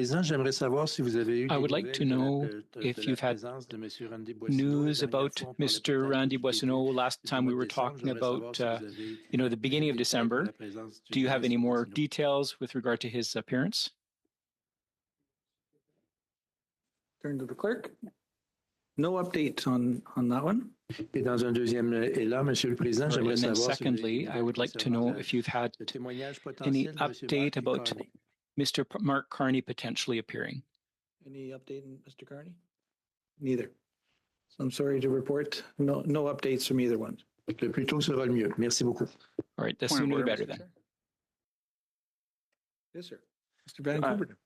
Président, j'aimerais savoir si vous avez eu I would like to know if you've had news about Mr. Randy Boissonneau. Last time we were talking about, the beginning of December. Do you have any more details with regard to his appearance? Turn to the clerk. No update on that one. Et dans un deuxième élan, Monsieur le Président, j'aimerais savoir. Secondly, I would like to know if you've had any update about Mr. Mark Carney potentially appearing. Any update on Mr. Carney? Neither. So I'm sorry to report no updates from either one. Le plus tôt sera le mieux. Merci beaucoup. All right, the sooner the better then. Yes, sir. Mr. Van Cooper.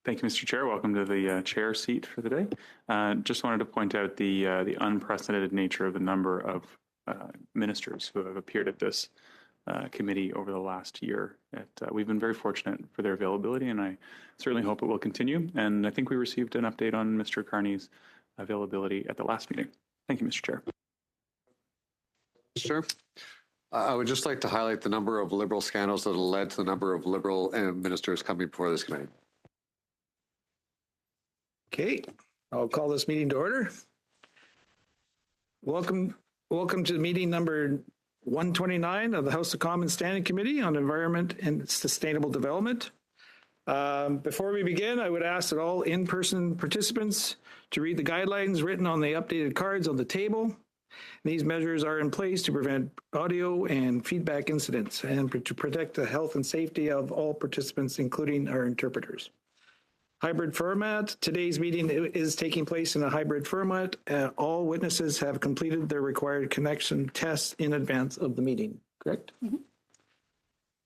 Thank you, Mr. Chair. Welcome to the chair seat for the day. Just wanted to point out the unprecedented nature of the number of ministers who have appeared at this committee over the last year. We've been very fortunate for their availability, and I certainly hope it will continue. And I think we received an update on Mr. Carney's availability at the last meeting. Thank you, Mr. Chair. Sure. I would just like to highlight the number of Liberal scandals that have led to the number of Liberal ministers coming before this committee. Okay, I'll call this meeting to order. Welcome to meeting number 129 of the House of Commons Standing Committee on Environment and Sustainable Development. Before we begin, I would ask that all in-person participants to read the guidelines written on the updated cards on the table. These measures are in place to prevent audio and feedback incidents and to protect the health and safety of all participants, including our interpreters. Hybrid format. Today's meeting is taking place in a hybrid format. All witnesses have completed their required connection tests in advance of the meeting, correct? Mm-hmm.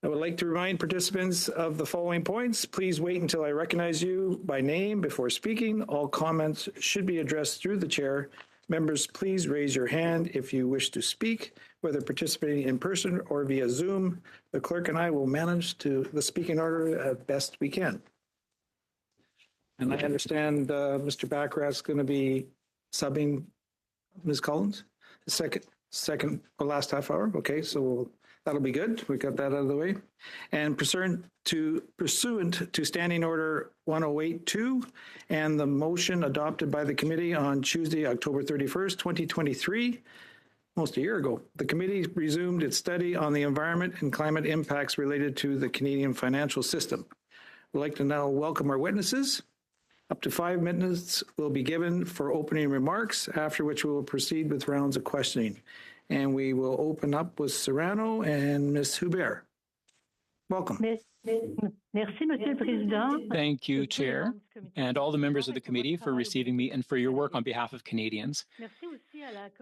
I would like to remind participants of the following points. Please wait until I recognize you by name before speaking. All comments should be addressed through the chair. Members, please raise your hand if you wish to speak, whether participating in person or via Zoom. The clerk and I will manage the speaking order as best we can. And I understand Mr. Baccarat's going to be subbing Ms. Collins, the second or last half hour. Okay, so that'll be good. We got that out of the way. And pursuant to Standing Order 1082 and the motion adopted by the committee on Tuesday, October 31st, 2023, almost a year ago, the committee resumed its study on the environment and climate impacts related to the Canadian financial system. I'd like to now welcome our witnesses. Up to 5 minutes will be given for opening remarks, after which we will proceed with rounds of questioning. And we will open up with Serrano and Ms. Hubert. Welcome. Merci, Monsieur le Président. Thank you, Chair, and all the members of the committee for receiving me and for your work on behalf of Canadians.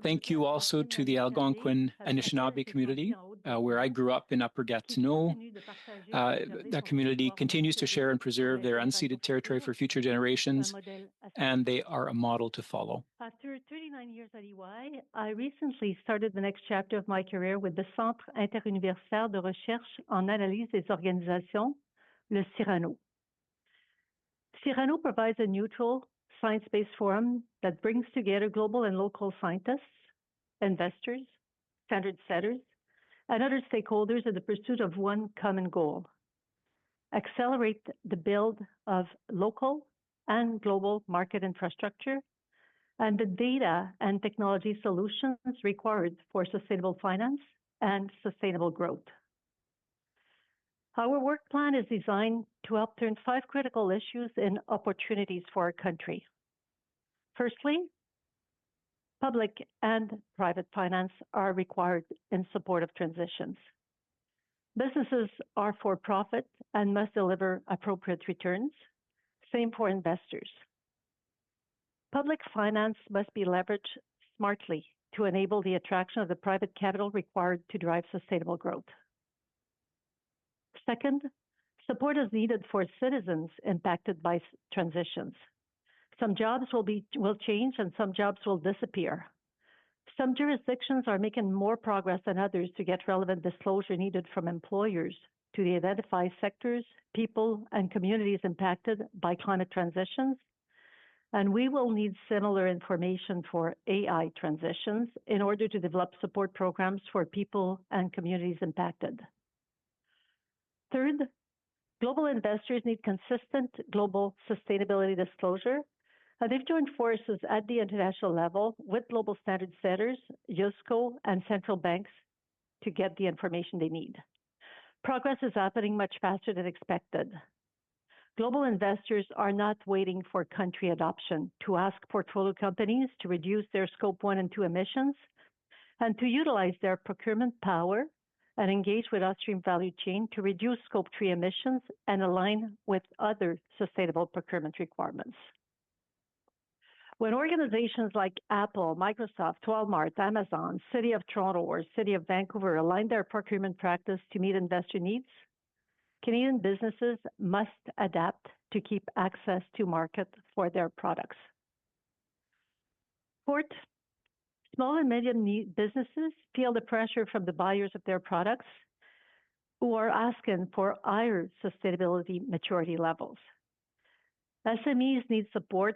Thank you also to the Algonquin Anishinaabe community, where I grew up in Upper Gatineau. That community continues to share and preserve their unceded territory for future generations, and they are a model to follow. After 39 years at EY, I recently started the next chapter of my career with the Centre interuniversitaire de recherche en analyse des organisations, le CIRANO. CIRANO provides a neutral, science-based forum that brings together global and local scientists, investors, standard setters, and other stakeholders in the pursuit of one common goal: accelerate the build of local and global market infrastructure and the data and technology solutions required for sustainable finance and sustainable growth. Our work plan is designed to help turn 5 critical issues into opportunities for our country. Firstly, public and private finance are required in support of transitions. Businesses are for profit and must deliver appropriate returns. Same for investors. Public finance must be leveraged smartly to enable the attraction of the private capital required to drive sustainable growth. Second, support is needed for citizens impacted by transitions. Some jobs will change and some jobs will disappear. Some jurisdictions are making more progress than others to get relevant disclosure needed from employers to identify sectors, people, and communities impacted by climate transitions. And we will need similar information for AI transitions in order to develop support programs for people and communities impacted. Third, Global investors need consistent global sustainability disclosure, and they've joined forces at the international level with global standard setters, USCO, and central banks to get the information they need. Progress is happening much faster than expected. Global investors are not waiting for country adoption to ask portfolio companies to reduce their Scope 1 and 2 emissions and to utilize their procurement power and engage with upstream value chain to reduce Scope 3 emissions and align with other sustainable procurement requirements. When organizations like Apple, Microsoft, Walmart, Amazon, City of Toronto, or City of Vancouver align their procurement practice to meet investor needs, Canadian businesses must adapt to keep access to market for their products. Fourth, small and medium businesses feel the pressure from the buyers of their products who are asking for higher sustainability maturity levels. SMEs need support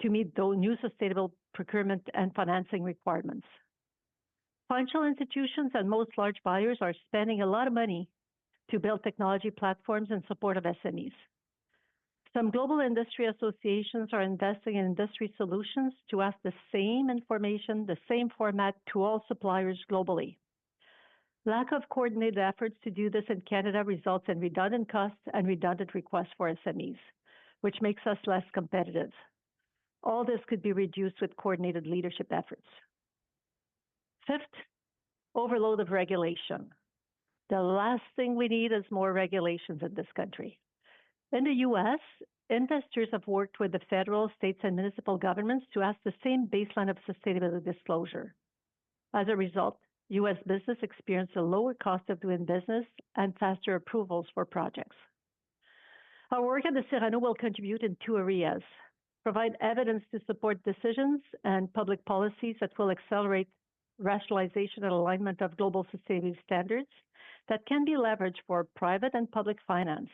to meet those new sustainable procurement and financing requirements. Financial institutions and most large buyers are spending a lot of money to build technology platforms in support of SMEs. Some global industry associations are investing in industry solutions to ask the same information, the same format to all suppliers globally. Lack of coordinated efforts to do this in Canada results in redundant costs and redundant requests for SMEs, which makes us less competitive. All this could be reduced with coordinated leadership efforts. Fifth, overload of regulation. The last thing we need is more regulations in this country. In the US, investors have worked with the federal, states, and municipal governments to ask the same baseline of sustainability disclosure. As a result, US business experienced a lower cost of doing business and faster approvals for projects. Our work at the Cyrano will contribute in two areas: provide evidence to support decisions and public policies that will accelerate rationalization and alignment of global sustainability standards that can be leveraged for private and public finance,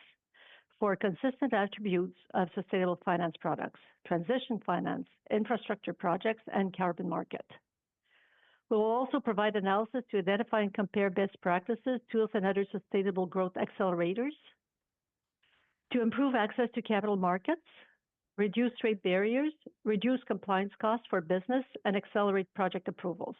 for consistent attributes of sustainable finance products, transition finance, infrastructure projects, and carbon market. We will also provide analysis to identify and compare best practices, tools, and other sustainable growth accelerators to improve access to capital markets, reduce trade barriers, reduce compliance costs for business, and accelerate project approvals.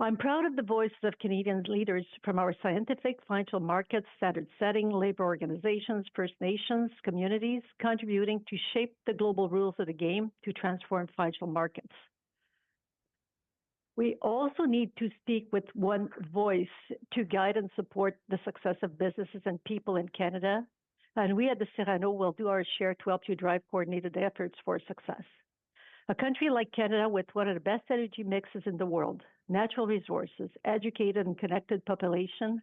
I'm proud of the voices of Canadian leaders from our scientific, financial markets, standard setting, labor organizations, First Nations, communities, contributing to shape the global rules of the game to transform financial markets. We also need to speak with one voice to guide and support the success of businesses and people in Canada. And we at the Cyrano will do our share to help you drive coordinated efforts for success. A country like Canada with one of the best energy mixes in the world, natural resources, educated and connected population,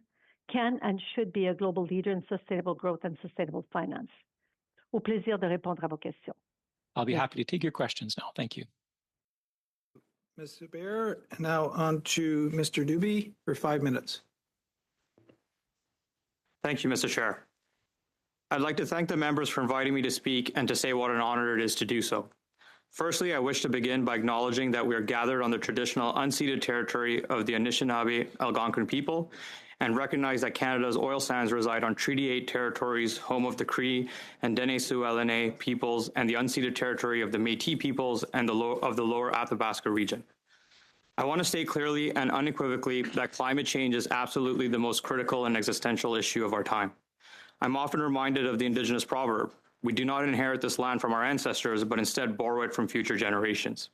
can and should be a global leader in sustainable growth and sustainable finance. Au plaisir de répondre à vos questions. I'll be happy to take your questions now. Thank you. Ms. Hubert, now on to Mr. Dubé for 5 minutes. Thank you, Mr. Chair. I'd like to thank the members for inviting me to speak and to say what an honor it is to do so. Firstly, I wish to begin by acknowledging that we are gathered on the traditional unceded territory of the Anishinaabe Algonquin people and recognize that Canada's oil sands reside on Treaty 8 territories, home of the Cree and Dene-Sioux-LNA peoples, and the unceded territory of the Métis peoples and of the lower Athabasca region. I want to state clearly and unequivocally that climate change is absolutely the most critical and existential issue of our time. I'm often reminded of the Indigenous proverb, "We do not inherit this land from our ancestors, but instead borrow it from future generations."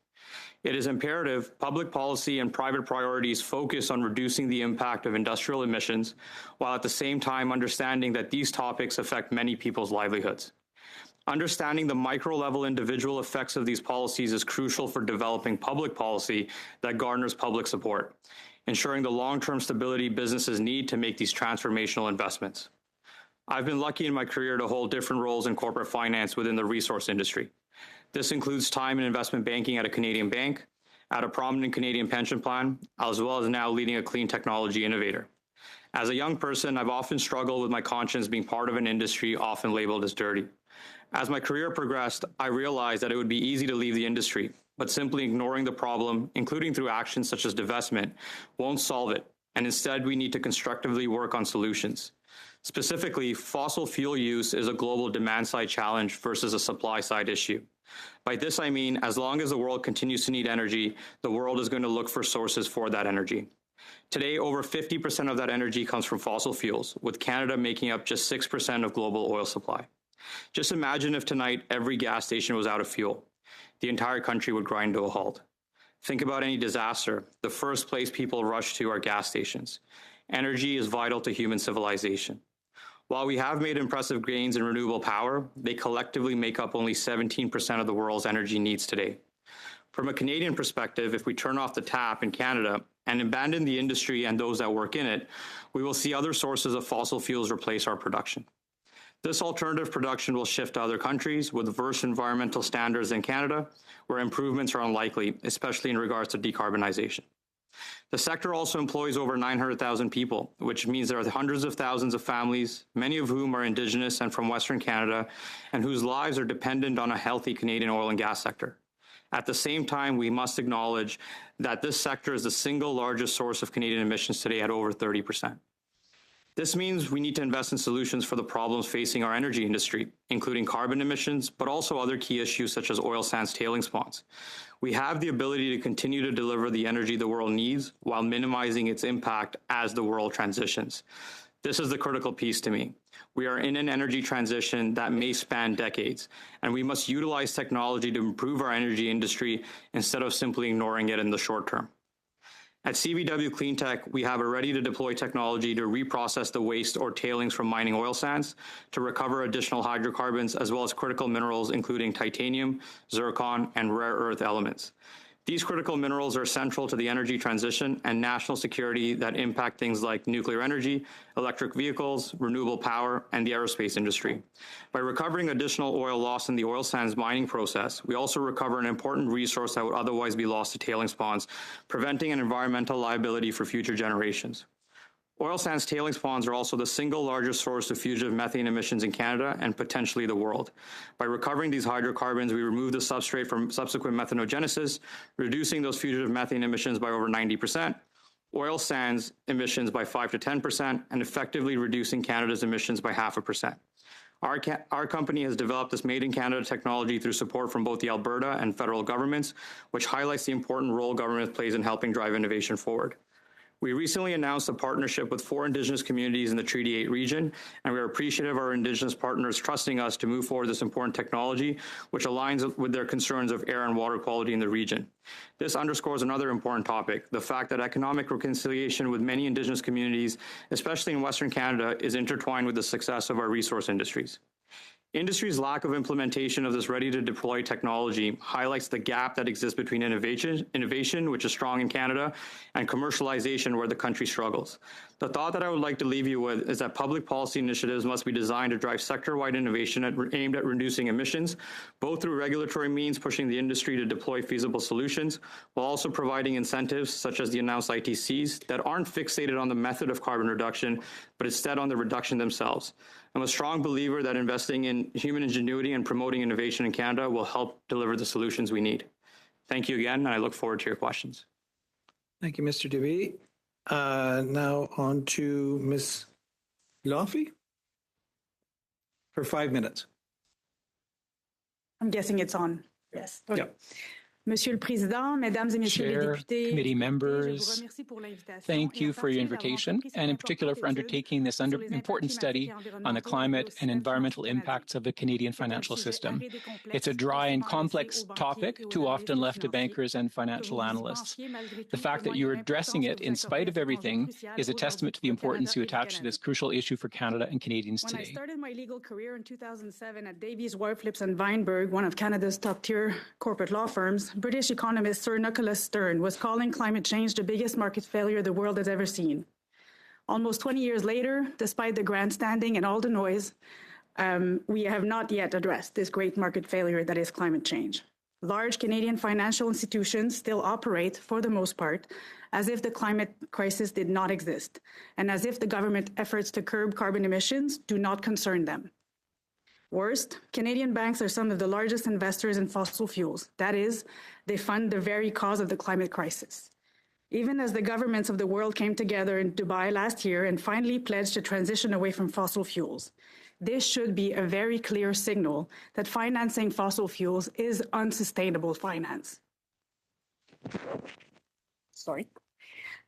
It is imperative public policy and private priorities focus on reducing the impact of industrial emissions, while at the same time understanding that these topics affect many people's livelihoods. Understanding the micro-level individual effects of these policies is crucial for developing public policy that garners public support, ensuring the long-term stability businesses need to make these transformational investments. I've been lucky in my career to hold different roles in corporate finance within the resource industry. This includes time in investment banking at a Canadian bank, at a prominent Canadian pension plan, as well as now leading a clean technology innovator. As a young person, I've often struggled with my conscience being part of an industry often labeled as dirty. As my career progressed, I realized that it would be easy to leave the industry, but simply ignoring the problem, including through actions such as divestment, won't solve it, and instead we need to constructively work on solutions. Specifically, fossil fuel use is a global demand-side challenge versus a supply-side issue. By this, I mean, as long as the world continues to need energy, the world is going to look for sources for that energy. Today, over 50% of that energy comes from fossil fuels, with Canada making up just 6% of global oil supply. Just imagine if tonight every gas station was out of fuel. The entire country would grind to a halt. Think about any disaster. The first place people rush to are gas stations. Energy is vital to human civilization. While we have made impressive gains in renewable power, they collectively make up only 17% of the world's energy needs today. From a Canadian perspective, if we turn off the tap in Canada and abandon the industry and those that work in it, we will see other sources of fossil fuels replace our production. This alternative production will shift to other countries with worse environmental standards than Canada, where improvements are unlikely, especially in regards to decarbonization. The sector also employs over 900,000 people, which means there are hundreds of thousands of families, many of whom are Indigenous and from Western Canada, and whose lives are dependent on a healthy Canadian oil and gas sector. At the same time, we must acknowledge that this sector is the single largest source of Canadian emissions today at over 30%. This means we need to invest in solutions for the problems facing our energy industry, including carbon emissions, but also other key issues such as oil sands tailings ponds. We have the ability to continue to deliver the energy the world needs while minimizing its impact as the world transitions. This is the critical piece to me. We are in an energy transition that may span decades, and we must utilize technology to improve our energy industry instead of simply ignoring it in the short term. At CBW Cleantech, we have a ready-to-deploy technology to reprocess the waste or tailings from mining oil sands to recover additional hydrocarbons as well as critical minerals including titanium, zircon, and rare earth elements. These critical minerals are central to the energy transition and national security that impact things like nuclear energy, electric vehicles, renewable power, and the aerospace industry. By recovering additional oil lost in the oil sands mining process, we also recover an important resource that would otherwise be lost to tailings ponds, preventing an environmental liability for future generations. Oil sands tailings ponds are also the single largest source of fugitive methane emissions in Canada and potentially the world. By recovering these hydrocarbons, we remove the substrate from subsequent methanogenesis, reducing those fugitive methane emissions by over 90%, oil sands emissions by 5 to 10%, and effectively reducing Canada's emissions by 0.5%. Our company has developed this Made in Canada technology through support from both the Alberta and federal governments, which highlights the important role government plays in helping drive innovation forward. We recently announced a partnership with 4 Indigenous communities in the Treaty 8 region, and we are appreciative of our Indigenous partners trusting us to move forward this important technology, which aligns with their concerns of air and water quality in the region. This underscores another important topic, the fact that economic reconciliation with many Indigenous communities, especially in Western Canada, is intertwined with the success of our resource industries. Industry's lack of implementation of this ready-to-deploy technology highlights the gap that exists between innovation, which is strong in Canada, and commercialization, where the country struggles. The thought that I would like to leave you with is that public policy initiatives must be designed to drive sector-wide innovation aimed at reducing emissions, both through regulatory means pushing the industry to deploy feasible solutions, while also providing incentives, such as the announced ITCs, that aren't fixated on the method of carbon reduction, but instead on the reduction themselves. I'm a strong believer that investing in human ingenuity and promoting innovation in Canada will help deliver the solutions we need. Thank you again, and I look forward to your questions. Thank you, Mr. Dubé. Now on to Ms. Laffey for 5 minutes. I'm guessing it's on. Yes. Okay. Yep. Monsieur le Président, Mesdames et Messieurs les Chair, députés, committee je vous members, remercie pour l'invitation thank et you en for your particulier d'avoir invitation, entrepris cette and in particular for importante undertaking this étude sur les impacts important climatiques study et on the environnementaux climate de and l'océan environmental canadien. impacts of the Canadian C'est un financial sujet system. aride et complexe, It's a dry and trop souvent complex laissé aux banquiers topic, et aux too often analystes left to financiers. bankers and Que financial vous analysts. dispensiez malgré The tout fact that témoigne you are de l'importance addressing it de in cet spite of enjeu everything crucial is a aujourd'hui testament to the pour importance Canada you et le attach to Canada. this crucial issue for Canada and Canadians When I today. started my legal career in 2007 at Davies, Wharf-Lipps and Weinberg, one of Canada's top-tier corporate law firms, British economist Sir Nicholas Stern was calling climate change the biggest market failure the world has ever seen. Almost 20 years later, despite the grandstanding and all the noise, we have not yet addressed this great market failure that is climate change. Large Canadian financial institutions still operate, for the most part, as if the climate crisis did not exist, and as if the government efforts to curb carbon emissions do not concern them. Worst, Canadian banks are some of the largest investors in fossil fuels. That is, they fund the very cause of the climate crisis. Even as the governments of the world came together in Dubai last year and finally pledged to transition away from fossil fuels, this should be a very clear signal that financing fossil fuels is unsustainable finance. Sorry.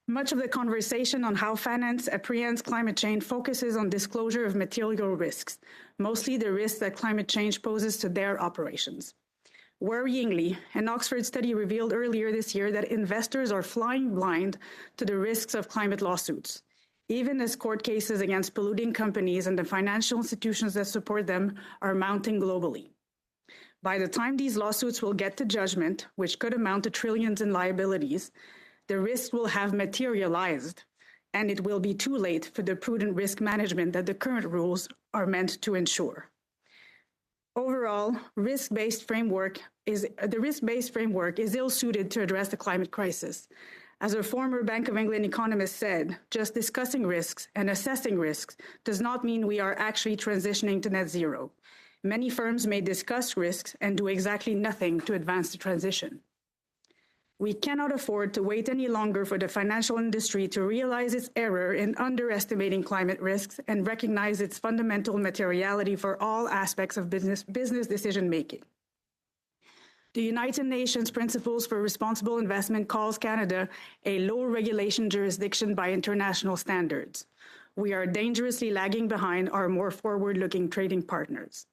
Much of the conversation on how finance apprehends climate change focuses on disclosure of material risks, mostly the risks that climate change poses to their operations. Worryingly, an Oxford study revealed earlier this year that investors are flying blind to the risks of climate lawsuits, even as court cases against polluting companies and the financial institutions that support them are mounting globally. By the time these lawsuits will get to judgment, which could amount to trillions in liabilities, the risks will have materialized, and it will be too late for the prudent risk management that the current rules are meant to ensure. Overall, the risk-based framework is ill-suited to address the climate crisis. As a former Bank of England economist said, just discussing risks and assessing risks does not mean we are actually transitioning to net zero. Many firms may discuss risks and do exactly nothing to advance the transition. We cannot afford to wait any longer for the financial industry to realize its error in underestimating climate risks and recognize its fundamental materiality for all aspects of business decision-making. The United Nations Principles for Responsible Investment calls Canada a low-regulation jurisdiction by international standards. We are dangerously lagging behind our more forward-looking trading partners.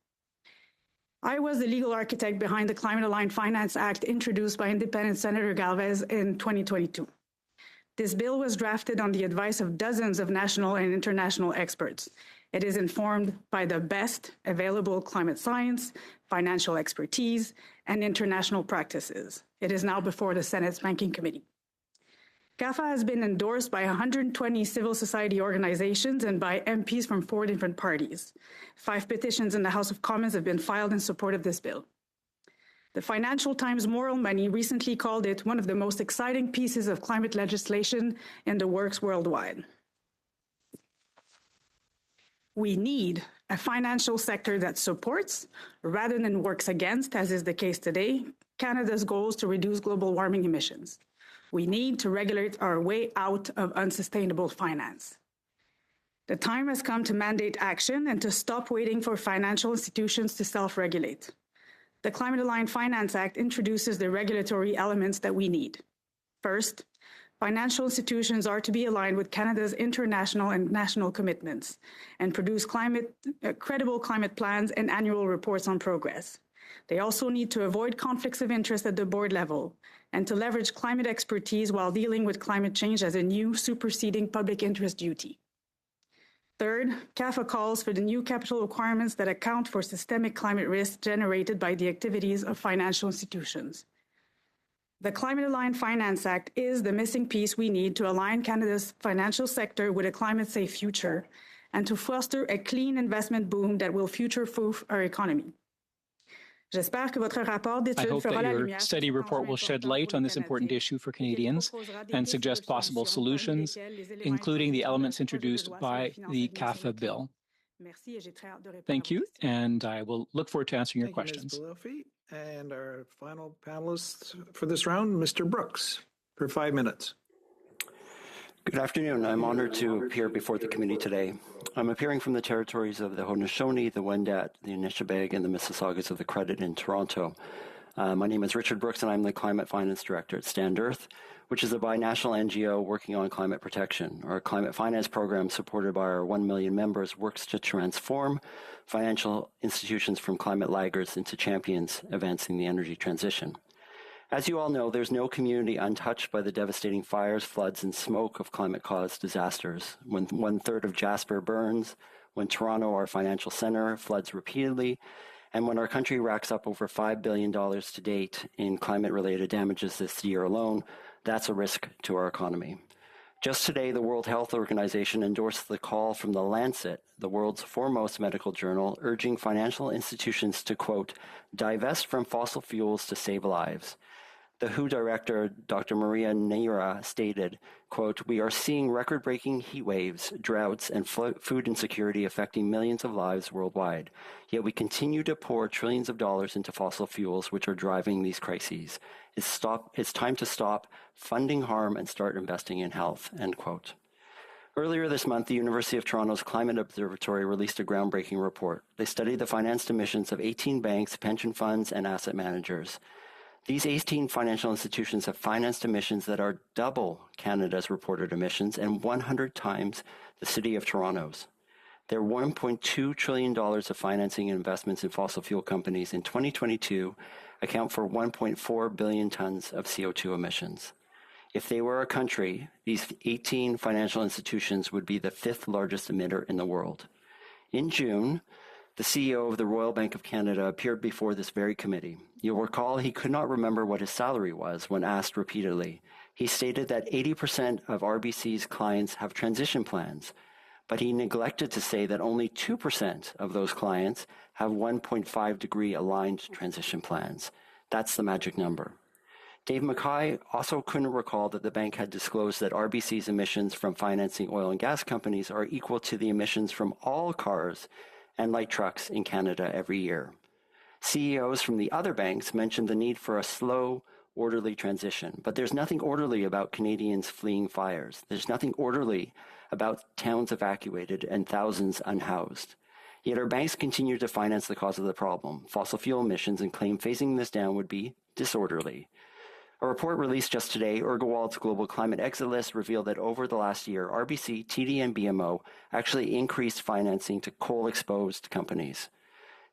I was the legal architect behind the Climate Aligned Finance Act introduced by independent Senator Galvez in 2022. This bill was drafted on the advice of dozens of national and international experts. It is informed by the best available climate science, financial expertise, and international practices. It is now before the Senate's Banking Committee. CAFA has been endorsed by 120 civil society organizations and by MPs from 4 different parties. 5 petitions in the House of Commons have been filed in support of this bill. The Financial Times Moral Money recently called it one of the most exciting pieces of climate legislation in the works worldwide. We need a financial sector that supports, rather than works against, as is the case today, Canada's goals to reduce global warming emissions. We need to regulate our way out of unsustainable finance. The time has come to mandate action and to stop waiting for financial institutions to self-regulate. The Climate Aligned Finance Act introduces the regulatory elements that we need. First, financial institutions are to be aligned with Canada's international and national commitments and produce credible climate plans and annual reports on progress. They also need to avoid conflicts of interest at the board level and to leverage climate expertise while dealing with climate change as a new superseding public interest duty. Third, CAFA calls for the new capital requirements that account for systemic climate risks generated by the activities of financial institutions. The Climate Aligned Finance Act is the missing piece we need to align Canada's financial sector with a climate-safe future and to foster a clean investment boom that will future-proof our economy. I hope that your study report will shed light on this important issue for Canadians and suggest possible solutions, including the elements introduced by the CAFA bill. Thank you, and I will look forward to answering your questions. And our final panelist for this round, Mr. Brooks, for 5 minutes. Good afternoon. I'm honored to appear before the committee today. I'm appearing from the territories of the Haudenosaunee, the Wendat, the Anishinaabe, and the Mississaugas of the Credit in Toronto. My name is Richard Brooks, and I'm the Climate Finance Director at Stand Earth, which is a binational NGO working on climate protection. Our climate finance program, supported by our 1 million members, works to transform financial institutions from climate laggards into champions advancing the energy transition. As you all know, there's no community untouched by the devastating fires, floods, and smoke of climate-caused disasters. When 1/3 of Jasper burns, when Toronto, our financial center, floods repeatedly, and when our country racks up over $5 billion to date in climate-related damages this year alone, that's a risk to our economy. Just today, the World Health Organization endorsed the call from The Lancet, the world's foremost medical journal, urging financial institutions to, quote, divest from fossil fuels to save lives. The WHO director, Dr. Maria Neira, stated, quote, "We are seeing record-breaking heat waves, droughts, and food insecurity affecting millions of lives worldwide. Yet we continue to pour trillions of dollars into fossil fuels, which are driving these crises. It's time to stop funding harm and start investing in health," end quote. Earlier this month, the University of Toronto's Climate Observatory released a groundbreaking report. They studied the financed emissions of 18 banks, pension funds, and asset managers. These 18 financial institutions have financed emissions that are double Canada's reported emissions and 100 times the City of Toronto's. Their $1.2 trillion of financing and investments in fossil fuel companies in 2022 account for 1.4 billion tons of CO2 emissions. If they were a country, these 18 financial institutions would be the 5th largest emitter in the world. In June, the CEO of the Royal Bank of Canada appeared before this very committee. You'll recall he could not remember what his salary was when asked repeatedly. He stated that 80% of RBC's clients have transition plans, but he neglected to say that only 2% of those clients have 1.5-degree aligned transition plans. That's the magic number. Dave Mackay also couldn't recall that the bank had disclosed that RBC's emissions from financing oil and gas companies are equal to the emissions from all cars and light trucks in Canada every year. CEOs from the other banks mentioned the need for a slow, orderly transition, but there's nothing orderly about Canadians fleeing fires. There's nothing orderly about towns evacuated and thousands unhoused. Yet our banks continue to finance the cause of the problem, fossil fuel emissions, and claim phasing this down would be disorderly. A report released just today, Urgewald's Global Climate Exit List, revealed that over the last year, RBC, TD, and BMO actually increased financing to coal-exposed companies.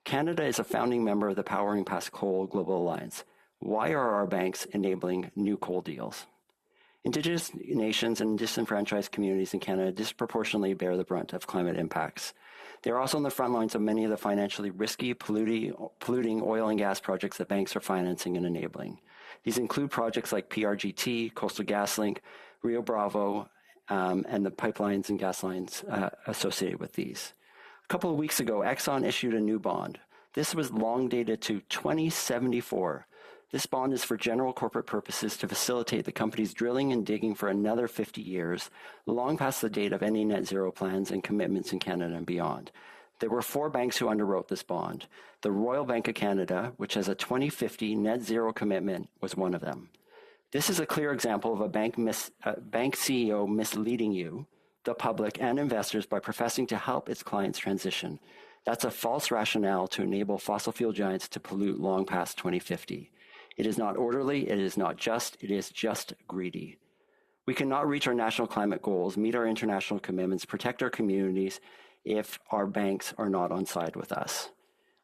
Canada is a founding member of the Powering Past Coal Global Alliance. Why are our banks enabling new coal deals? Indigenous nations and disenfranchised communities in Canada disproportionately bear the brunt of climate impacts. They are also on the front lines of many of the financially risky, polluting oil and gas projects that banks are financing and enabling. These include projects like PRGT, Coastal GasLink, Rio Bravo, and the pipelines and gas lines associated with these. A couple of weeks ago, Exxon issued a new bond. This was long dated to 2074. This bond is for general corporate purposes to facilitate the company's drilling and digging for another 50 years, long past the date of any net zero plans and commitments in Canada and beyond. There were 4 banks who underwrote this bond. The Royal Bank of Canada, which has a 2050 net zero commitment, was one of them. This is a clear example of a bank CEO misleading you, the public, and investors by professing to help its clients transition. That's a false rationale to enable fossil fuel giants to pollute long past 2050. It is not orderly, it is not just, it is just greedy. We cannot reach our national climate goals, meet our international commitments, protect our communities if our banks are not on side with us.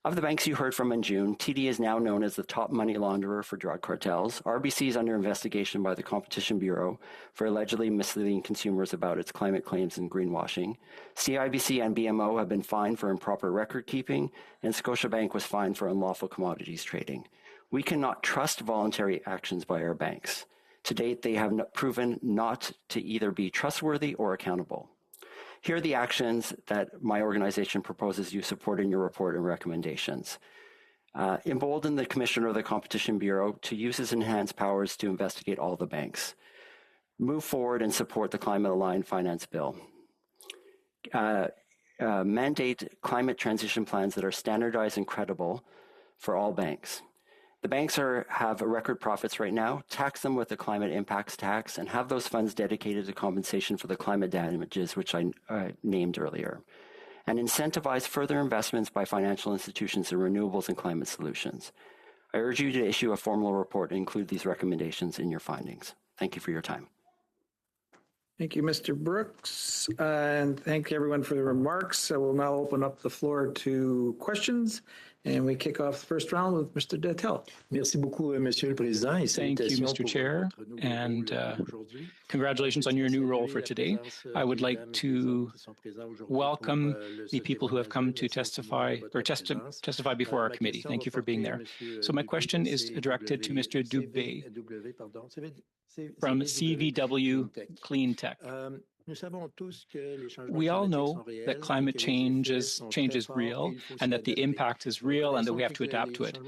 Of the banks you heard from in June, TD is now known as the top money launderer for drug cartels. RBC is under investigation by the Competition Bureau for allegedly misleading consumers about its climate claims and greenwashing. CIBC and BMO have been fined for improper record keeping, and Scotiabank was fined for unlawful commodities trading. We cannot trust voluntary actions by our banks. To date, they have proven not to either be trustworthy or accountable. Here are the actions that my organization proposes you support in your report and recommendations. Embolden the Commissioner of the Competition Bureau to use his enhanced powers to investigate all the banks. Move forward and support the climate-aligned finance bill. Mandate climate transition plans that are standardized and credible for all banks. The banks have record profits right now. Tax them with the climate impacts tax and have those funds dedicated to compensation for the climate damages, which I named earlier. And incentivize further investments by financial institutions in renewables and climate solutions. I urge you to issue a formal report and include these recommendations in your findings. Thank you for your time. Thank you, Mr. Brooks, and thank everyone for the remarks. I will now open up the floor to questions, and we kick off the first round with Mr. Dettel. Merci beaucoup, Monsieur le Président. Et thank you, Mr. Chair, and congratulations on your new role for today. I would like to welcome the people who have come to testify before our committee. Thank you for being there. So my question is directed to Mr. Dubé from CVW Clean Tech. We all know that climate change is real and that the impact is real and that we have to adapt to it.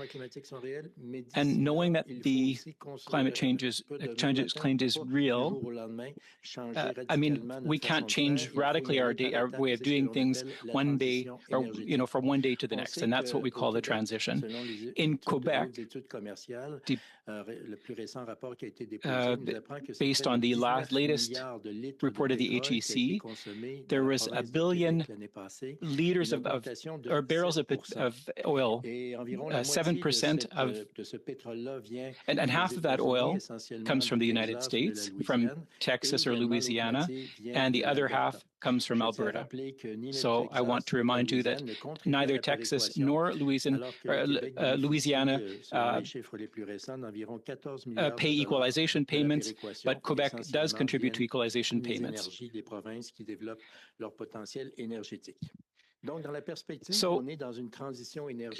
And knowing that the climate change is real, I mean, we can't change radically our way of doing things one day, or from one day to the next, and that's what we call the transition. In Quebec, based on the latest report of the HEC, there was 1 billion liters or barrels of oil, 7% and half of that oil comes from the United States, from Texas or Louisiana, and the other half comes from Alberta. So I want to remind you that neither Texas nor Louisiana pay equalization payments, but Quebec does contribute to equalization payments.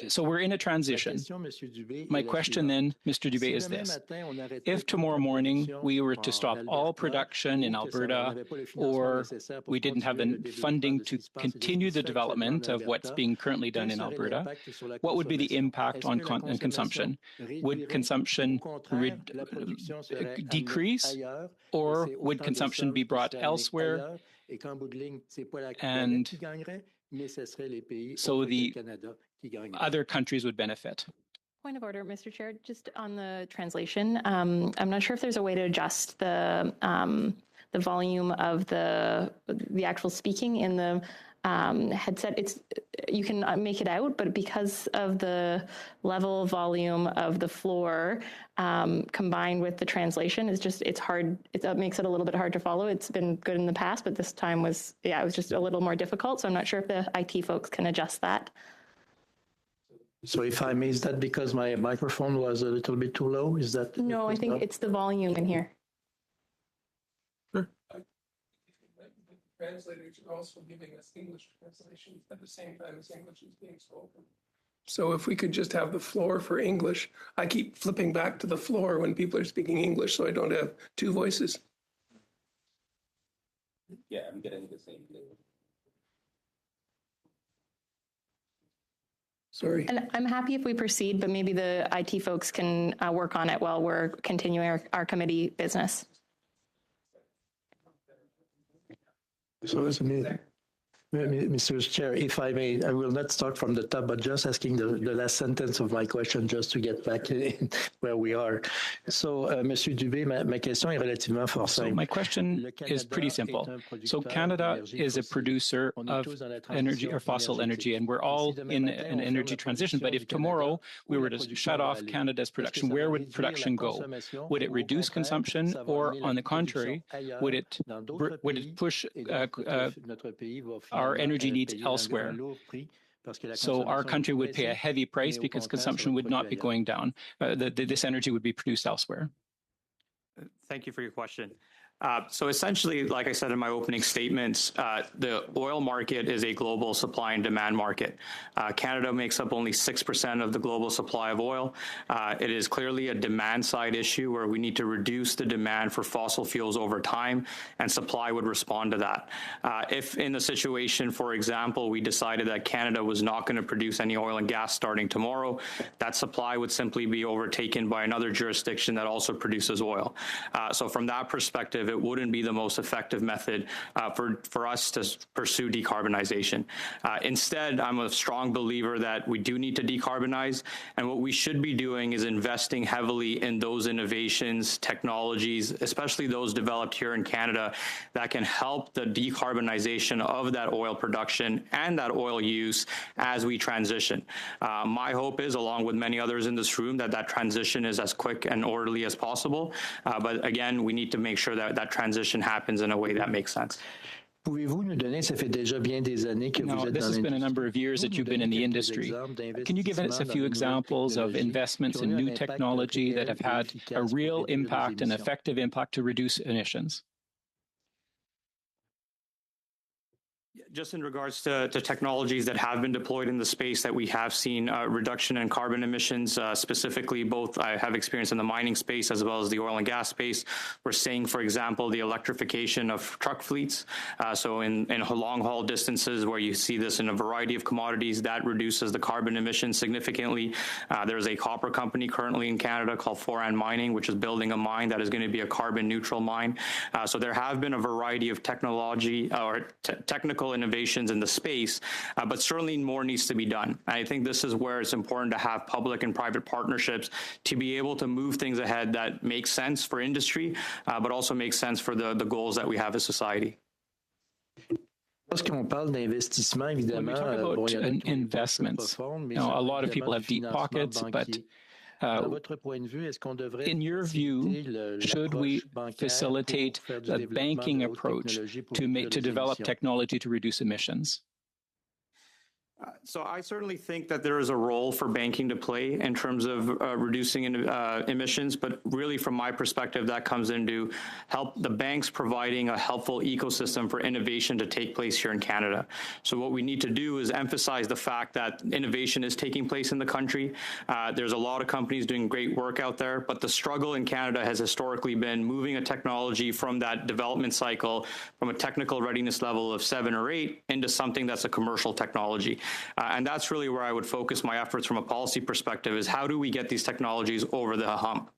So we're in a transition. My question then, Mr. Dubé, is this. If tomorrow morning we were to stop all production in Alberta, or we didn't have the funding to continue the development of what's being currently done in Alberta, what would be the impact on consumption? Would consumption decrease, or would consumption be brought elsewhere? And so the other countries would benefit. Point of order, Mr. Chair, just on the translation. I'm not sure if there's a way to adjust the volume of the actual speaking in the headset. You can make it out, but because of the level of volume of the floor combined with the translation, it's hard. It makes it a little bit hard to follow. It's been good in the past, but this time it was just a little more difficult. So I'm not sure if the IT folks can adjust that. So if I may, is that because my microphone was a little bit too low? Is that? No, I think it's the volume in here. Translators are also giving us English translations at the same time as English is being spoken. So if we could just have the floor for English, I keep flipping back to the floor when people are speaking English, so I don't have two voices. Yeah, I'm getting the same thing. Sorry. And I'm happy if we proceed, but maybe the IT folks can work on it while we're continuing our committee business. So, Mr. Chair, if I may, I will not start from the top, but just asking the last sentence of my question just to get back in where we are. So, Monsieur Dubé, ma question est relativement fort simple. So my question is pretty simple. So Canada is a producer of energy or fossil energy, and we're all in an energy transition. But if tomorrow we were to shut off Canada's production, where would production go? Would it reduce consumption, or on the contrary, would it push our energy needs elsewhere? So our country would pay a heavy price because consumption would not be going down. This energy would be produced elsewhere. Thank you for your question. So essentially, like I said in my opening statements, the oil market is a global supply and demand market. Canada makes up only 6% of the global supply of oil. It is clearly a demand side issue where we need to reduce the demand for fossil fuels over time, and supply would respond to that. If in the situation, for example, we decided that Canada was not going to produce any oil and gas starting tomorrow, that supply would simply be overtaken by another jurisdiction that also produces oil. So from that perspective, it wouldn't be the most effective method for us to pursue decarbonization. Instead, I'm a strong believer that we do need to decarbonize, and what we should be doing is investing heavily in those innovations, technologies, especially those developed here in Canada, that can help the decarbonization of that oil production and that oil use as we transition. My hope is, along with many others in this room, that that transition is as quick and orderly as possible. But again, we need to make sure that that transition happens in a way that makes sense. Now, this has been a number of years that you've been in the industry. Can you give us a few examples of investments in new technology that have had a real impact, an effective impact to reduce emissions? just in regards to technologies that have been deployed in the space that we have seen reduction in carbon emissions, specifically both I have experience in the mining space as well as the oil and gas space. We're seeing, for example, the electrification of truck fleets. So in long haul distances where you see this in a variety of commodities, that reduces the carbon emissions significantly. There's a copper company currently in Canada called Foran Mining, which is building a mine that is going to be a carbon neutral mine. So there have been a variety of technology or technical innovations in the space, but certainly more needs to be done. I think this is where it's important to have public and private partnerships to be able to move things ahead that make sense for industry, but also make sense for the goals that we have as society. Lorsqu'on parle d'investissement, When we talk about investments, a lot of people have deep pockets, but in your view, should we facilitate the banking approach to develop technology to reduce emissions? So I certainly think that there is a role for banking to play in terms of reducing emissions, but really from my perspective, that comes into help the banks providing a helpful ecosystem for innovation to take place here in Canada. So what we need to do is emphasize the fact that innovation is taking place in the country. There's a lot of companies doing great work out there, but the struggle in Canada has historically been moving a technology from that development cycle, from a technical readiness level of 7 or 8 into something that's a commercial technology. And that's really where I would focus my efforts from a policy perspective, is how do we get these technologies over the hump?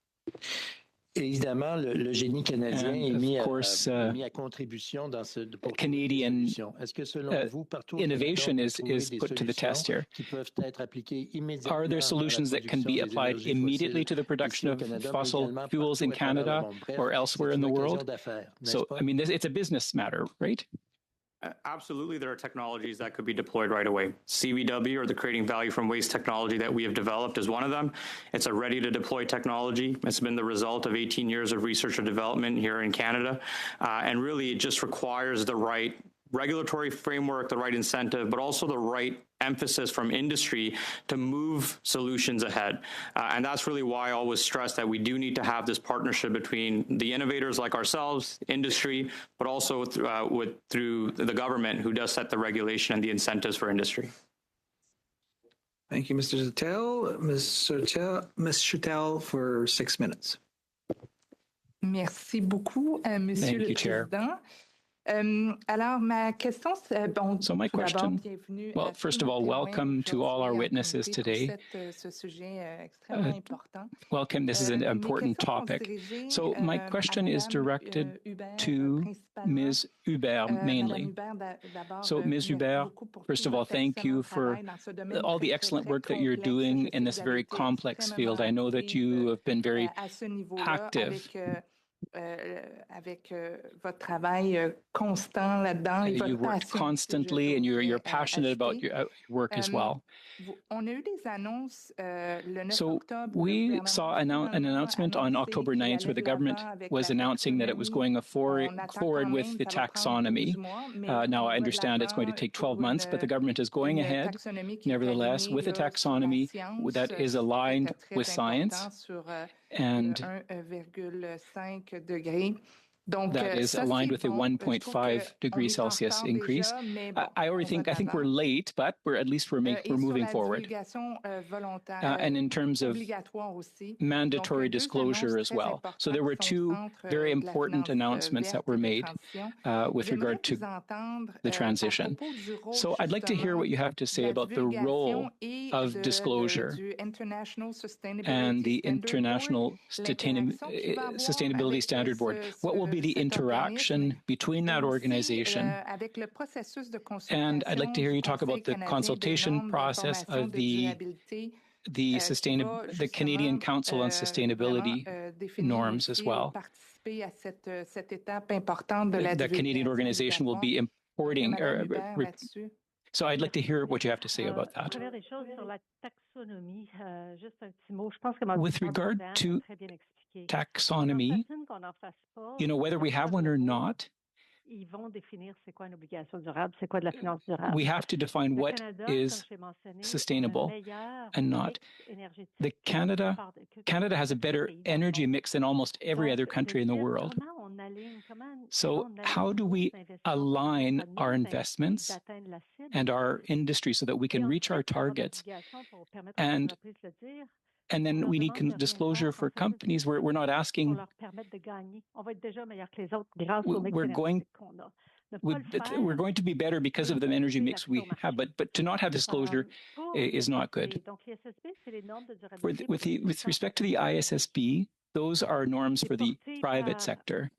Évidemment, le génie canadien est mis à contribution dans ce Canadian innovation is put to the test here. Are there solutions that can be applied immediately to the production of fossil fuels in Canada or elsewhere in the world? So, I mean, it's a business matter, right? Absolutely, there are technologies that could be deployed right away. CVW, or the Creating Value from Waste technology that we have developed, is one of them. It's a ready-to-deploy technology. It's been the result of 18 years of research and development here in Canada. And really, it just requires the right regulatory framework, the right incentive, but also the right emphasis from industry to move solutions ahead. And that's really why I always stress that we do need to have this partnership between the innovators like ourselves, industry, but also through the government, who does set the regulation and the incentives for industry. Thank you, Mr. Zattel. Ms. Chattel for 6 minutes. Merci beaucoup, Monsieur le Président. Alors, ma question, so my question, well, first of all, welcome to all our witnesses today. Welcome, this is an important topic. So my question is directed to Ms. Hubert mainly. So Ms. Hubert, first of all, thank you for all the excellent work that you're doing in this very complex field. I know that you have been very active avec votre travail constant là-dedans. You work constantly, and you're passionate about your work as well. So we saw an announcement on October 9th where the government was announcing that it was going forward with the taxonomy. Now I understand it's going to take 12 months, but the government is going ahead, nevertheless, with a taxonomy that is aligned with science and that is aligned with a 1.5 degrees Celsius increase. I think we're late, but we're moving forward. And in terms of mandatory disclosure as well. So there were two very important announcements that were made with regard to the transition. So I'd like to hear what you have to say about the role of disclosure and the International Sustainability Standard Board. What will be the interaction between that organization? And I'd like to hear you talk about the consultation process of the Canadian Council on Sustainability norms as well. The Canadian organization will be importing. So I'd like to hear what you have to say about that. With regard to taxonomy, whether we have one or not, we have to define what is sustainable and not. Canada has a better energy mix than almost every other country in the world. So how do we align our investments and our industry so that we can reach our targets? And then we need disclosure for companies. We're not asking. We're going to be better because of the energy mix we have, but to not have disclosure is not good. With respect to the ISSB, those are norms for the private sector.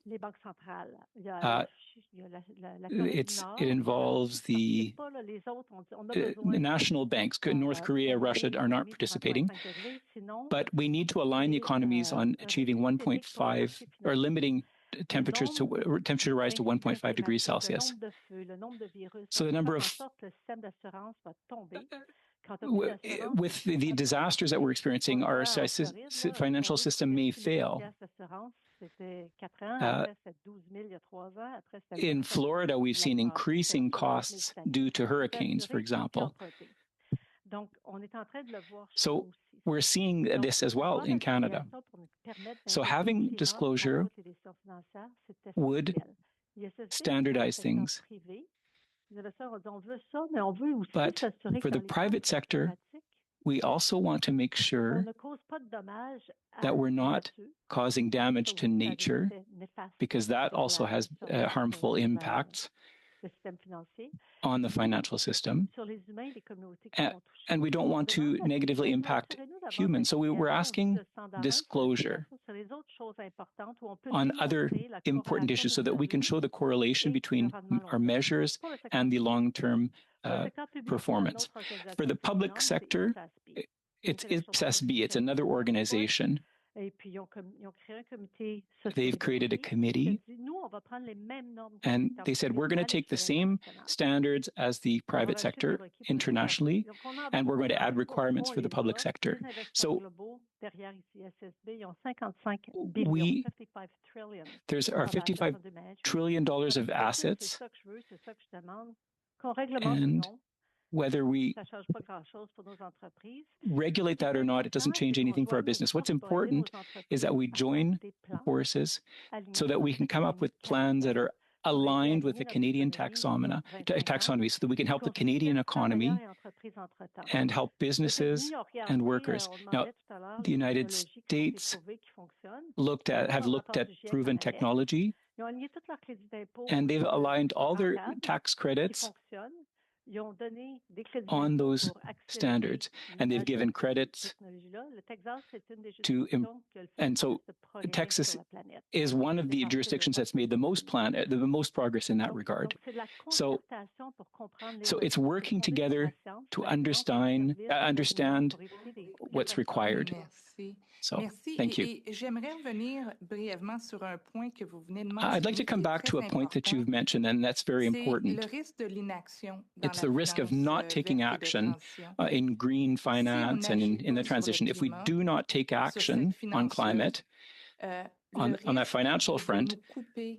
It involves the national banks. North Korea, Russia are not participating, but we need to align the economies on achieving 1.5 or limiting temperature to rise to 1.5 degrees Celsius. So the number of with the disasters that we're experiencing, our financial system may fail. In Florida, we've seen increasing costs due to hurricanes, for example. So we're seeing this as well in Canada. So having disclosure would standardize things. But for the private sector, we also want to make sure that we're not causing damage to nature, because that also has harmful impacts on the financial system. And we don't want to negatively impact humans. So we're asking disclosure on other important issues so that we can show the correlation between our measures and the long-term performance. For the public sector, it's IPSSB, it's another organization. They've created a committee, and they said, we're going to take the same standards as the private sector internationally, and we're going to add requirements for the public sector. So there's our $55 trillion of assets, and whether we regulate that or not, it doesn't change anything for our business. What's important is that we join forces so that we can come up with plans that are aligned with the Canadian taxonomy so that we can help the Canadian economy and help businesses and workers. Now, the United States have looked at proven technology, and they've aligned all their tax credits on those standards, and they've given credits to, and so Texas is one of the jurisdictions that's made the most progress in that regard. So it's working together to understand what's required. So, thank you. I'd like to come back to a point that you've mentioned, and that's very important. It's the risk of not taking action in green finance and in the transition. If we do not take action on climate, on that financial front,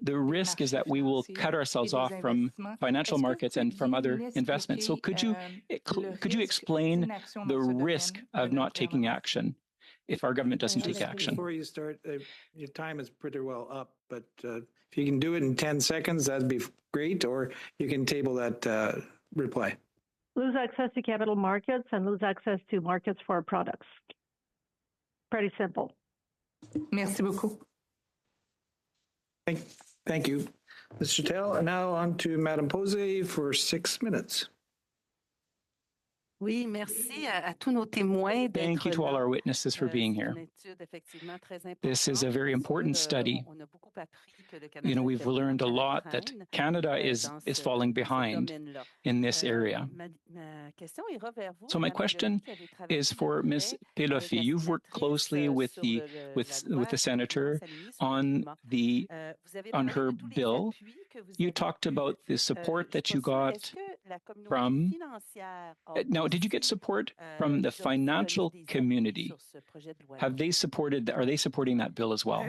the risk is that we will cut ourselves off from financial markets and from other investments. So could you explain the risk of not taking action if our government doesn't take action? Before you start, your time is pretty well up, but if you can do it in 10 seconds, that'd be great, or you can table that reply. Lose access to capital markets and lose access to markets for our products. Pretty simple. Merci beaucoup. Thank you, Mr. Tell. And now on to Madame Posey for 6 minutes. Oui, merci à tous nos témoins. Thank you to all our witnesses for being here. This is a very important study. You know, we've learned a lot that Canada is falling behind in this area. So my question is for Ms. Pelofi. You've worked closely with the senator on her bill. You talked about the support that you got from, now, did you get support from the financial community? Are they supporting that bill as well?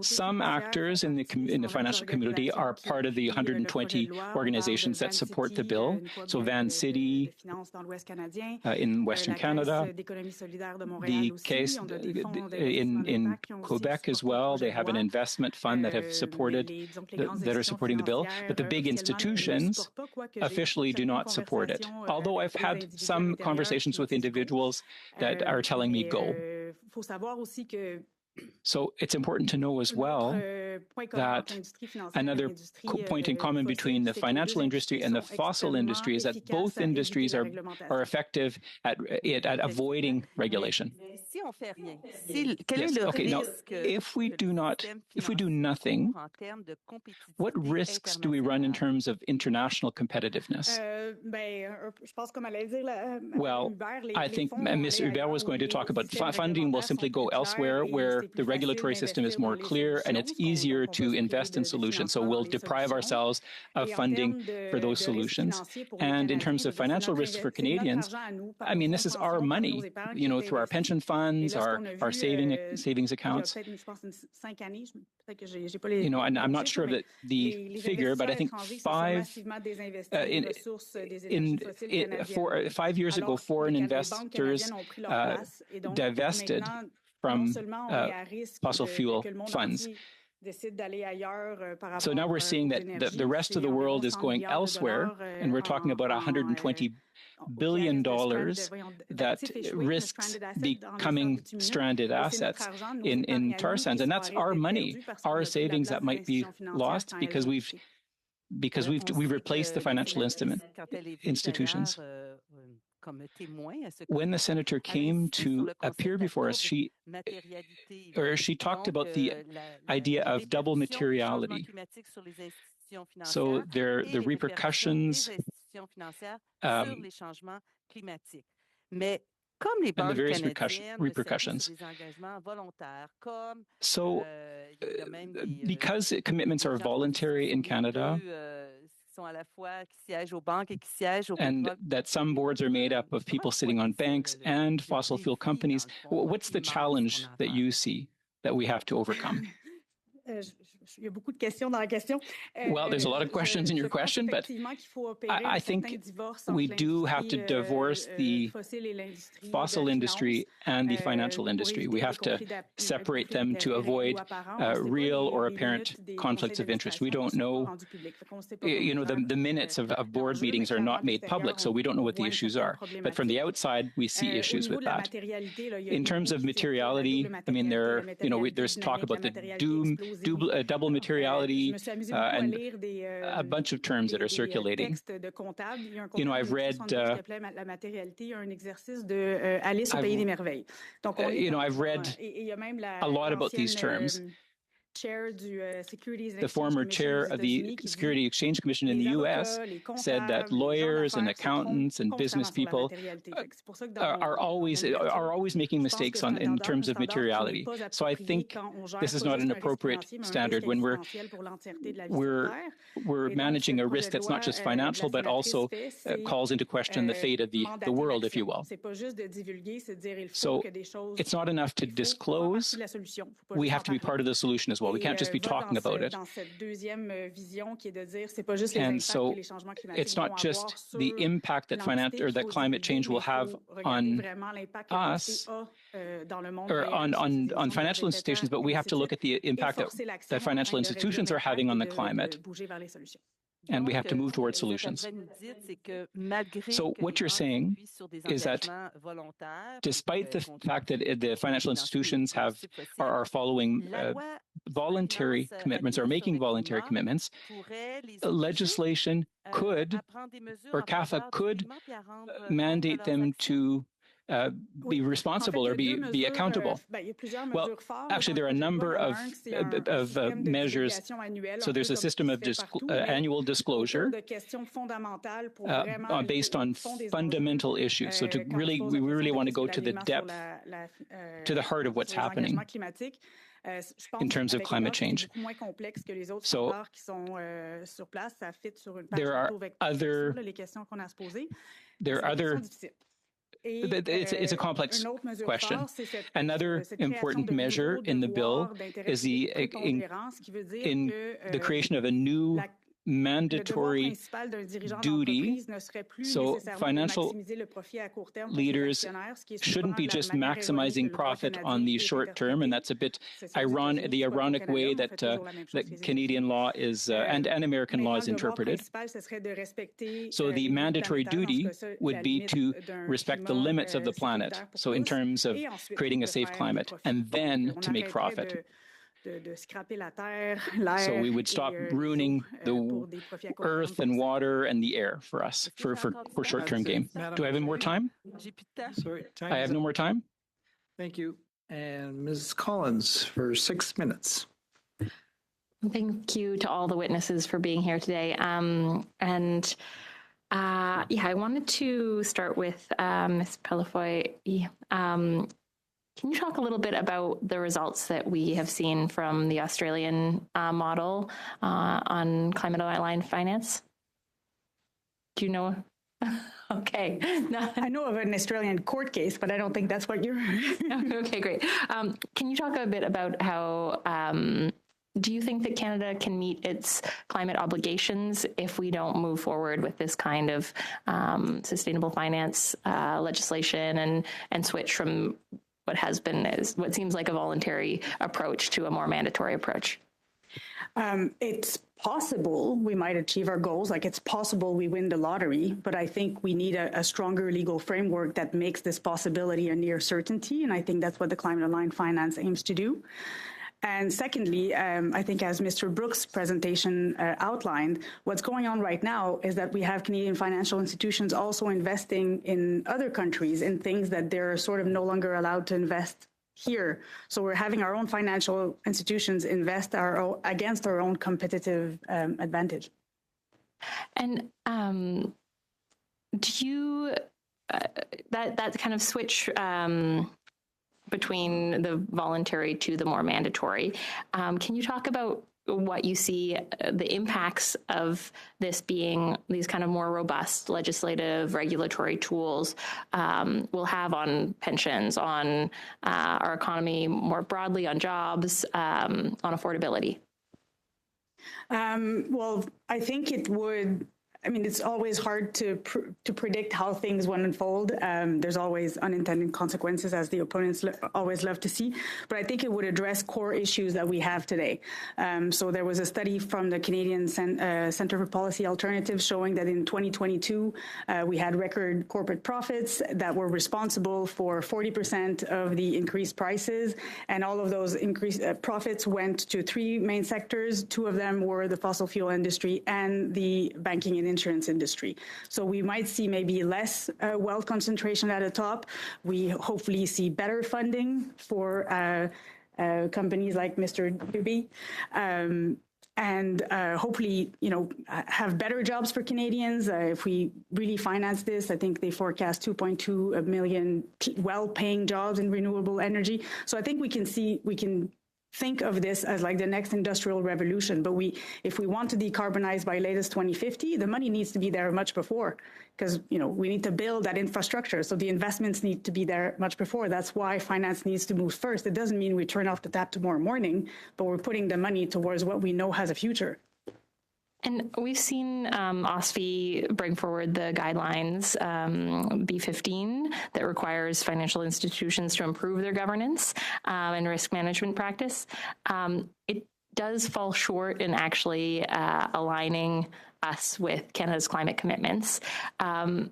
Some actors in the financial community are part of the 120 organizations that support the bill. So Van City in Western Canada, the case in Quebec as well, they have an investment fund that have supported, that are supporting the bill, but the big institutions officially do not support it. Although I've had some conversations with individuals that are telling me go. So it's important to know as well that another point in common between the financial industry and the fossil industry is that both industries are effective at avoiding regulation. Yes. Okay, now, if we do nothing, what risks do we run in terms of international competitiveness? Well, I think Ms. Hubert was going to talk about funding will simply go elsewhere where the regulatory system is more clear and it's easier to invest in solutions. So we'll deprive ourselves of funding for those solutions. And in terms of financial risks for Canadians, I mean, this is our money, you know, through our pension funds, our savings accounts. You know, and I'm not sure of the figure, but I think 5 years ago, foreign investors divested from fossil fuel funds. So now we're seeing that the rest of the world is going elsewhere, and we're talking about $120 billion that risks becoming stranded assets in tar sands. And that's our money, our savings that might be lost because we've replaced the financial institutions. When the senator came to appear before us, she talked about the idea of double materiality. So the repercussions and the various repercussions. So because commitments are voluntary in Canada, and that some boards are made up of people sitting on banks and fossil fuel companies, what's the challenge that you see that we have to overcome? Well, there's a lot of questions in your question, but I think we do have to divorce the fossil industry and the financial industry. We have to separate them to avoid real or apparent conflicts of interest. We don't know, you know, the minutes of board meetings are not made public, so we don't know what the issues are. But from the outside, we see issues with that. In terms of materiality, I mean, there's talk about the double materiality and a bunch of terms that are circulating. You know, I've read a lot about these terms. The former chair of the Security Exchange Commission in the U.S. said that lawyers and accountants and business people are always making mistakes in terms of materiality. So I think this is not an appropriate standard when we're managing a risk that's not just financial, but also calls into question the fate of the world, if you will. So it's not enough to disclose. We have to be part of the solution as well. We can't just be talking about it. And so it's not just the impact that that climate change will have on us or on financial institutions, but we have to look at the impact that financial institutions are having on the climate. And we have to move towards solutions. So what you're saying is that despite the fact that the financial institutions are following voluntary commitments or making voluntary commitments, legislation could, or CAFA could mandate them to be responsible or be accountable? Well, actually, there are a number of measures. So there's a system of annual disclosure based on fundamental issues. So we really want to go to the depth, to the heart of what's happening in terms of climate change. So there are other it's a complex question. Another important measure in the bill is the creation of a new mandatory duty. So financial leaders shouldn't be just maximizing profit on the short term, and that's a bit the ironic way that Canadian law is and American law is interpreted. So the mandatory duty would be to respect the limits of the planet, so in terms of creating a safe climate, and then to make profit. So we would stop ruining the earth and water and the air for us for short-term gain. Do I have any more time? Sorry, I have no more time. Thank you. And Ms. Collins for 6 minutes. Thank you to all the witnesses for being here today. I wanted to start with Ms. Pellefoy. Can you talk a little bit about the results that we have seen from the Australian model on climate-aligned finance? Do you know? Okay. I know of an Australian court case, but I don't think that's what you're... Okay, great. Can you talk a bit about how... do you think that Canada can meet its climate obligations if we don't move forward with this kind of sustainable finance legislation and switch from what seems like a voluntary approach to a more mandatory approach? It's possible we might achieve our goals. Like, it's possible we win the lottery, but I think we need a stronger legal framework that makes this possibility a near certainty. And I think that's what the Climate Aligned Finance aims to do. And secondly, I think as Mr. Brooks' presentation outlined, what's going on right now is that we have Canadian financial institutions also investing in other countries in things that they're sort of no longer allowed to invest here. So we're having our own financial institutions invest against our own competitive advantage. And do you, that kind of switch between the voluntary to the more mandatory. Can you talk about what you see the impacts of this being these kind of more robust legislative regulatory tools will have on pensions, on our economy more broadly, on jobs, on affordability? Well, I think it would... I mean, it's always hard to predict how things will unfold. There's always unintended consequences, as the opponents always love to see. But I think it would address core issues that we have today. So there was a study from the Canadian Centre for Policy Alternatives showing that in 2022, we had record corporate profits that were responsible for 40% of the increased prices. And all of those increased profits went to three main sectors. Two of them were the fossil fuel industry and the banking and insurance industry. So we might see maybe less wealth concentration at the top. We hopefully see better funding for companies like Mr. Dubé. And hopefully, have better jobs for Canadians. If we really finance this, I think they forecast 2.2 million well-paying jobs in renewable energy. So I think we can think of this as like the next industrial revolution. But if we want to decarbonize by latest 2050, the money needs to be there much before, because we need to build that infrastructure. So the investments need to be there much before. That's why finance needs to move first. It doesn't mean we turn off the tap tomorrow morning, but we're putting the money towards what we know has a future. And we've seen OSFI bring forward the guidelines, B15, that requires financial institutions to improve their governance and risk management practice. It does fall short in actually aligning us with Canada's climate commitments. Can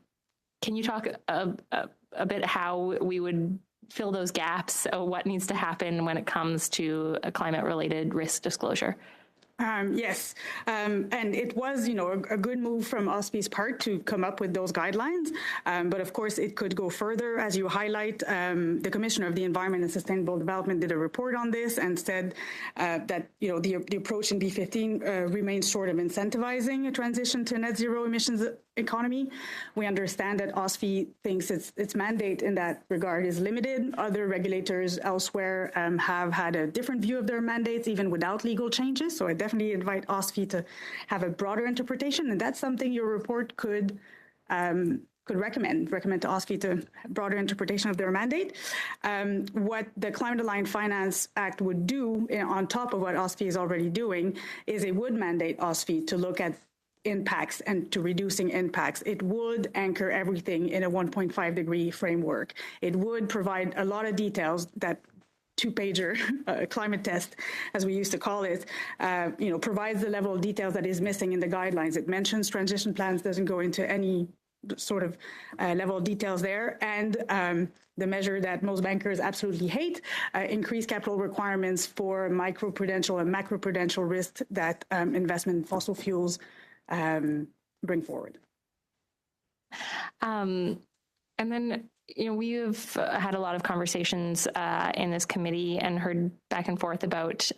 you talk a bit how we would fill those gaps, what needs to happen when it comes to a climate-related risk disclosure? Yes, and it was, a good move from OSFI's part to come up with those guidelines. But of course, it could go further. As you highlight, the Commissioner of the Environment and Sustainable Development did a report on this and said that, the approach in B15 remains short of incentivizing a transition to net zero emissions economy. We understand that OSFI thinks its mandate in that regard is limited. Other regulators elsewhere have had a different view of their mandates, even without legal changes. So I definitely invite OSFI to have a broader interpretation, and that's something your report could recommend to OSFI to broader interpretation of their mandate. What the Climate Aligned Finance Act would do, on top of what OSFI is already doing, is it would mandate OSFI to look at impacts and to reducing impacts. It would anchor everything in a 1.5 degree framework. It would provide a lot of details that two-pager climate test, as we used to call it, provides the level of details that is missing in the guidelines. It mentions transition plans, doesn't go into any sort of level of details there. And the measure that most bankers absolutely hate, increased capital requirements for microprudential and macroprudential risk that investment in fossil fuels bring forward. And then, we've had a lot of conversations in this committee and heard back and forth about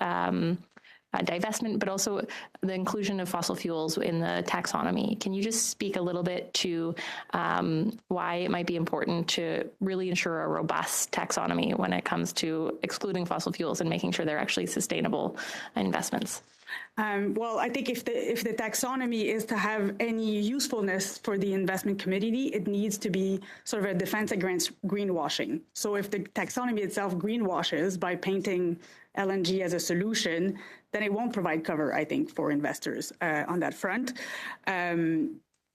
divestment, but also the inclusion of fossil fuels in the taxonomy. Can you just speak a little bit to why it might be important to really ensure a robust taxonomy when it comes to excluding fossil fuels and making sure they're actually sustainable investments? Well, I think if the taxonomy is to have any usefulness for the investment community, it needs to be sort of a defense against greenwashing. So if the taxonomy itself greenwashes by painting LNG as a solution, then it won't provide cover, I think, for investors on that front.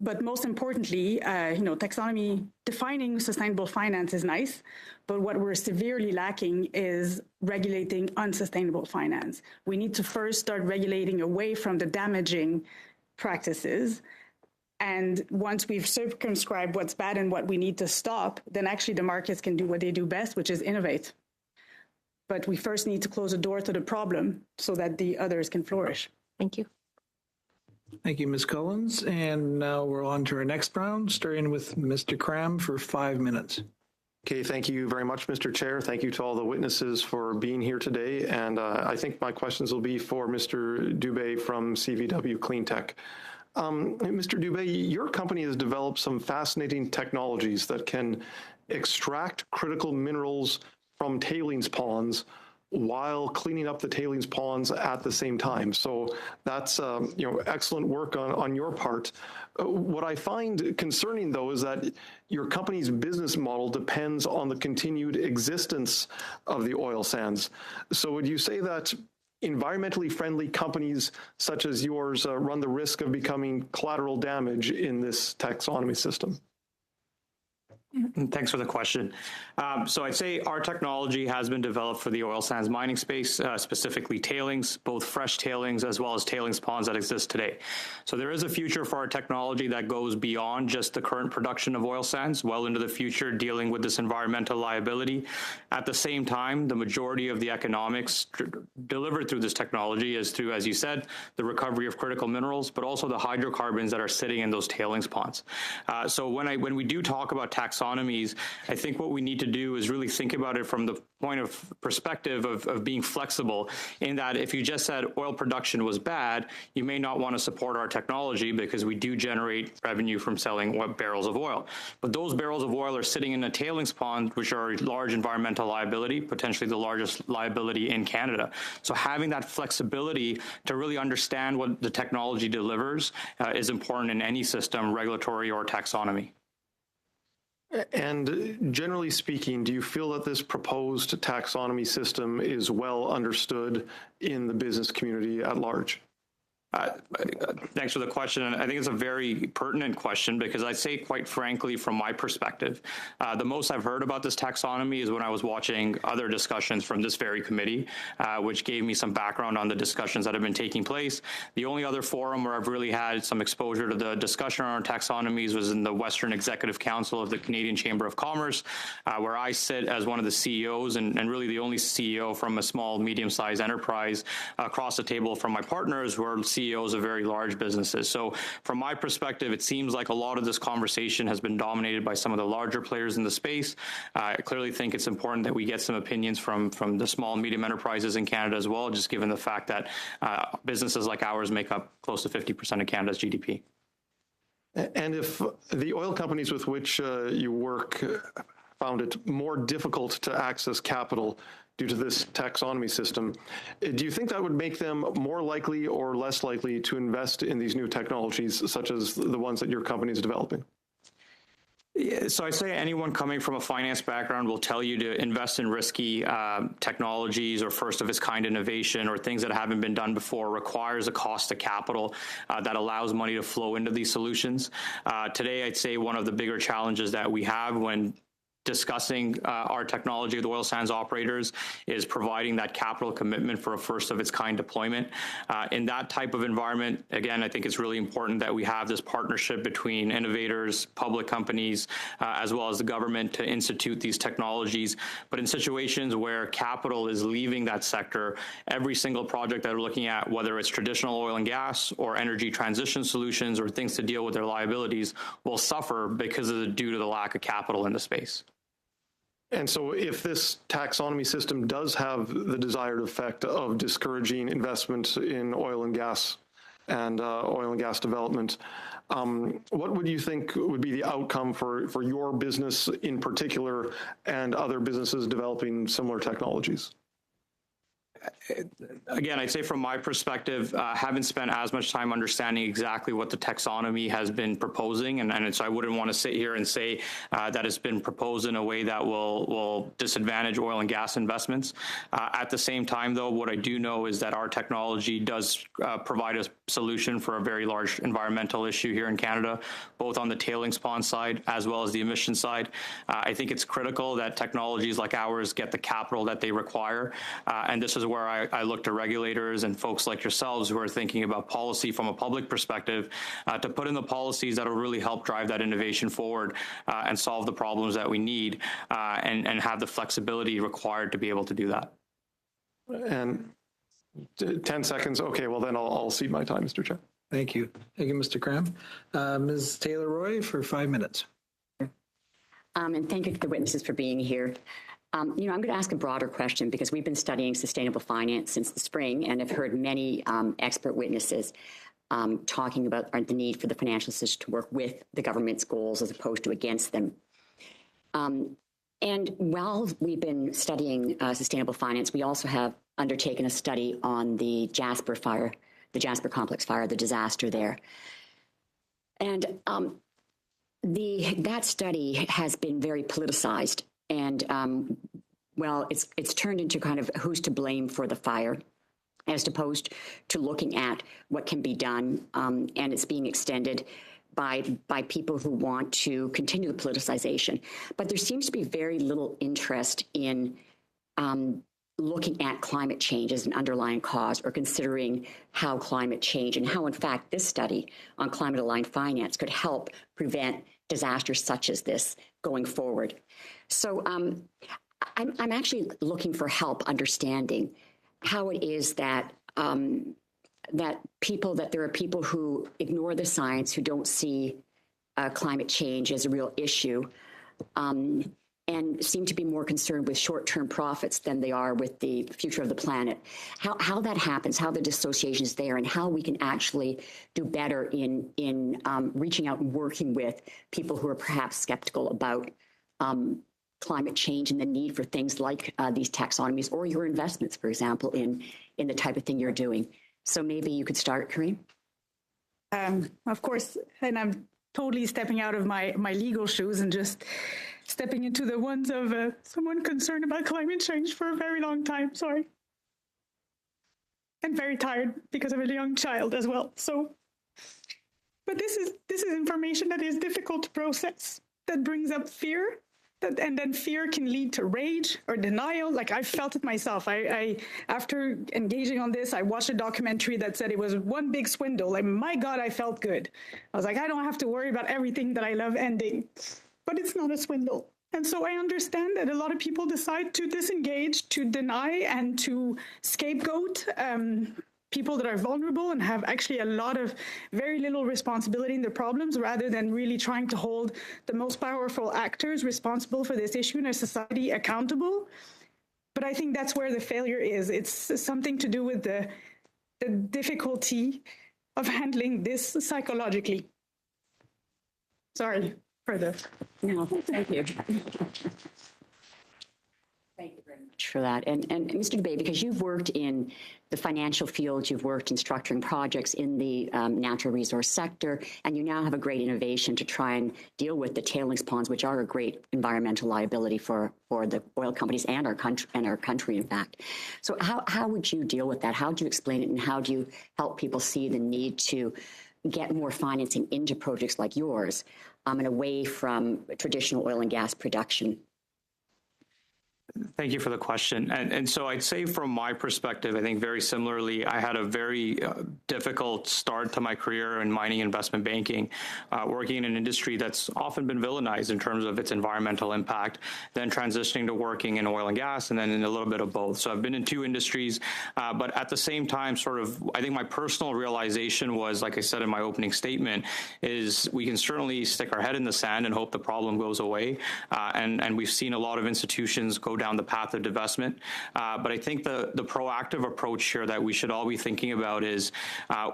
But most importantly, taxonomy defining sustainable finance is nice, but what we're severely lacking is regulating unsustainable finance. We need to first start regulating away from the damaging practices. And once we've circumscribed what's bad and what we need to stop, then actually the markets can do what they do best, which is innovate. But we first need to close the door to the problem so that the others can flourish. Thank you. Thank you, Ms. Collins. And now we're on to our next round, starting with Mr. Cram for 5 minutes. Okay, thank you very much, Mr. Chair. Thank you to all the witnesses for being here today. And I think my questions will be for Mr. Dubé from CVW Cleantech. Mr. Dubé, your company has developed some fascinating technologies that can extract critical minerals from tailings ponds while cleaning up the tailings ponds at the same time. So that's excellent work on your part. What I find concerning, though, is that your company's business model depends on the continued existence of the oil sands. So would you say that environmentally friendly companies such as yours run the risk of becoming collateral damage in this taxonomy system? Thanks for the question. So I'd say our technology has been developed for the oil sands mining space, specifically tailings, both fresh tailings as well as tailings ponds that exist today. So there is a future for our technology that goes beyond just the current production of oil sands, well into the future dealing with this environmental liability. At the same time, the majority of the economics delivered through this technology is through, as you said, the recovery of critical minerals, but also the hydrocarbons that are sitting in those tailings ponds. So when we do talk about taxonomies, I think what we need to do is really think about it from the point of perspective of being flexible, in that if you just said oil production was bad, you may not want to support our technology because we do generate revenue from selling barrels of oil. But those barrels of oil are sitting in a tailings pond, which are a large environmental liability, potentially the largest liability in Canada. So having that flexibility to really understand what the technology delivers is important in any system, regulatory or taxonomy. And generally speaking, do you feel that this proposed taxonomy system is well understood in the business community at large? Thanks for the question. And I think it's a very pertinent question because I'd say, quite frankly, from my perspective, the most I've heard about this taxonomy is when I was watching other discussions from this very committee, which gave me some background on the discussions that have been taking place. The only other forum where I've really had some exposure to the discussion around taxonomies was in the Western Executive Council of the Canadian Chamber of Commerce, where I sit as one of the CEOs and really the only CEO from a small, medium-sized enterprise across the table from my partners who are CEOs of very large businesses. So from my perspective, it seems like a lot of this conversation has been dominated by some of the larger players in the space. I clearly think it's important that we get some opinions from the small and medium enterprises in Canada as well, just given the fact that businesses like ours make up close to 50% of Canada's GDP. And if the oil companies with which you work found it more difficult to access capital due to this taxonomy system, do you think that would make them more likely or less likely to invest in these new technologies, such as the ones that your company is developing? Yeah, so I say anyone coming from a finance background will tell you to invest in risky technologies or first of its kind innovation or things that haven't been done before requires a cost of capital that allows money to flow into these solutions. Today, I'd say one of the bigger challenges that we have when discussing our technology with oil sands operators is providing that capital commitment for a first of its kind deployment. In that type of environment, again, I think it's really important that we have this partnership between innovators, public companies, as well as the government to institute these technologies. But in situations where capital is leaving that sector, every single project that we're looking at, whether it's traditional oil and gas or energy transition solutions or things to deal with their liabilities, will suffer because of due to the lack of capital in the space. And so if this taxonomy system does have the desired effect of discouraging investment in oil and gas development, what would you think would be the outcome for your business in particular and other businesses developing similar technologies? Again, I'd say from my perspective, haven't spent as much time understanding exactly what the taxonomy has been proposing, and so I wouldn't want to sit here and say that it's been proposed in a way that will disadvantage oil and gas investments. At the same time, though, what I do know is that our technology does provide a solution for a very large environmental issue here in Canada, both on the tailings pond side as well as the emission side. I think it's critical that technologies like ours get the capital that they require, and this is where I look to regulators and folks like yourselves who are thinking about policy from a public perspective to put in the policies that will really help drive that innovation forward and solve the problems that we need and have the flexibility required to be able to do that. And 10 seconds. Okay, well then I'll cede my time, Mr. Chair. Thank you. Thank you, Mr. Cram. Ms. Taylor-Roy for 5 minutes. And thank you to the witnesses for being here. I'm going to ask a broader question because we've been studying sustainable finance since the spring and have heard many expert witnesses talking about the need for the financial system to work with the government's goals as opposed to against them. And while we've been studying sustainable finance, we also have undertaken a study on the Jasper fire, the Jasper complex fire, the disaster there. And that study has been very politicized. And, well, it's turned into kind of who's to blame for the fire, as opposed to looking at what can be done. And it's being extended by people who want to continue the politicization. But there seems to be very little interest in looking at climate change as an underlying cause or considering how climate change and how, in fact, this study on climate-aligned finance could help prevent disasters such as this going forward. So I'm actually looking for help understanding how it is that there are people who ignore the science, who don't see climate change as a real issue, and seem to be more concerned with short-term profits than they are with the future of the planet. How that happens, how the dissociation is there, and how we can actually do better in reaching out and working with people who are perhaps skeptical about climate change and the need for things like these taxonomies or your investments, for example, in the type of thing you're doing. So maybe you could start, Karine. Of course, and I'm totally stepping out of my legal shoes and just stepping into the ones of someone concerned about climate change for a very long time. Sorry. and very tired because of a young child as well. So, but this is information that is difficult to process, that brings up fear, and then fear can lead to rage or denial. Like I felt it myself. I after engaging on this, I watched a documentary that said it was one big swindle. Like, my God, I felt good. I was like, I don't have to worry about everything that I love ending, but it's not a swindle. And so I understand that a lot of people decide to disengage, to deny, and to scapegoat people that are vulnerable and have actually a lot of very little responsibility in the problems, rather than really trying to hold the most powerful actors responsible for this issue in our society accountable. But I think that's where the failure is. It's something to do with the difficulty of handling this psychologically. Sorry for the... No, thank you. Thank you very much for that. And Mr. Dubé, because you've worked in the financial field, you've worked in structuring projects in the natural resource sector, and you now have a great innovation to try and deal with the tailings ponds, which are a great environmental liability for the oil companies and our country, in fact. So how would you deal with that? How do you explain it, and how do you help people see the need to get more financing into projects like yours and away from traditional oil and gas production? Thank you for the question. And so I'd say from my perspective, I think very similarly, I had a very difficult start to my career in mining investment banking, working in an industry that's often been villainized in terms of its environmental impact, then transitioning to working in oil and gas, and then in a little bit of both. So I've been in two industries, but at the same time, sort of, I think my personal realization was, like I said in my opening statement, is we can certainly stick our head in the sand and hope the problem goes away. And we've seen a lot of institutions go down the path of divestment. But I think the proactive approach here that we should all be thinking about is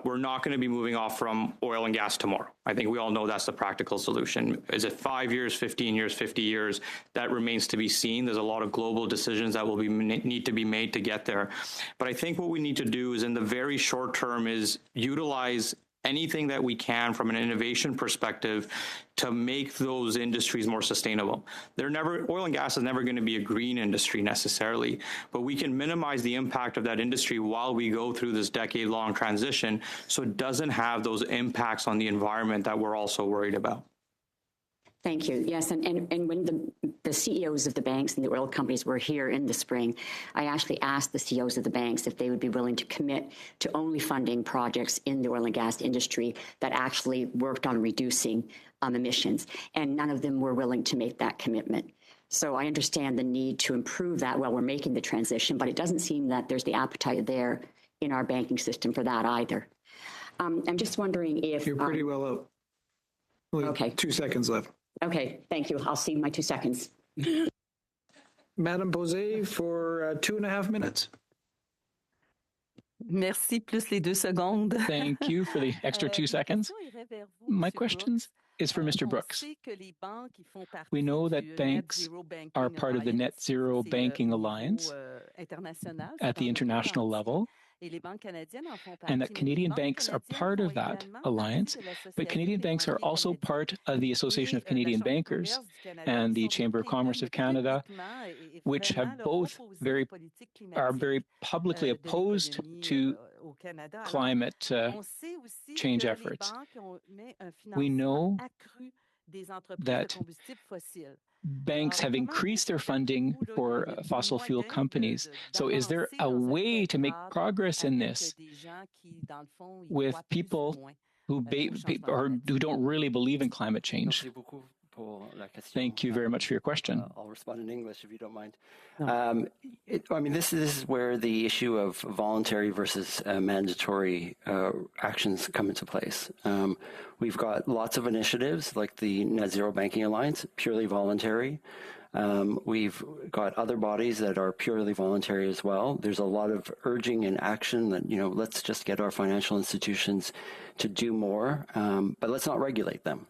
we're not going to be moving off from oil and gas tomorrow. I think we all know that's the practical solution. Is it 5 years, 15 years, 50 years? That remains to be seen. There's a lot of global decisions that will need to be made to get there. But I think what we need to do is in the very short term is utilize anything that we can from an innovation perspective to make those industries more sustainable. Oil and gas is never going to be a green industry necessarily, but we can minimize the impact of that industry while we go through this decade-long transition so it doesn't have those impacts on the environment that we're also worried about. Thank you. Yes, and when the CEOs of the banks and the oil companies were here in the spring, I actually asked the CEOs of the banks if they would be willing to commit to only funding projects in the oil and gas industry that actually worked on reducing emissions, and none of them were willing to make that commitment. So I understand the need to improve that while we're making the transition, but it doesn't seem that there's the appetite there in our banking system for that either. I'm just wondering if... You're pretty well out. Okay. 2 seconds left. Okay, thank you. I'll see my 2 seconds. Madame Posé for 2.5 minutes. Merci plus les 2 secondes. Thank you for the extra 2 seconds. My question is for Mr. Brooks. We know that banks are part of the Net Zero Banking Alliance at the international level, and that Canadian banks are part of that alliance, but Canadian banks are also part of the Association of Canadian Bankers and the Chamber of Commerce of Canada, which have both are very publicly opposed to climate change efforts. We know that banks have increased their funding for fossil fuel companies. So is there a way to make progress in this with people who don't really believe in climate change? Thank you very much for your question. I'll respond in English if you don't mind. I mean, this is where the issue of voluntary versus mandatory actions come into place. We've got lots of initiatives like the Net Zero Banking Alliance, purely voluntary. We've got other bodies that are purely voluntary as well. There's a lot of urging and action that, let's just get our financial institutions to do more, but let's not regulate them.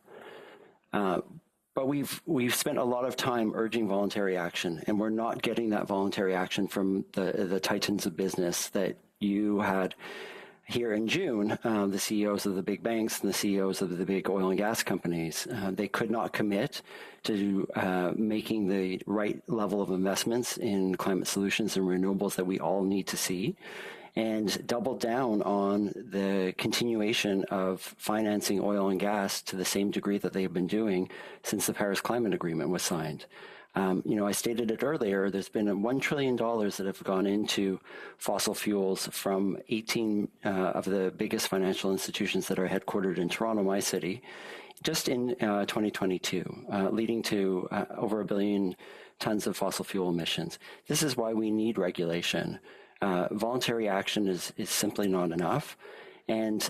But we've spent a lot of time urging voluntary action, and we're not getting that voluntary action from the titans of business that you had here in June, the CEOs of the big banks and the CEOs of the big oil and gas companies. They could not commit to making the right level of investments in climate solutions and renewables that we all need to see. and doubled down on the continuation of financing oil and gas to the same degree that they've been doing since the Paris Climate Agreement was signed. I stated it earlier, there's been $1 trillion that have gone into fossil fuels from 18 of the biggest financial institutions that are headquartered in Toronto, my city, just in 2022, leading to over 1 billion tons of fossil fuel emissions. This is why we need regulation. Voluntary action is simply not enough. And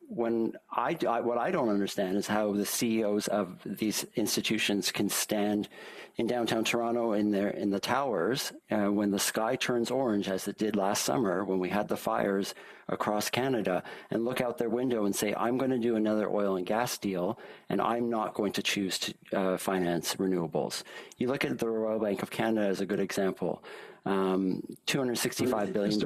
what I don't understand is how the CEOs of these institutions can stand in downtown Toronto in the towers when the sky turns orange, as it did last summer when we had the fires across Canada, and look out their window and say, I'm going to do another oil and gas deal, and I'm not going to choose to finance renewables. You look at the Royal Bank of Canada as a good example. $265 billion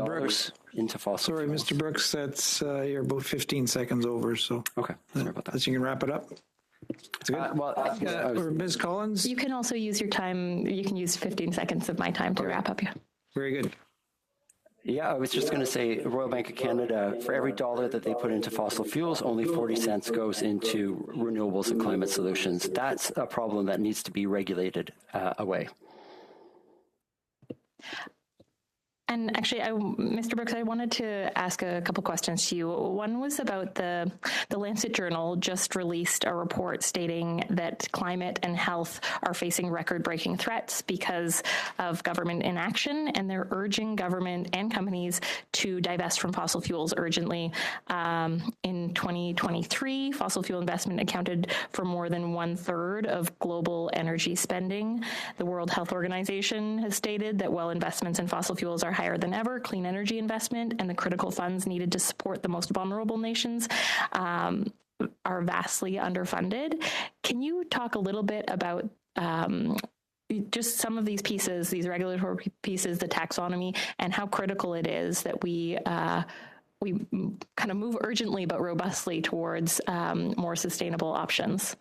into fossil Sorry, fuels. Mr. Brooks, that's you're about 15 seconds over, so. Okay, sorry about that. So you can wrap it up. That's good. Or Ms. Collins? You can also use your time, you can use 15 seconds of my time to wrap up. Yeah. Very good. Yeah, I was just going to say, Royal Bank of Canada, for every dollar that they put into fossil fuels, only 40 cents goes into renewables and climate solutions. That's a problem that needs to be regulated away. And actually, Mr. Brooks, I wanted to ask a couple questions to you. One was about the Lancet Journal just released a report stating that climate and health are facing record-breaking threats because of government inaction, and they're urging government and companies to divest from fossil fuels urgently. In 2023, fossil fuel investment accounted for more than 1/3 of global energy spending. The World Health Organization has stated that while investments in fossil fuels are higher than ever, clean energy investment and the critical funds needed to support the most vulnerable nations are vastly underfunded. Can you talk a little bit about just some of these pieces, these regulatory pieces, the taxonomy, and how critical it is that we kind of move urgently but robustly towards more sustainable options?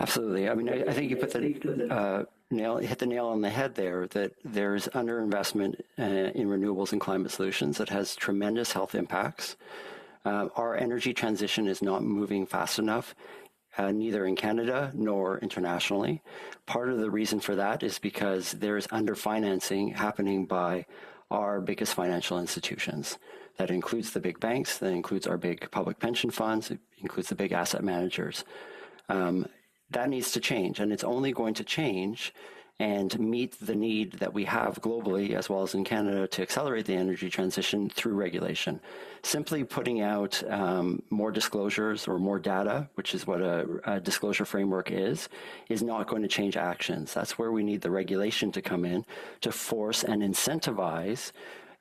Absolutely. I mean, I think you put hit the nail on the head there, that there's underinvestment in renewables and climate solutions that has tremendous health impacts. Our energy transition is not moving fast enough, neither in Canada nor internationally. Part of the reason for that is because there's underfinancing happening by our biggest financial institutions. That includes the big banks, that includes our big public pension funds, it includes the big asset managers. That needs to change, and it's only going to change and meet the need that we have globally as well as in Canada to accelerate the energy transition through regulation. Simply putting out more disclosures or more data, which is what a disclosure framework is not going to change actions. That's where we need the regulation to come in to force and incentivize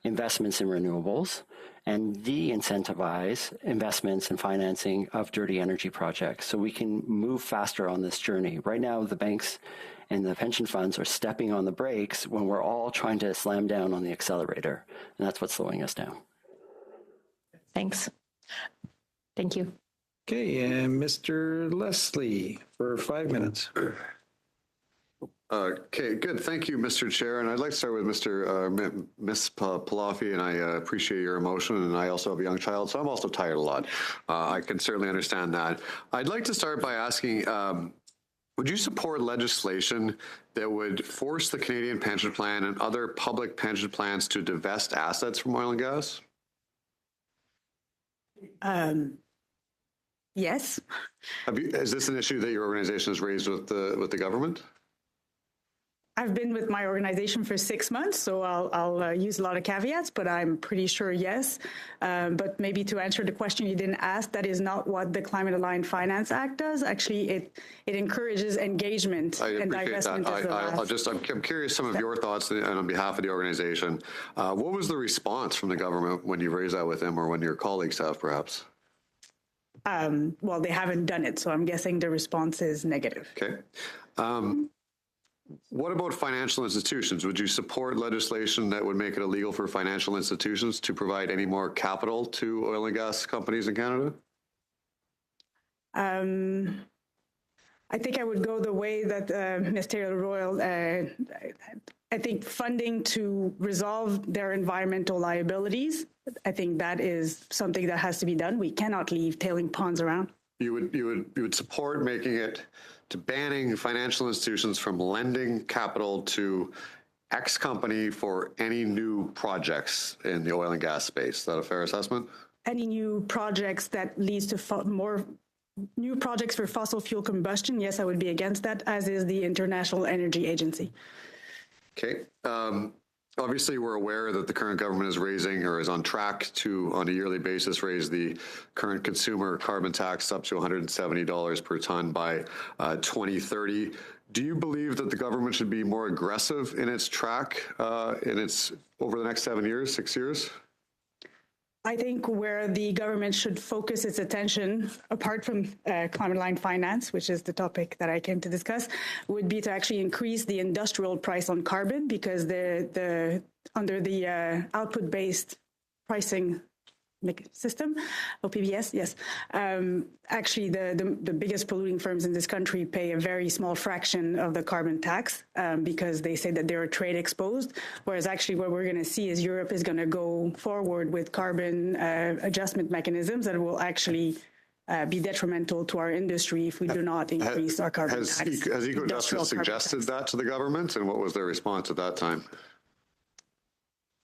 investments in renewables and de-incentivize investments and financing of dirty energy projects so we can move faster on this journey. Right now, the banks and the pension funds are stepping on the brakes when we're all trying to slam down on the accelerator, and that's what's slowing us down. Thanks. Thank you. Okay, and Mr. Leslie for 5 minutes. Okay, good. Thank you, Mr. Chair. And I'd like to start with Ms. Palafi, and I appreciate your emotion. And I also have a young child, so I'm also tired a lot. I can certainly understand that. I'd like to start by asking, would you support legislation that would force the Canadian Pension Plan and other public pension plans to divest assets from oil and gas? Yes. Is this an issue that your organization has raised with the government? I've been with my organization for 6 months, so I'll use a lot of caveats, but I'm pretty sure yes. But maybe to answer the question you didn't ask, that is not what the Climate Aligned Finance Act does. Actually, it encourages engagement and divestment of the I'm curious some of your thoughts and on behalf of the organization. What was the response from the government when you raised that with them, or when your colleagues have, perhaps? Well, they haven't done it, so I'm guessing the response is negative. Okay. What about financial institutions? Would you support legislation that would make it illegal for financial institutions to provide any more capital to oil and gas companies in Canada? I think I would go the way that Ms. Taylor Royal I think funding to resolve their environmental liabilities, I think that is something that has to be done. We cannot leave tailing ponds around. You would support making it to banning financial institutions from lending capital to X company for any new projects in the oil and gas space. Is that a fair assessment? Any new projects that leads to more new projects for fossil fuel combustion, yes, I would be against that, as is the International Energy Agency. Okay. Obviously, we're aware that the current government is raising or is on track to, on a yearly basis, raise the current consumer carbon tax up to $170 per ton by 2030. Do you believe that the government should be more aggressive in its track over the next 7 years, 6 years? I think where the government should focus its attention, apart from climate-aligned finance, which is the topic that I came to discuss, would be to actually increase the industrial price on carbon, because under the output-based pricing system, OPBS, yes. Actually, the biggest polluting firms in this country pay a very small fraction of the carbon tax because they say that they're trade exposed, whereas actually what we're going to see is Europe is going to go forward with carbon adjustment mechanisms that will actually be detrimental to our industry if we do not increase our carbon tax. Has EcoJustice suggested that to the government, and what was their response at that time?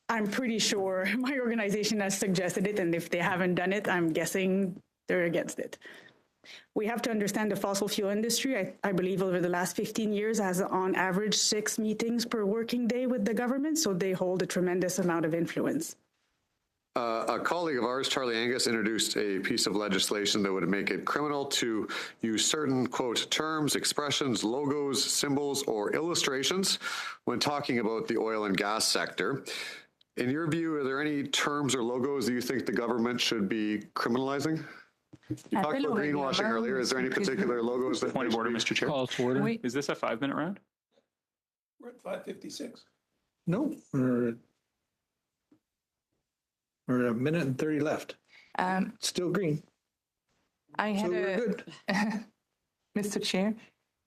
I'm pretty sure my organization has suggested it, and if they haven't done it, I'm guessing they're against it. We have to understand the fossil fuel industry. I believe over the last 15 years has on average 6 meetings per working day with the government, so they hold a tremendous amount of influence. A colleague of ours, Charlie Angus, introduced a piece of legislation that would make it criminal to use certain, quote, terms, expressions, logos, symbols, or illustrations when talking about the oil and gas sector. In your view, are there any terms or logos that you think the government should be criminalizing? You talked about greenwashing earlier. Is there any particular logos that... Point of order, Mr. Chair. Call to order. Is this a 5-minute round? We're at 5:56. No, we're a minute and 30 left. Still green. I had good. Mr. Chair,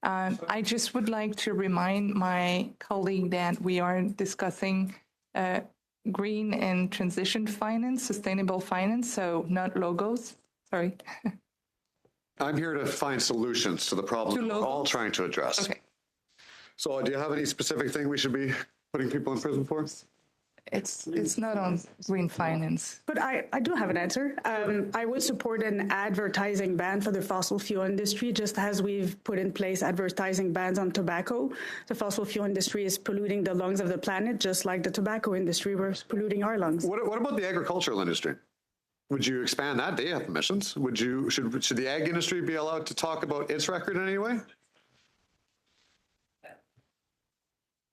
I just would like to remind my colleague that we are discussing green and transition finance, sustainable finance, so not logos. Sorry. I'm here to find solutions to the problems we're all trying to address. Okay. So do you have any specific thing we should be putting people in prison for? It's not on green finance. But I do have an answer. I would support an advertising ban for the fossil fuel industry, just as we've put in place advertising bans on tobacco. The fossil fuel industry is polluting the lungs of the planet, just like the tobacco industry was polluting our lungs. What about the agricultural industry? Would you expand that? They have emissions. Should the ag industry be allowed to talk about its record in any way?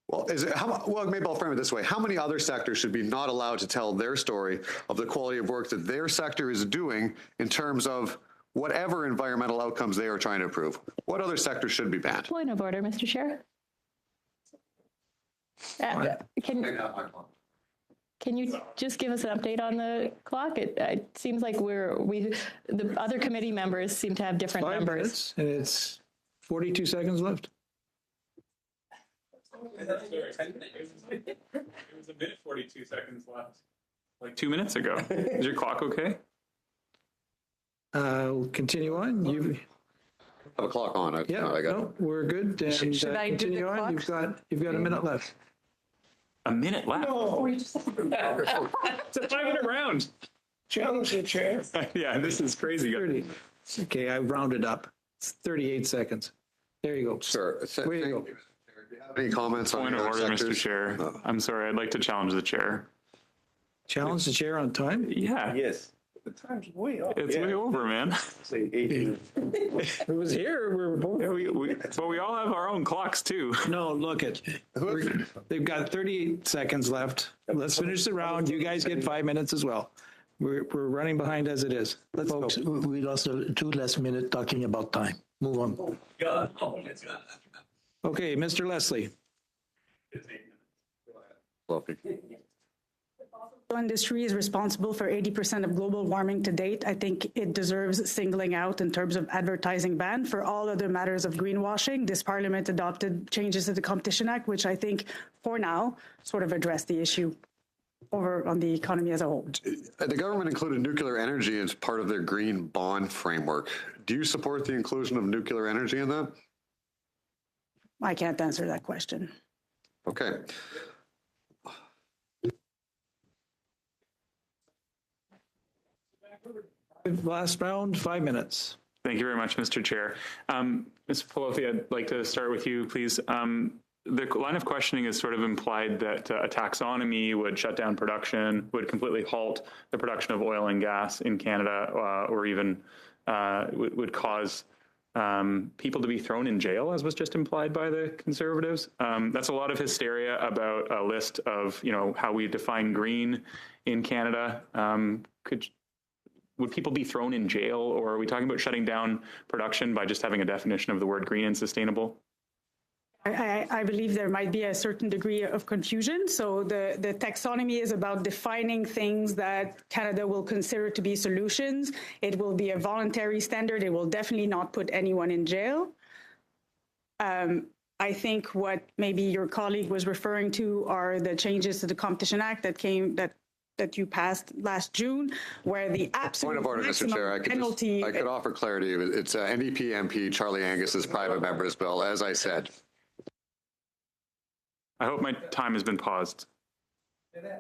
Well, maybe I'll frame it this way. How many other sectors should be not allowed to tell their story of the quality of work that their sector is doing in terms of whatever environmental outcomes they are trying to improve? What other sectors should be banned? Point of order, Mr. Chair. Can you just give us an update on the clock? It seems like the other committee members seem to have different 5 numbers. minutes, and it's 42 seconds left. It was a minute 42 seconds left. Like 2 minutes ago. Is your clock okay? We'll continue on. You have a clock on. No, we're good. And, Should I do the continue on. clock? You've got a minute left. A minute left? No. It's a 5-minute round. Challenge the chair. Yeah, this is crazy. 30. Okay, I rounded up. It's 38 seconds. There you go. Sure. Where you go. Any comments on Point of order, Mr. Chair. I'm sorry, I'd like to challenge the chair. Challenge the chair on time? Yeah. Yes. The time's way off. It's way over, man. Say 18. It was here. We were both. Yeah, but we all have our own clocks too. No, look it. They've got 38 seconds left. Let's finish the round. You guys get 5 minutes as well. We're running behind as it is. Let's Folks, go. we lost 2 less minutes talking about time. Move on. Okay, Mr. Leslie. The industry is responsible for 80% of global warming to date. I think it deserves singling out in terms of advertising ban. For all other matters of greenwashing, this Parliament adopted changes to the Competition Act, which I think, for now, sort of address the issue over on the economy as a whole. The government included nuclear energy as part of their green bond framework. Do you support the inclusion of nuclear energy in that? I can't answer that question. Okay. Last round, 5 minutes. Thank you very much, Mr. Chair. Ms. Pelosi, I'd like to start with you, please. The line of questioning is sort of implied that a taxonomy would shut down production, would completely halt the production of oil and gas in Canada, or even would cause people to be thrown in jail, as was just implied by the Conservatives. That's a lot of hysteria about a list of, how we define green in Canada. Would people be thrown in jail, or are we talking about shutting down production by just having a definition of the word green and sustainable? I believe there might be a certain degree of confusion. So the taxonomy is about defining things that Canada will consider to be solutions. It will be a voluntary standard. It will definitely not put anyone in jail. I think what maybe your colleague was referring to are the changes to the Competition Act that you passed last June, where the absolute point of order, Mr. Chair, I could offer clarity. It's NDP MP Charlie Angus's private member's bill, as I said. I hope my time has been paused. Okay.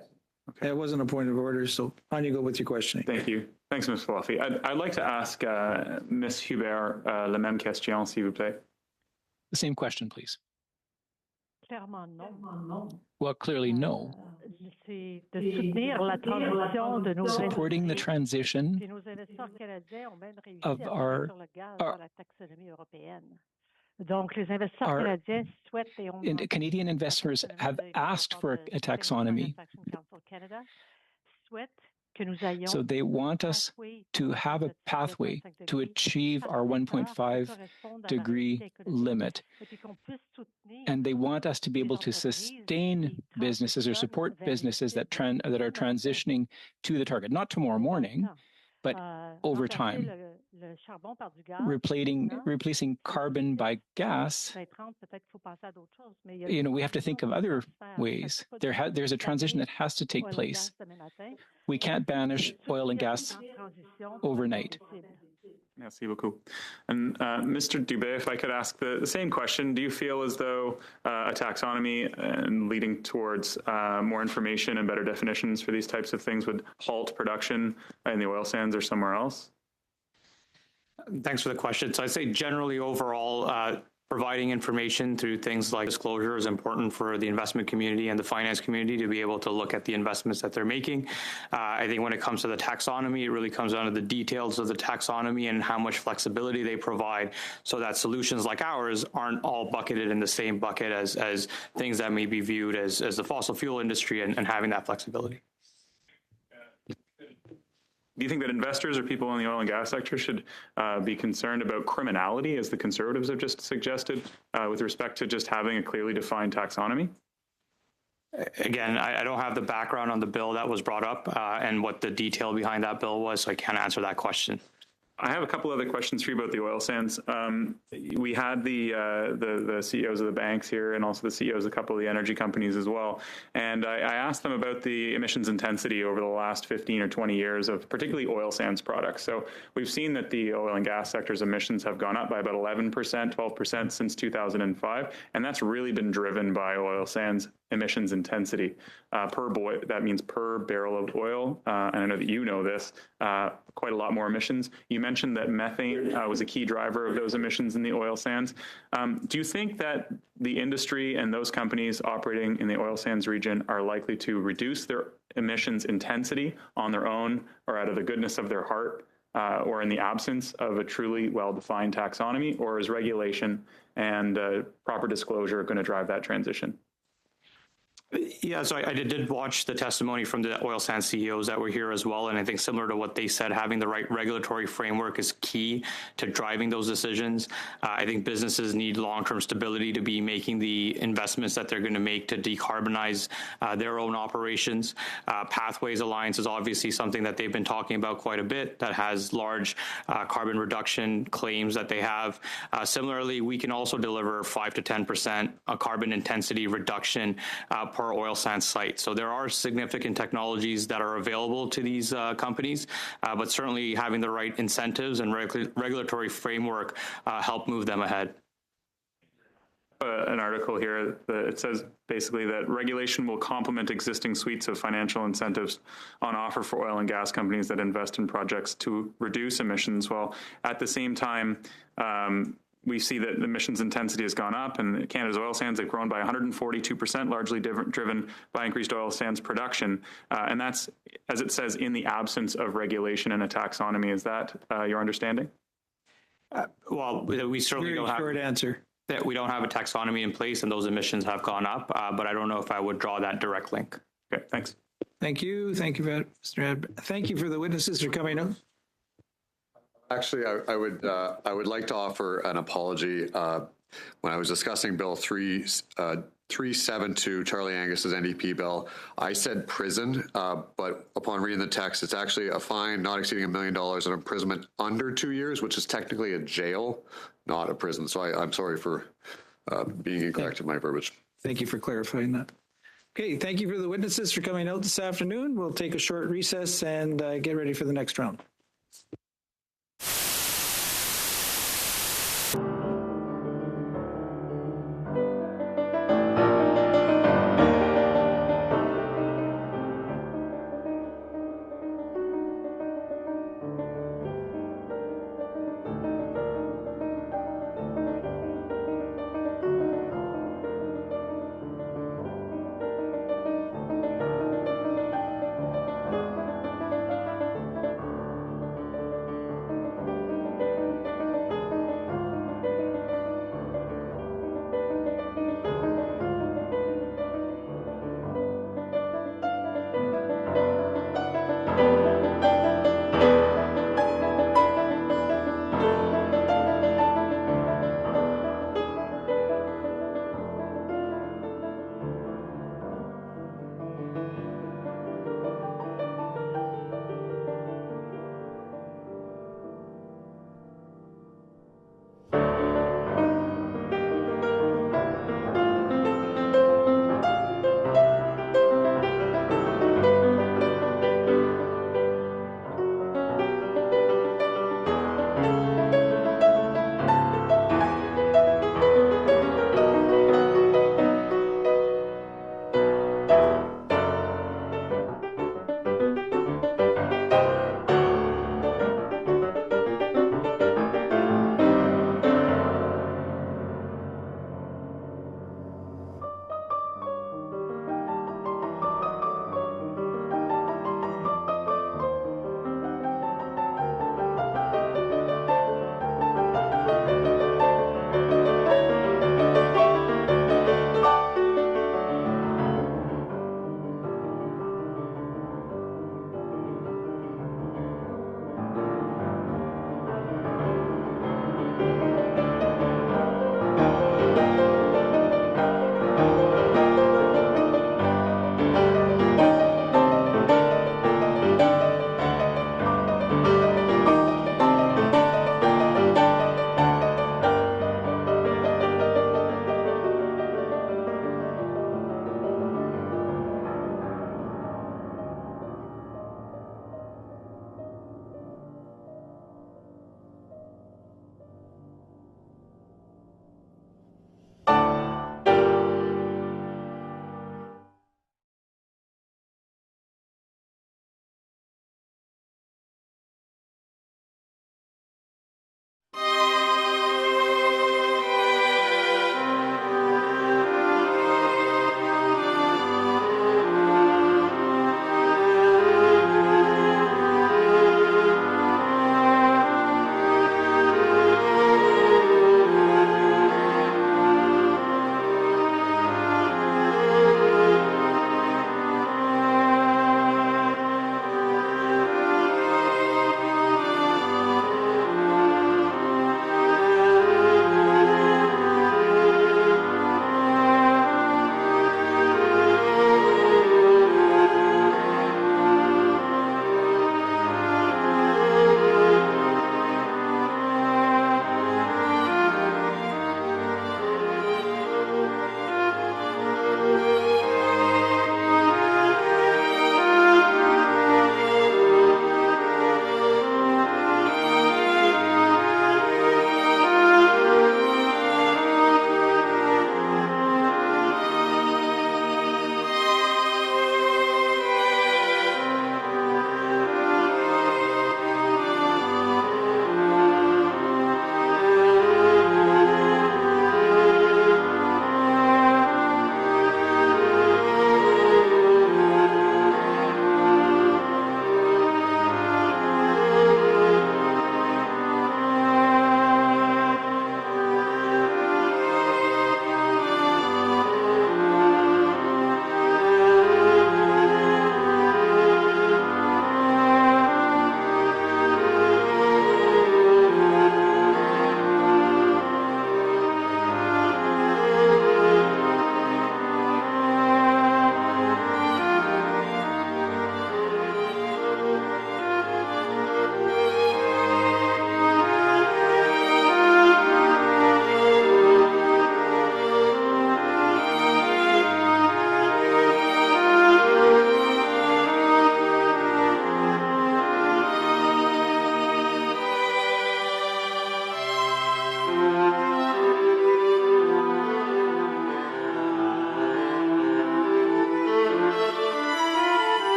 It wasn't a point of order, so on you go with your questioning. Thank you. Thanks, Ms. Fluffy. I'd like to ask Ms. Hubert la même question, s'il vous plaît. The same question, please. Well, clearly no. Supporting the transition of our Canadian investors have asked for a taxonomy. So they want us to have a pathway to achieve our 1.5 degree limit. And they want us to be able to sustain businesses or support businesses that are transitioning to the target, not tomorrow morning, but over time. Replacing carbon by gas, we have to think of other ways. There's a transition that has to take place. We can't banish oil and gas overnight. Merci beaucoup. And Mr. Dubé, if I could ask the same question, do you feel as though a taxonomy and leading towards more information and better definitions for these types of things would halt production in the oil sands or somewhere else? Thanks for the question. So I'd say generally overall, providing information through things like disclosure is important for the investment community and the finance community to be able to look at the investments that they're making. I think when it comes to the taxonomy, it really comes down to the details of the taxonomy and how much flexibility they provide so that solutions like ours aren't all bucketed in the same bucket as things that may be viewed as the fossil fuel industry and having that flexibility. Do you think that investors or people in the oil and gas sector should be concerned about criminality, as the Conservatives have just suggested, with respect to just having a clearly defined taxonomy? Again, I don't have the background on the bill that was brought up and what the detail behind that bill was, so I can't answer that question. I have a couple other questions for you about the oil sands. We had the CEOs of the banks here and also the CEOs of a couple of the energy companies as well. And I asked them about the emissions intensity over the last 15 or 20 years of particularly oil sands products. So we've seen that the oil and gas sector's emissions have gone up by about 11%, 12% since 2005. And that's really been driven by oil sands emissions intensity that means per barrel of oil. And I know that you know this, quite a lot more emissions. You mentioned that methane was a key driver of those emissions in the oil sands. Do you think that the industry and those companies operating in the oil sands region are likely to reduce their emissions intensity on their own or out of the goodness of their heart, or in the absence of a truly well-defined taxonomy, or is regulation and proper disclosure going to drive that transition? Yeah, so I did watch the testimony from the oil sands CEOs that were here as well, and I think similar to what they said, having the right regulatory framework is key to driving those decisions. I think businesses need long-term stability to be making the investments that they're going to make to decarbonize their own operations. Pathways Alliance is obviously something that they've been talking about quite a bit, that has large carbon reduction claims that they have. Similarly, we can also deliver 5 to 10% carbon intensity reduction per oil sands site. So there are significant technologies that are available to these companies, but certainly having the right incentives and regulatory framework help move them ahead. An article here that it says basically that regulation will complement existing suites of financial incentives on offer for oil and gas companies that invest in projects to reduce emissions, while at the same time we see that emissions intensity has gone up, and Canada's oil sands have grown by 142%, largely driven by increased oil sands production. And that's, as it says, in the absence of regulation and a taxonomy. Is that your understanding? Well, we certainly don't have... Short answer. That we don't have a taxonomy in place, and those emissions have gone up, but I don't know if I would draw that direct link. Okay, thanks. Thank you, Mr. Adb. Thank you for the witnesses for coming up. Actually, I would like to offer an apology. When I was discussing Bill 372, Charlie Angus's NDP bill, I said prison, but upon reading the text, it's actually a fine not exceeding $1 million and imprisonment under 2 years, which is technically a jail, not a prison. So I'm sorry for being incorrect in my verbiage. Thank you for clarifying that. Okay, thank you for the witnesses for coming out this afternoon. We'll take a short recess and get ready for the next round.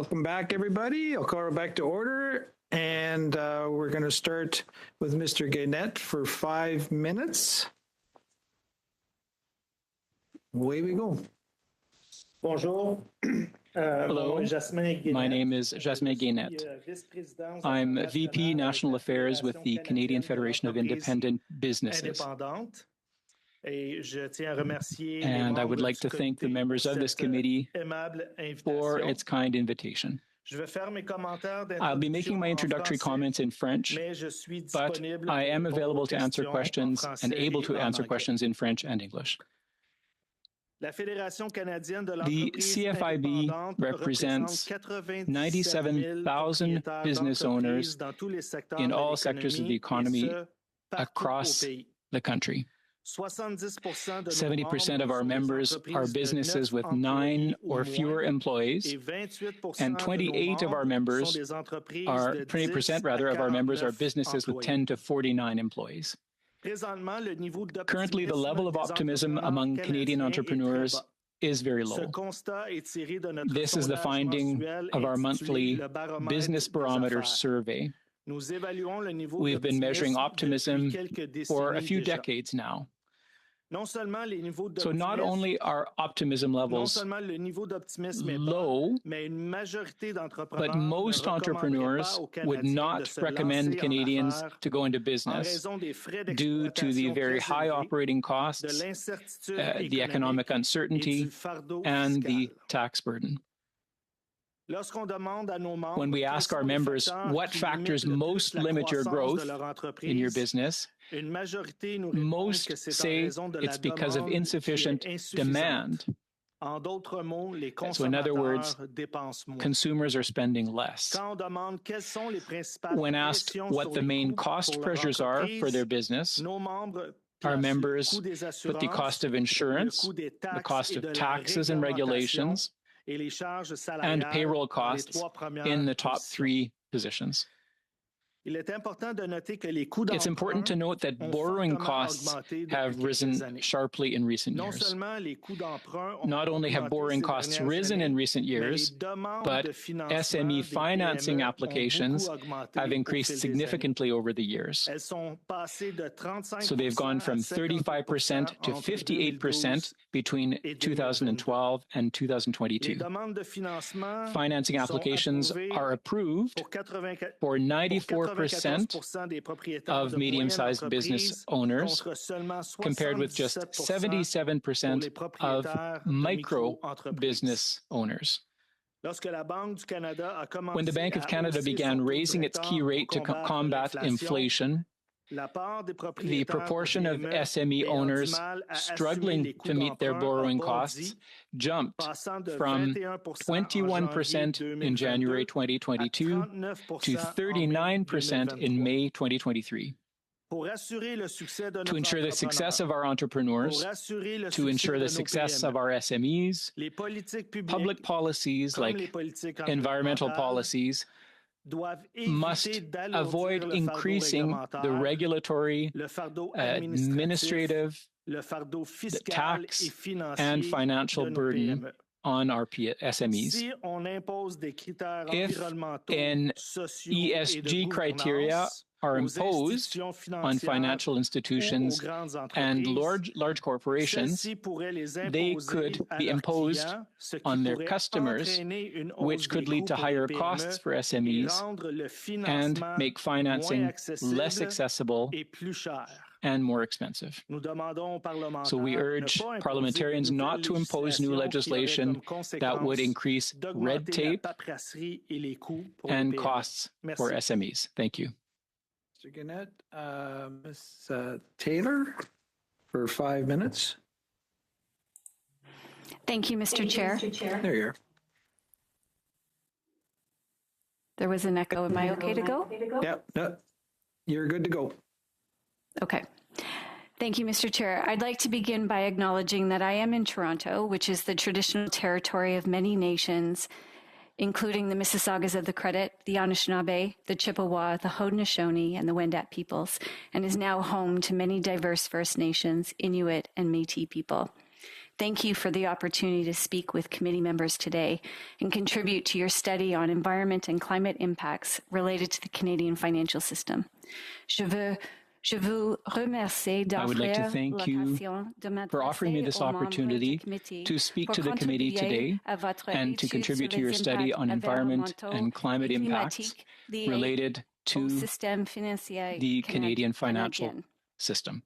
Welcome back, everybody. I'll call it back to order. And we're going to start with Mr. Guénette for 5 minutes. Away we go. Bonjour. Hello, my name is Jasmin Guénette. I'm VP National Affairs with the Canadian Federation of Independent Businesses. And I would like to thank the members of this committee for its kind invitation. I'll be making my introductory comments in French, but I am available to answer questions and able to answer questions in French and English. The CFIB represents 97,000 business owners in all sectors of the economy across the country. 70% of our members are businesses with 9 or fewer employees, and 28 of our members are 20% rather of our members are businesses with 10 to 49 employees. Currently, the level of optimism among Canadian entrepreneurs is very low. This is the finding of our monthly Business Barometer survey. We've been measuring optimism for a few decades now. So not only are optimism levels low, but most entrepreneurs would not recommend Canadians to go into business due to the very high operating costs, the economic uncertainty, and the tax burden. When we ask our members what factors most limit your growth in your business, most say it's because of insufficient demand. So in other words, consumers are spending less. When asked what the main cost pressures are for their business, our members put the cost of insurance, the cost of taxes and regulations, and payroll costs in the top 3 positions. It's important to note that borrowing costs have risen sharply in recent years. Not only have borrowing costs risen in recent years, but SME financing applications have increased significantly over the years. So they've gone from 35% to 58% between 2012 and 2022. Financing applications are approved for 94% of medium-sized business owners, compared with just 77% of micro business owners. When the Bank of Canada began raising its key rate to combat inflation, the proportion of SME owners struggling to meet their borrowing costs jumped from 21% in January 2022 to 39% in May 2023. To ensure the success of our entrepreneurs, to ensure the success of our SMEs, public policies like environmental policies must avoid increasing the regulatory, administrative, tax, and financial burden on our SMEs. If an ESG criteria are imposed on financial institutions and large corporations, they could be imposed on their customers, which could lead to higher costs for SMEs and make financing less accessible and more expensive. So we urge parliamentarians not to impose new legislation that would increase red tape and costs for SMEs. Thank you. Mr. Guénette, Ms. Taylor for 5 minutes. Thank you, Mr. Chair. There you are. There was an echo. Am I okay to go? Yep, no, you're good to go. Okay. Thank you, Mr. Chair. I'd like to begin by acknowledging that I am in Toronto, which is the traditional territory of many nations, including the Mississaugas of the Credit, the Anishinaabe, the Chippewa, the Haudenosaunee, and the Wendat peoples, and is now home to many diverse First Nations, Inuit, and Métis people. Thank you for the opportunity to speak with committee members today and contribute to your study on environment and climate impacts related to the Canadian financial system. I would like to thank you for offering me this opportunity to speak to the committee today and to contribute to your study on environment and climate impacts related to the Canadian financial system.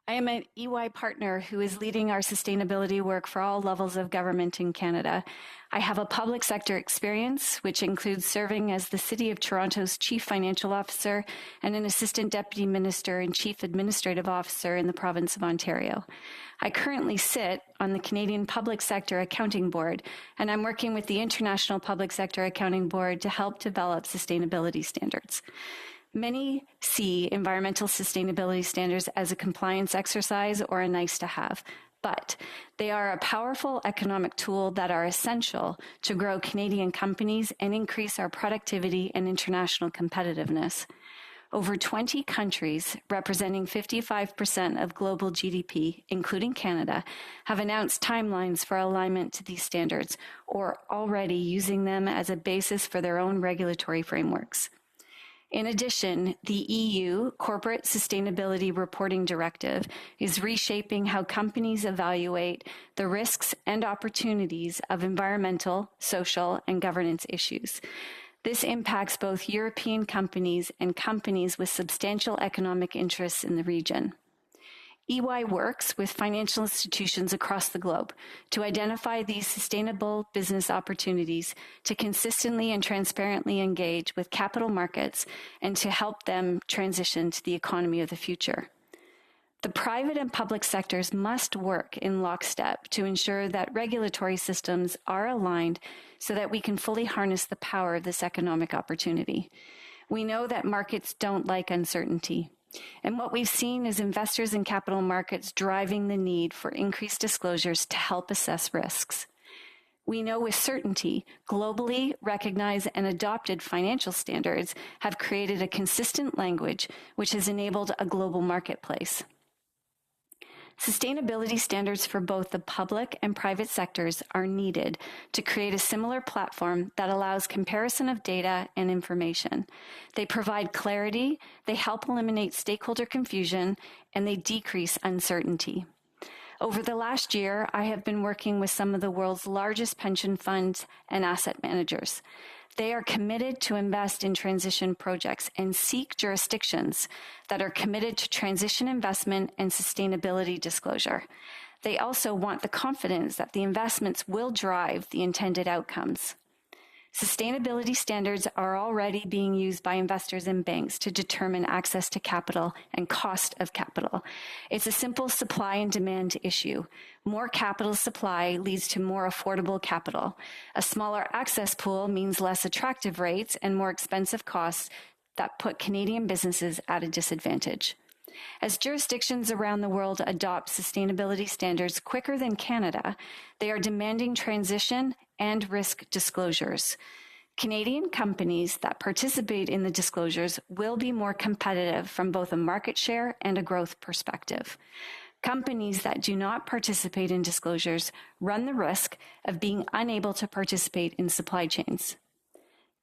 I am an EY partner who is leading our sustainability work for all levels of government in Canada. I have a public sector experience, which includes serving as the City of Toronto's Chief Financial Officer and an Assistant Deputy Minister and Chief Administrative Officer in the province of Ontario. I currently sit on the Canadian Public Sector Accounting Board, and I'm working with the International Public Sector Accounting Board to help develop sustainability standards. Many see environmental sustainability standards as a compliance exercise or a nice to have, but they are a powerful economic tool that are essential to grow Canadian companies and increase our productivity and international competitiveness. Over 20 countries, representing 55% of global GDP, including Canada, have announced timelines for alignment to these standards or already using them as a basis for their own regulatory frameworks. In addition, the EU Corporate Sustainability Reporting Directive is reshaping how companies evaluate the risks and opportunities of environmental, social, and governance issues. This impacts both European companies and companies with substantial economic interests in the region. EY works with financial institutions across the globe to identify these sustainable business opportunities, to consistently and transparently engage with capital markets, and to help them transition to the economy of the future. The private and public sectors must work in lockstep to ensure that regulatory systems are aligned so that we can fully harness the power of this economic opportunity. We know that markets don't like uncertainty. And what we've seen is investors in capital markets driving the need for increased disclosures to help assess risks. We know with certainty, globally recognized and adopted financial standards have created a consistent language which has enabled a global marketplace. Sustainability standards for both the public and private sectors are needed to create a similar platform that allows comparison of data and information. They provide clarity, they help eliminate stakeholder confusion, and they decrease uncertainty. Over the last year, I have been working with some of the world's largest pension funds and asset managers. They are committed to invest in transition projects and seek jurisdictions that are committed to transition investment and sustainability disclosure. They also want the confidence that the investments will drive the intended outcomes. Sustainability standards are already being used by investors and banks to determine access to capital and cost of capital. It's a simple supply and demand issue. More capital supply leads to more affordable capital. A smaller access pool means less attractive rates and more expensive costs that put Canadian businesses at a disadvantage. As jurisdictions around the world adopt sustainability standards quicker than Canada, they are demanding transition and risk disclosures. Canadian companies that participate in the disclosures will be more competitive from both a market share and a growth perspective. Companies that do not participate in disclosures run the risk of being unable to participate in supply chains.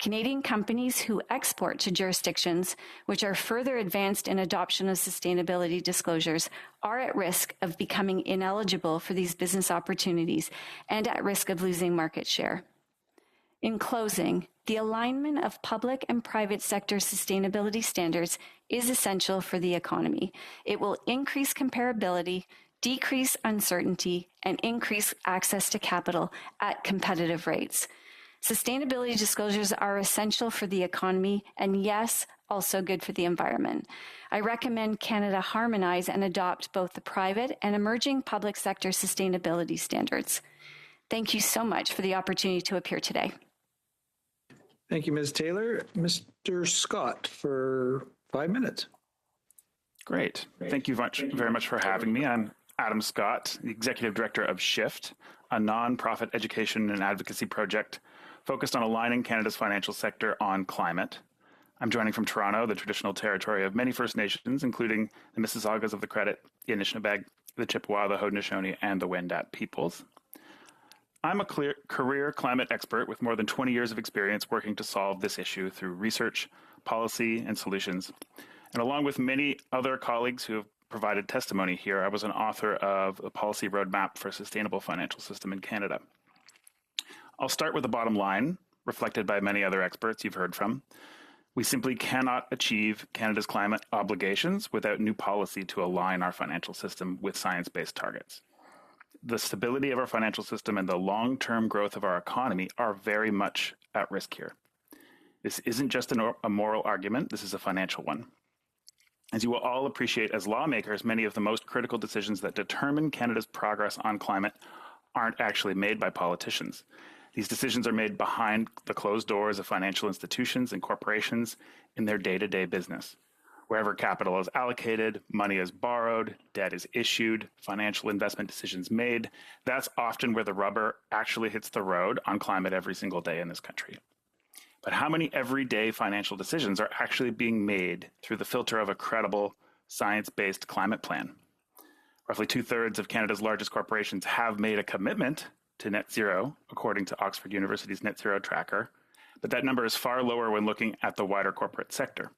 Canadian companies who export to jurisdictions which are further advanced in adoption of sustainability disclosures are at risk of becoming ineligible for these business opportunities and at risk of losing market share. In closing, the alignment of public and private sector sustainability standards is essential for the economy. It will increase comparability, decrease uncertainty, and increase access to capital at competitive rates. Sustainability disclosures are essential for the economy and, yes, also good for the environment. I recommend Canada harmonize and adopt both the private and emerging public sector sustainability standards. Thank you so much for the opportunity to appear today. Thank you, Ms. Taylor. Mr. Scott for 5 minutes. Great. Thank you very much for having me. I'm Adam Scott, the Executive Director of SHIFT, a nonprofit education and advocacy project focused on aligning Canada's financial sector on climate. I'm joining from Toronto, the traditional territory of many First Nations, including the Mississaugas of the Credit, the Anishinaabe, the Chippewa, the Haudenosaunee, and the Wendat peoples. I'm a career climate expert with more than 20 years of experience working to solve this issue through research, policy, and solutions. And along with many other colleagues who have provided testimony here, I was an author of the Policy Roadmap for a Sustainable Financial System in Canada. I'll start with the bottom line, reflected by many other experts you've heard from. We simply cannot achieve Canada's climate obligations without new policy to align our financial system with science-based targets. The stability of our financial system and the long-term growth of our economy are very much at risk here. This isn't just a moral argument, this is a financial one. As you will all appreciate as lawmakers, many of the most critical decisions that determine Canada's progress on climate aren't actually made by politicians. These decisions are made behind the closed doors of financial institutions and corporations in their day-to-day business. Wherever capital is allocated, money is borrowed, debt is issued, financial investment decisions made, that's often where the rubber actually hits the road on climate every single day in this country. But how many everyday financial decisions are actually being made through the filter of a credible, science-based climate plan? Roughly 2/3 of Canada's largest corporations have made a commitment to net zero, according to Oxford University's Net Zero Tracker, but that number is far lower when looking at the wider corporate sector.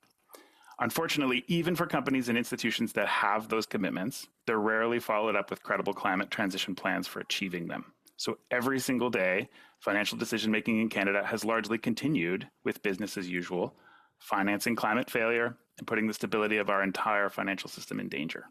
Unfortunately, even for companies and institutions that have those commitments, they're rarely followed up with credible climate transition plans for achieving them. So every single day, financial decision-making in Canada has largely continued with business as usual, financing climate failure and putting the stability of our entire financial system in danger.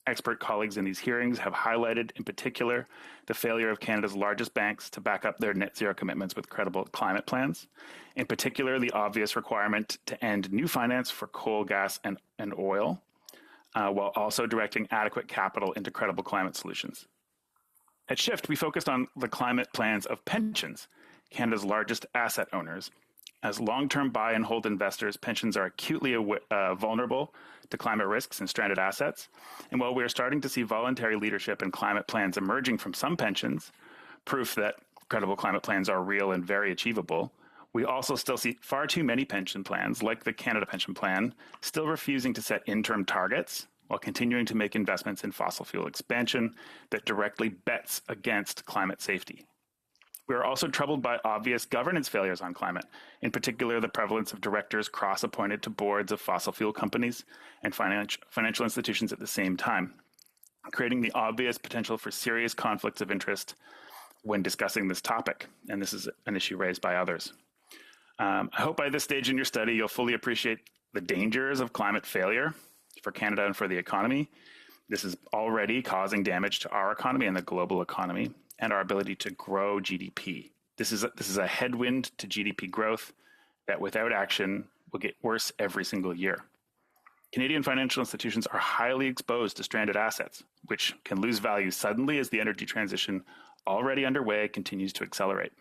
Expert colleagues in these hearings have highlighted, in particular, the failure of Canada's largest banks to back up their net zero commitments with credible climate plans, in particular, the obvious requirement to end new finance for coal, gas, and oil, while also directing adequate capital into credible climate solutions. At Shift, we focused on the climate plans of pensions, Canada's largest asset owners. As long-term buy and hold investors, pensions are acutely vulnerable to climate risks and stranded assets. And while we are starting to see voluntary leadership and climate plans emerging from some pensions, proof that credible climate plans are real and very achievable, we also still see far too many pension plans, like the Canada Pension Plan, still refusing to set interim targets while continuing to make investments in fossil fuel expansion that directly bets against climate safety. We are also troubled by obvious governance failures on climate, in particular the prevalence of directors cross-appointed to boards of fossil fuel companies and financial institutions at the same time, creating the obvious potential for serious conflicts of interest when discussing this topic, and this is an issue raised by others. I hope by this stage in your study you'll fully appreciate the dangers of climate failure for Canada and for the economy. This is already causing damage to our economy and the global economy, and our ability to grow GDP. This is a headwind to GDP growth that without action will get worse every single year. Canadian financial institutions are highly exposed to stranded assets, which can lose value suddenly as the energy transition already underway continues to accelerate.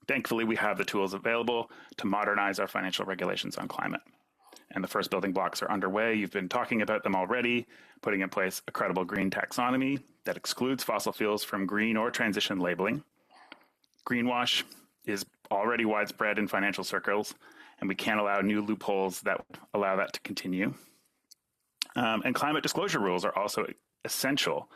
Thankfully, we have the tools available to modernize our financial regulations on climate. And the first building blocks are underway. You've been talking about them already, putting in place a credible green taxonomy that excludes fossil fuels from green or transition labeling. Greenwash is already widespread in financial circles, and we can't allow new loopholes that would allow that to continue. And climate disclosure rules are also essential.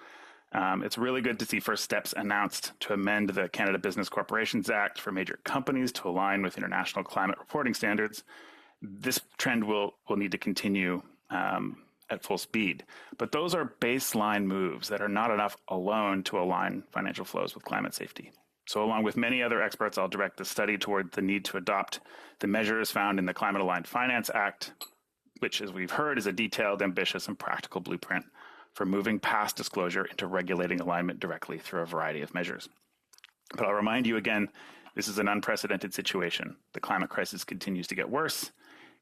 It's really good to see first steps announced to amend the Canada Business Corporations Act for major companies to align with international climate reporting standards. This trend will need to continue at full speed. But those are baseline moves that are not enough alone to align financial flows with climate safety. So along with many other experts, I'll direct the study toward the need to adopt the measures found in the Climate Aligned Finance Act, which, as we've heard, is a detailed, ambitious, and practical blueprint for moving past disclosure into regulating alignment directly through a variety of measures. But I'll remind you again, this is an unprecedented situation. The climate crisis continues to get worse,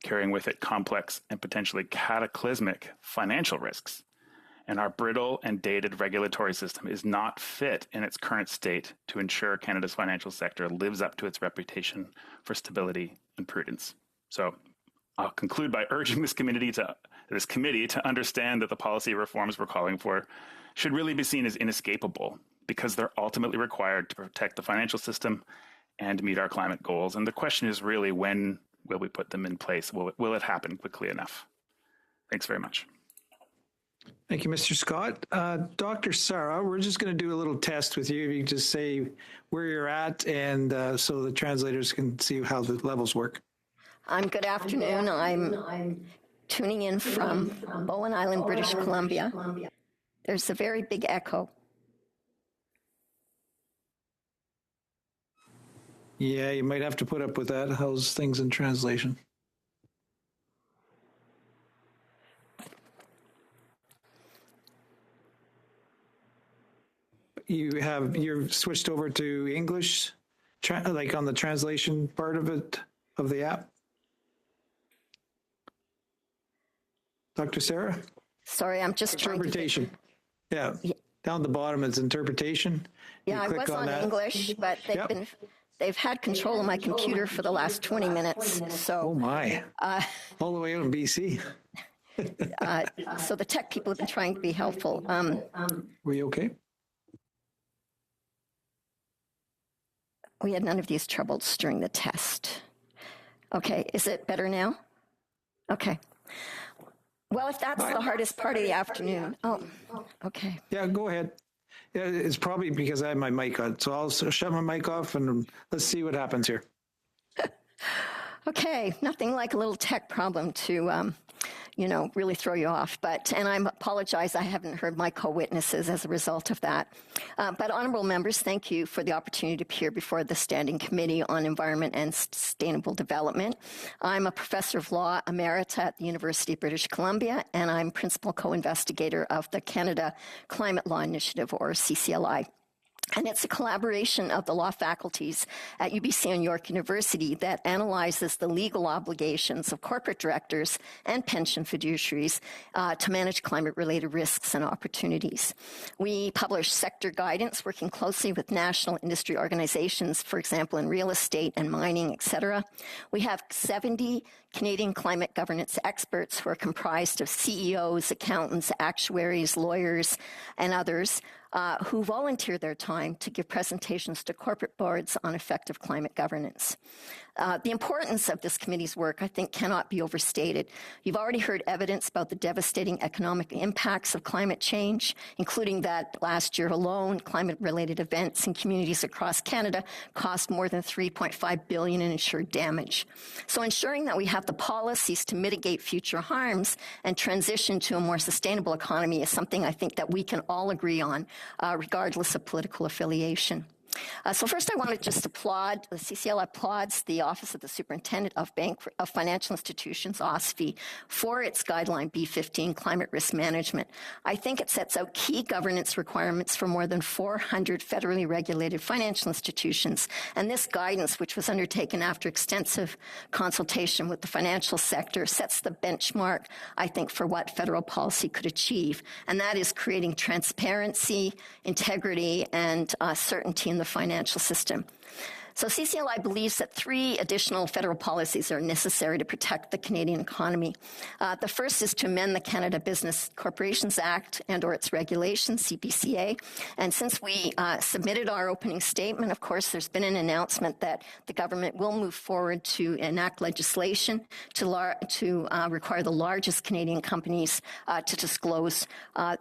carrying with it complex and potentially cataclysmic financial risks. And our brittle and dated regulatory system is not fit in its current state to ensure Canada's financial sector lives up to its reputation for stability and prudence. So I'll conclude by urging this committee to understand that the policy reforms we're calling for should really be seen as inescapable because they're ultimately required to protect the financial system and meet our climate goals. And the question is really, when will we put them in place? Will it happen quickly enough? Thanks very much. Thank you, Mr. Scott. Dr. Sarah, we're just going to do a little test with you. If you can just say where you're at, and so the translators can see how the levels work. Good afternoon. I'm tuning in from Bowen Island, British Columbia. There's a very big echo. Yeah, you might have to put up with that. How's things in translation? You're switched over to English, like on the translation part of it, of the app? Dr. Sarah? Sorry, I'm just trying to... Interpretation. Yeah. Down the bottom is interpretation. Yeah, I was on English, but they've had control of my computer for the last 20 minutes. So. Oh my! All the way out in BC. So the tech people have been trying to be helpful. Were you okay? We had none of these troubles during the test. Okay, is it better now? Okay. Well, if that's the hardest part of the afternoon. Oh, okay. Yeah, go ahead. Yeah, it's probably because I have my mic on. So I'll shut my mic off and let's see what happens here. Okay, nothing like a little tech problem to, really throw you off. And I apologize, I haven't heard my co-witnesses as a result of that. But honorable members, thank you for the opportunity to appear before the Standing Committee on Environment and Sustainable Development. I'm a professor of law emerita at the University of British Columbia, and I'm principal co-investigator of the Canada Climate Law Initiative, or CCLI. And it's a collaboration of the law faculties at UBC and York University that analyzes the legal obligations of corporate directors and pension fiduciaries to manage climate-related risks and opportunities. We publish sector guidance working closely with national industry organizations, for example, in real estate and mining, et cetera. We have 70 Canadian climate governance experts who are comprised of CEOs, accountants, actuaries, lawyers, and others who volunteer their time to give presentations to corporate boards on effective climate governance. The importance of this committee's work, I think, cannot be overstated. You've already heard evidence about the devastating economic impacts of climate change, including that last year alone, climate-related events in communities across Canada cost more than $3.5 billion in insured damage. So ensuring that we have the policies to mitigate future harms and transition to a more sustainable economy is something I think that we can all agree on, regardless of political affiliation. So first I want to just applaud, the CCL applauds the Office of the Superintendent of Financial Institutions, OSFI, for its guideline B15, climate risk management. I think it sets out key governance requirements for more than 400 federally regulated financial institutions. And this guidance, which was undertaken after extensive consultation with the financial sector, sets the benchmark, I think, for what federal policy could achieve. And that is creating transparency, integrity, and certainty in the financial system. So CCLI believes that 3 additional federal policies are necessary to protect the Canadian economy. The first is to amend the Canada Business Corporations Act and or its regulations, CBCA. And since we submitted our opening statement, of course, there's been an announcement that the government will move forward to enact legislation to require the largest Canadian companies to disclose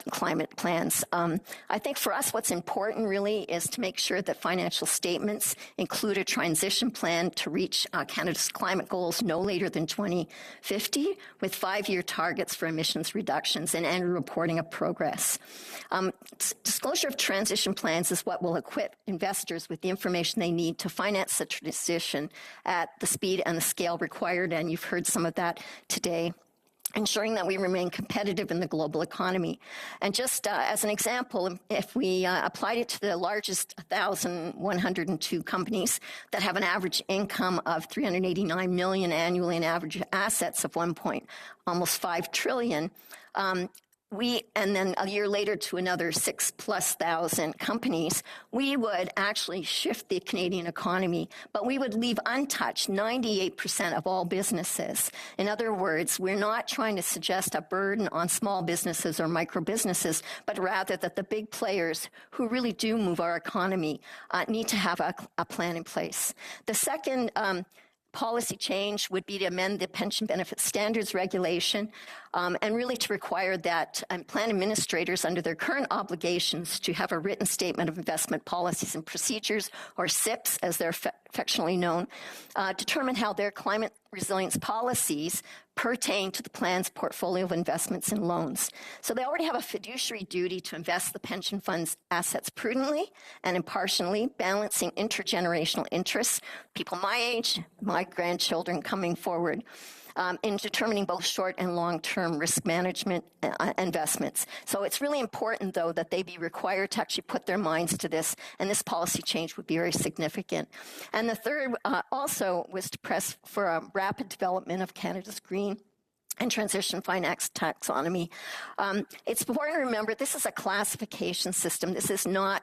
climate plans. I think for us, what's important really is to make sure that financial statements include a transition plan to reach Canada's climate goals no later than 2050, with 5-year targets for emissions reductions and annual reporting of progress. Disclosure of transition plans is what will equip investors with the information they need to finance the transition at the speed and the scale required, and you've heard some of that today. Ensuring that we remain competitive in the global economy. And just as an example, if we applied it to the largest 1,102 companies that have an average income of $389 million annually and average assets of almost $5 trillion, and then a year later to another 6,000+ companies, we would actually shift the Canadian economy, but we would leave untouched 98% of all businesses. In other words, we're not trying to suggest a burden on small businesses or micro businesses, but rather that the big players who really do move our economy need to have a plan in place. The second policy change would be to amend the pension benefit standards regulation and really to require that plan administrators under their current obligations to have a written statement of investment policies and procedures, or SIPs as they're affectionately known, determine how their climate resilience policies pertain to the plan's portfolio of investments and loans. So they already have a fiduciary duty to invest the pension fund's assets prudently and impartially, balancing intergenerational interests, people my age, my grandchildren coming forward, in determining both short and long-term risk management investments. So it's really important, though, that they be required to actually put their minds to this, and this policy change would be very significant. And the third also was to press for a rapid development of Canada's green and transition finance taxonomy. It's important to remember this is a classification system. This is not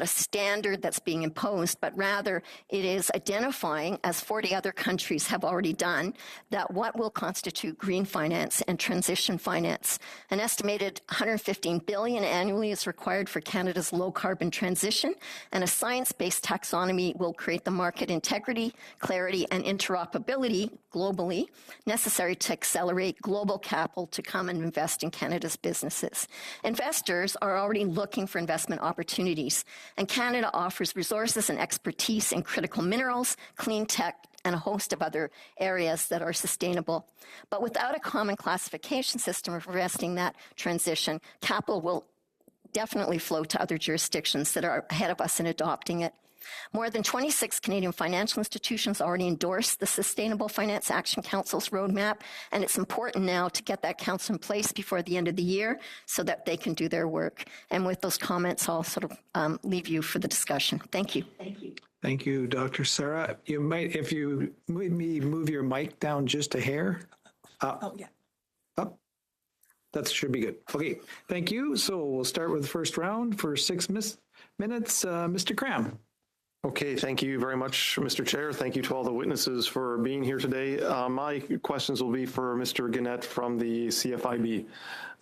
a standard that's being imposed, but rather it is identifying, as 40 other countries have already done, that what will constitute green finance and transition finance. An estimated $115 billion annually is required for Canada's low-carbon transition, and a science-based taxonomy will create the market integrity, clarity, and interoperability globally necessary to accelerate global capital to come and invest in Canada's businesses. Investors are already looking for investment opportunities, and Canada offers resources and expertise in critical minerals, clean tech, and a host of other areas that are sustainable. But without a common classification system of investing that transition, capital will definitely flow to other jurisdictions that are ahead of us in adopting it. More than 26 Canadian financial institutions already endorsed the Sustainable Finance Action Council's roadmap, and it's important now to get that council in place before the end of the year so that they can do their work. And with those comments, I'll sort of leave you for the discussion. Thank you. Thank you. Thank you, Dr. Sarah. You might, if you move your mic down just a hair. Oh, yeah. Up. That should be good. Okay, thank you. So we'll start with the first round for 6 minutes. Mr. Cram. Okay, thank you very much, Mr. Chair. Thank you to all the witnesses for being here today. My questions will be for Mr. Gannett from the CFIB.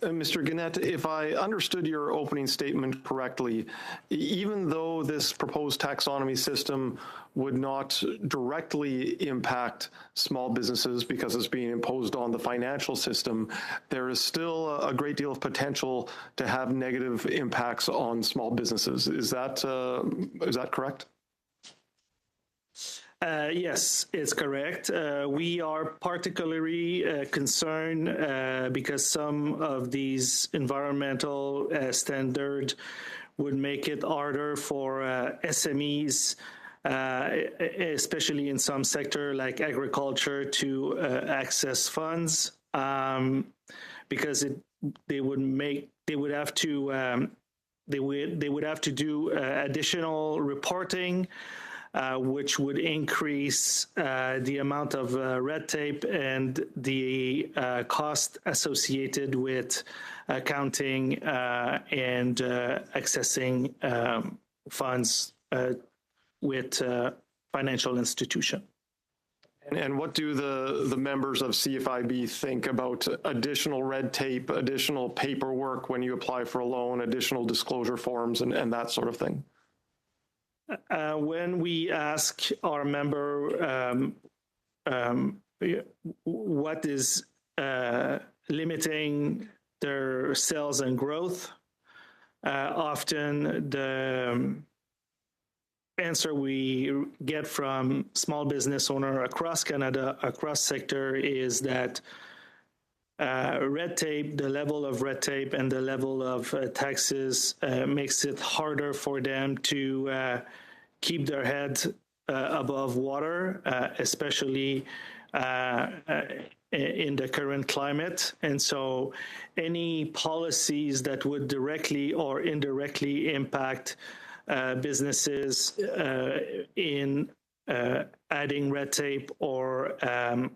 Mr. Gannett, if I understood your opening statement correctly, even though this proposed taxonomy system would not directly impact small businesses because it's being imposed on the financial system, there is still a great deal of potential to have negative impacts on small businesses. Is that correct? Yes, it's correct. We are particularly concerned because some of these environmental standards would make it harder for SMEs, especially in some sector like agriculture, to access funds because they would have to do additional reporting. Which would increase the amount of red tape and the cost associated with accounting and accessing funds with financial institution. And what do the members of CFIB think about additional red tape, additional paperwork when you apply for a loan, additional disclosure forms, and that sort of thing? When we ask our member what is limiting their sales and growth, often the answer we get from small business owner across Canada, across sector, is that red tape, the level of red tape and the level of taxes makes it harder for them to keep their head above water, especially in the current climate. And so any policies that would directly or indirectly impact businesses in adding red tape or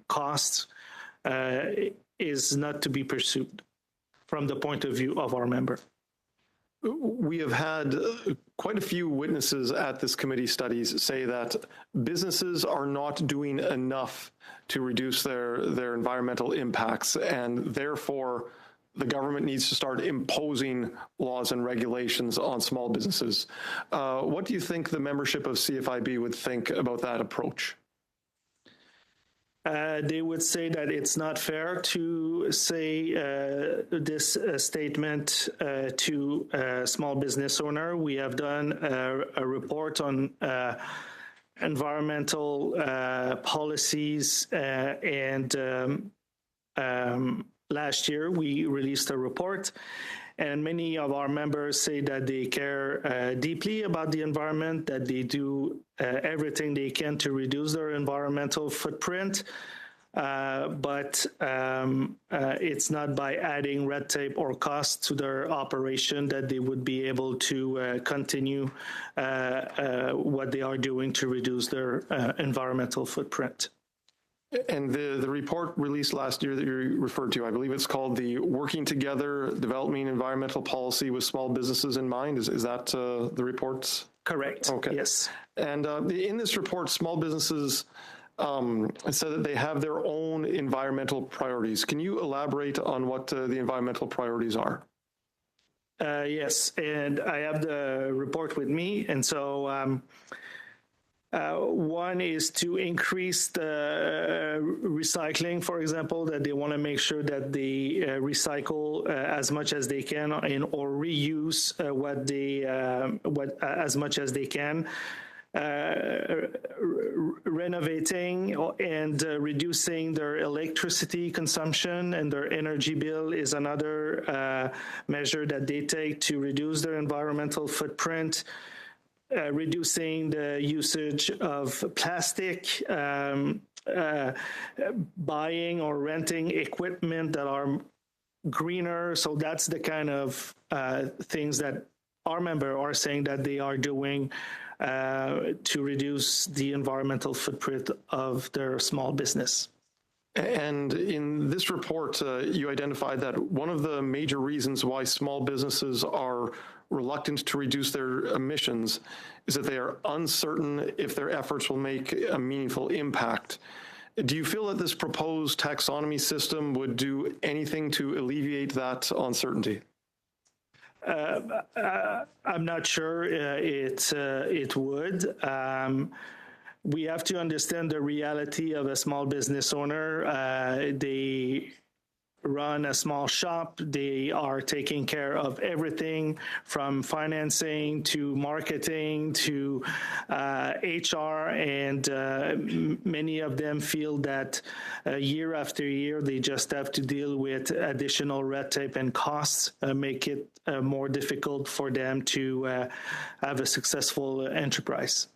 costs is not to be pursued from the point of view of our member. We have had quite a few witnesses at this committee studies say that businesses are not doing enough to reduce their environmental impacts, and therefore the government needs to start imposing laws and regulations on small businesses. What do you think the membership of CFIB would think about that approach? They would say that it's not fair to say this statement to a small business owner. We have done a report on environmental policies and last year we released a report, and many of our members say that they care deeply about the environment, that they do everything they can to reduce their environmental footprint. But it's not by adding red tape or cost to their operation that they would be able to continue what they are doing to reduce their environmental footprint. And the report released last year that you referred to, I believe it's called the Working Together Developing Environmental Policy with Small Businesses in Mind. Is that the report's? Correct. Okay. Yes. And in this report, small businesses said that they have their own environmental priorities. Can you elaborate on what the environmental priorities are? Yes, and I have the report with me, and so one is to increase the recycling, for example, that they want to make sure that they recycle as much as they can or reuse as much as they can. Renovating and reducing their electricity consumption and their energy bill is another measure that they take to reduce their environmental footprint. Reducing the usage of plastic, buying or renting equipment that are greener. So that's the kind of things that our members are saying that they are doing to reduce the environmental footprint of their small business. And in this report, you identified that one of the major reasons why small businesses are reluctant to reduce their emissions is that they are uncertain if their efforts will make a meaningful impact. Do you feel that this proposed taxonomy system would do anything to alleviate that uncertainty? I'm not sure it would. We have to understand the reality of a small business owner. They run a small shop. They are taking care of everything from financing to marketing to HR, and many of them feel that year after year they just have to deal with additional red tape and costs, make it more difficult for them to have a successful enterprise.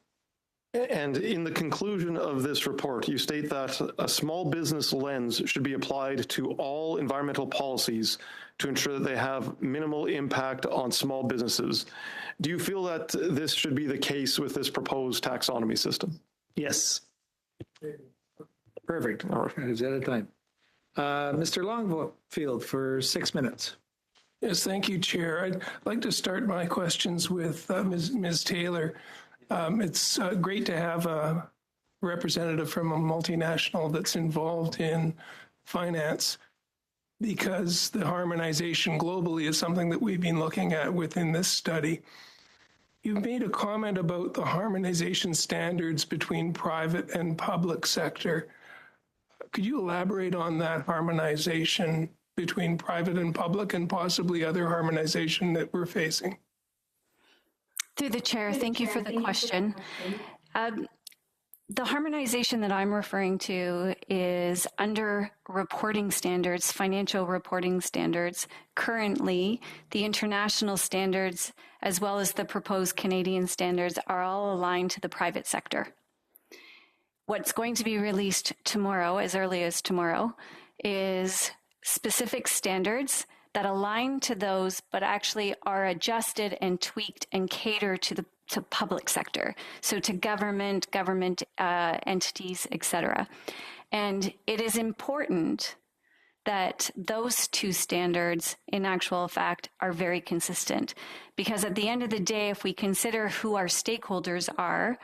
And in the conclusion of this report, you state that a small business lens should be applied to all environmental policies to ensure that they have minimal impact on small businesses. Do you feel that this should be the case with this proposed taxonomy system? Yes. Perfect. Is that a time? Mr. Longfield for 6 minutes. Yes, thank you, Chair. I'd like to start my questions with Ms. Taylor. It's great to have a representative from a multinational that's involved in finance, because the harmonization globally is something that we've been looking at within this study. You've made a comment about the harmonization standards between private and public sector. Could you elaborate on that harmonization between private and public, and possibly other harmonization that we're facing? Through the chair, thank you for the question. The harmonization that I'm referring to is under reporting standards, financial reporting standards. Currently, the international standards, as well as the proposed Canadian standards, are all aligned to the private sector. What's going to be released tomorrow, as early as tomorrow, is specific standards that align to those, but actually are adjusted and tweaked and cater to public sector, so to government entities, etc. And it is important that those two standards, in actual fact, are very consistent, because at the end of the day, if we consider who our stakeholders are,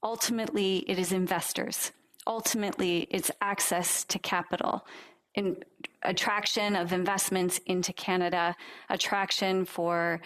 ultimately it is investors. Ultimately, it's access to capital. In attraction of investments into Canada, attraction for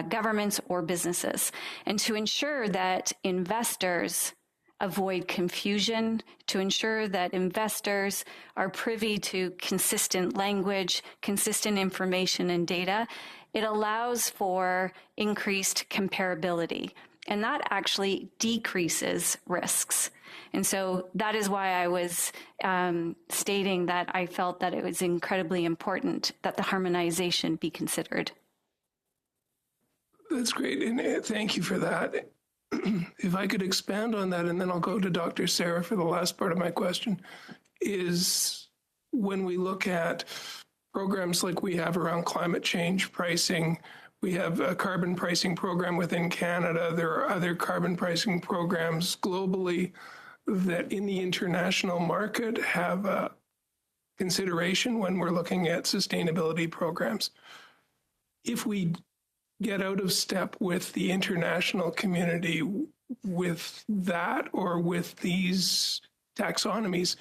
governments or businesses, and to ensure that investors avoid confusion, to ensure that investors are privy to consistent language, consistent information and data. It allows for increased comparability, and that actually decreases risks. And so that is why I was stating that I felt that it was incredibly important that the harmonization be considered. That's great, and thank you for that. If I could expand on that, and then I'll go to Dr. Sarah for the last part of my question, is when we look at programs like we have around climate change pricing, we have a carbon pricing program within Canada. There are other carbon pricing programs globally that in the international market have a consideration when we're looking at sustainability programs. If we get out of step with the international community with that or with these taxonomies,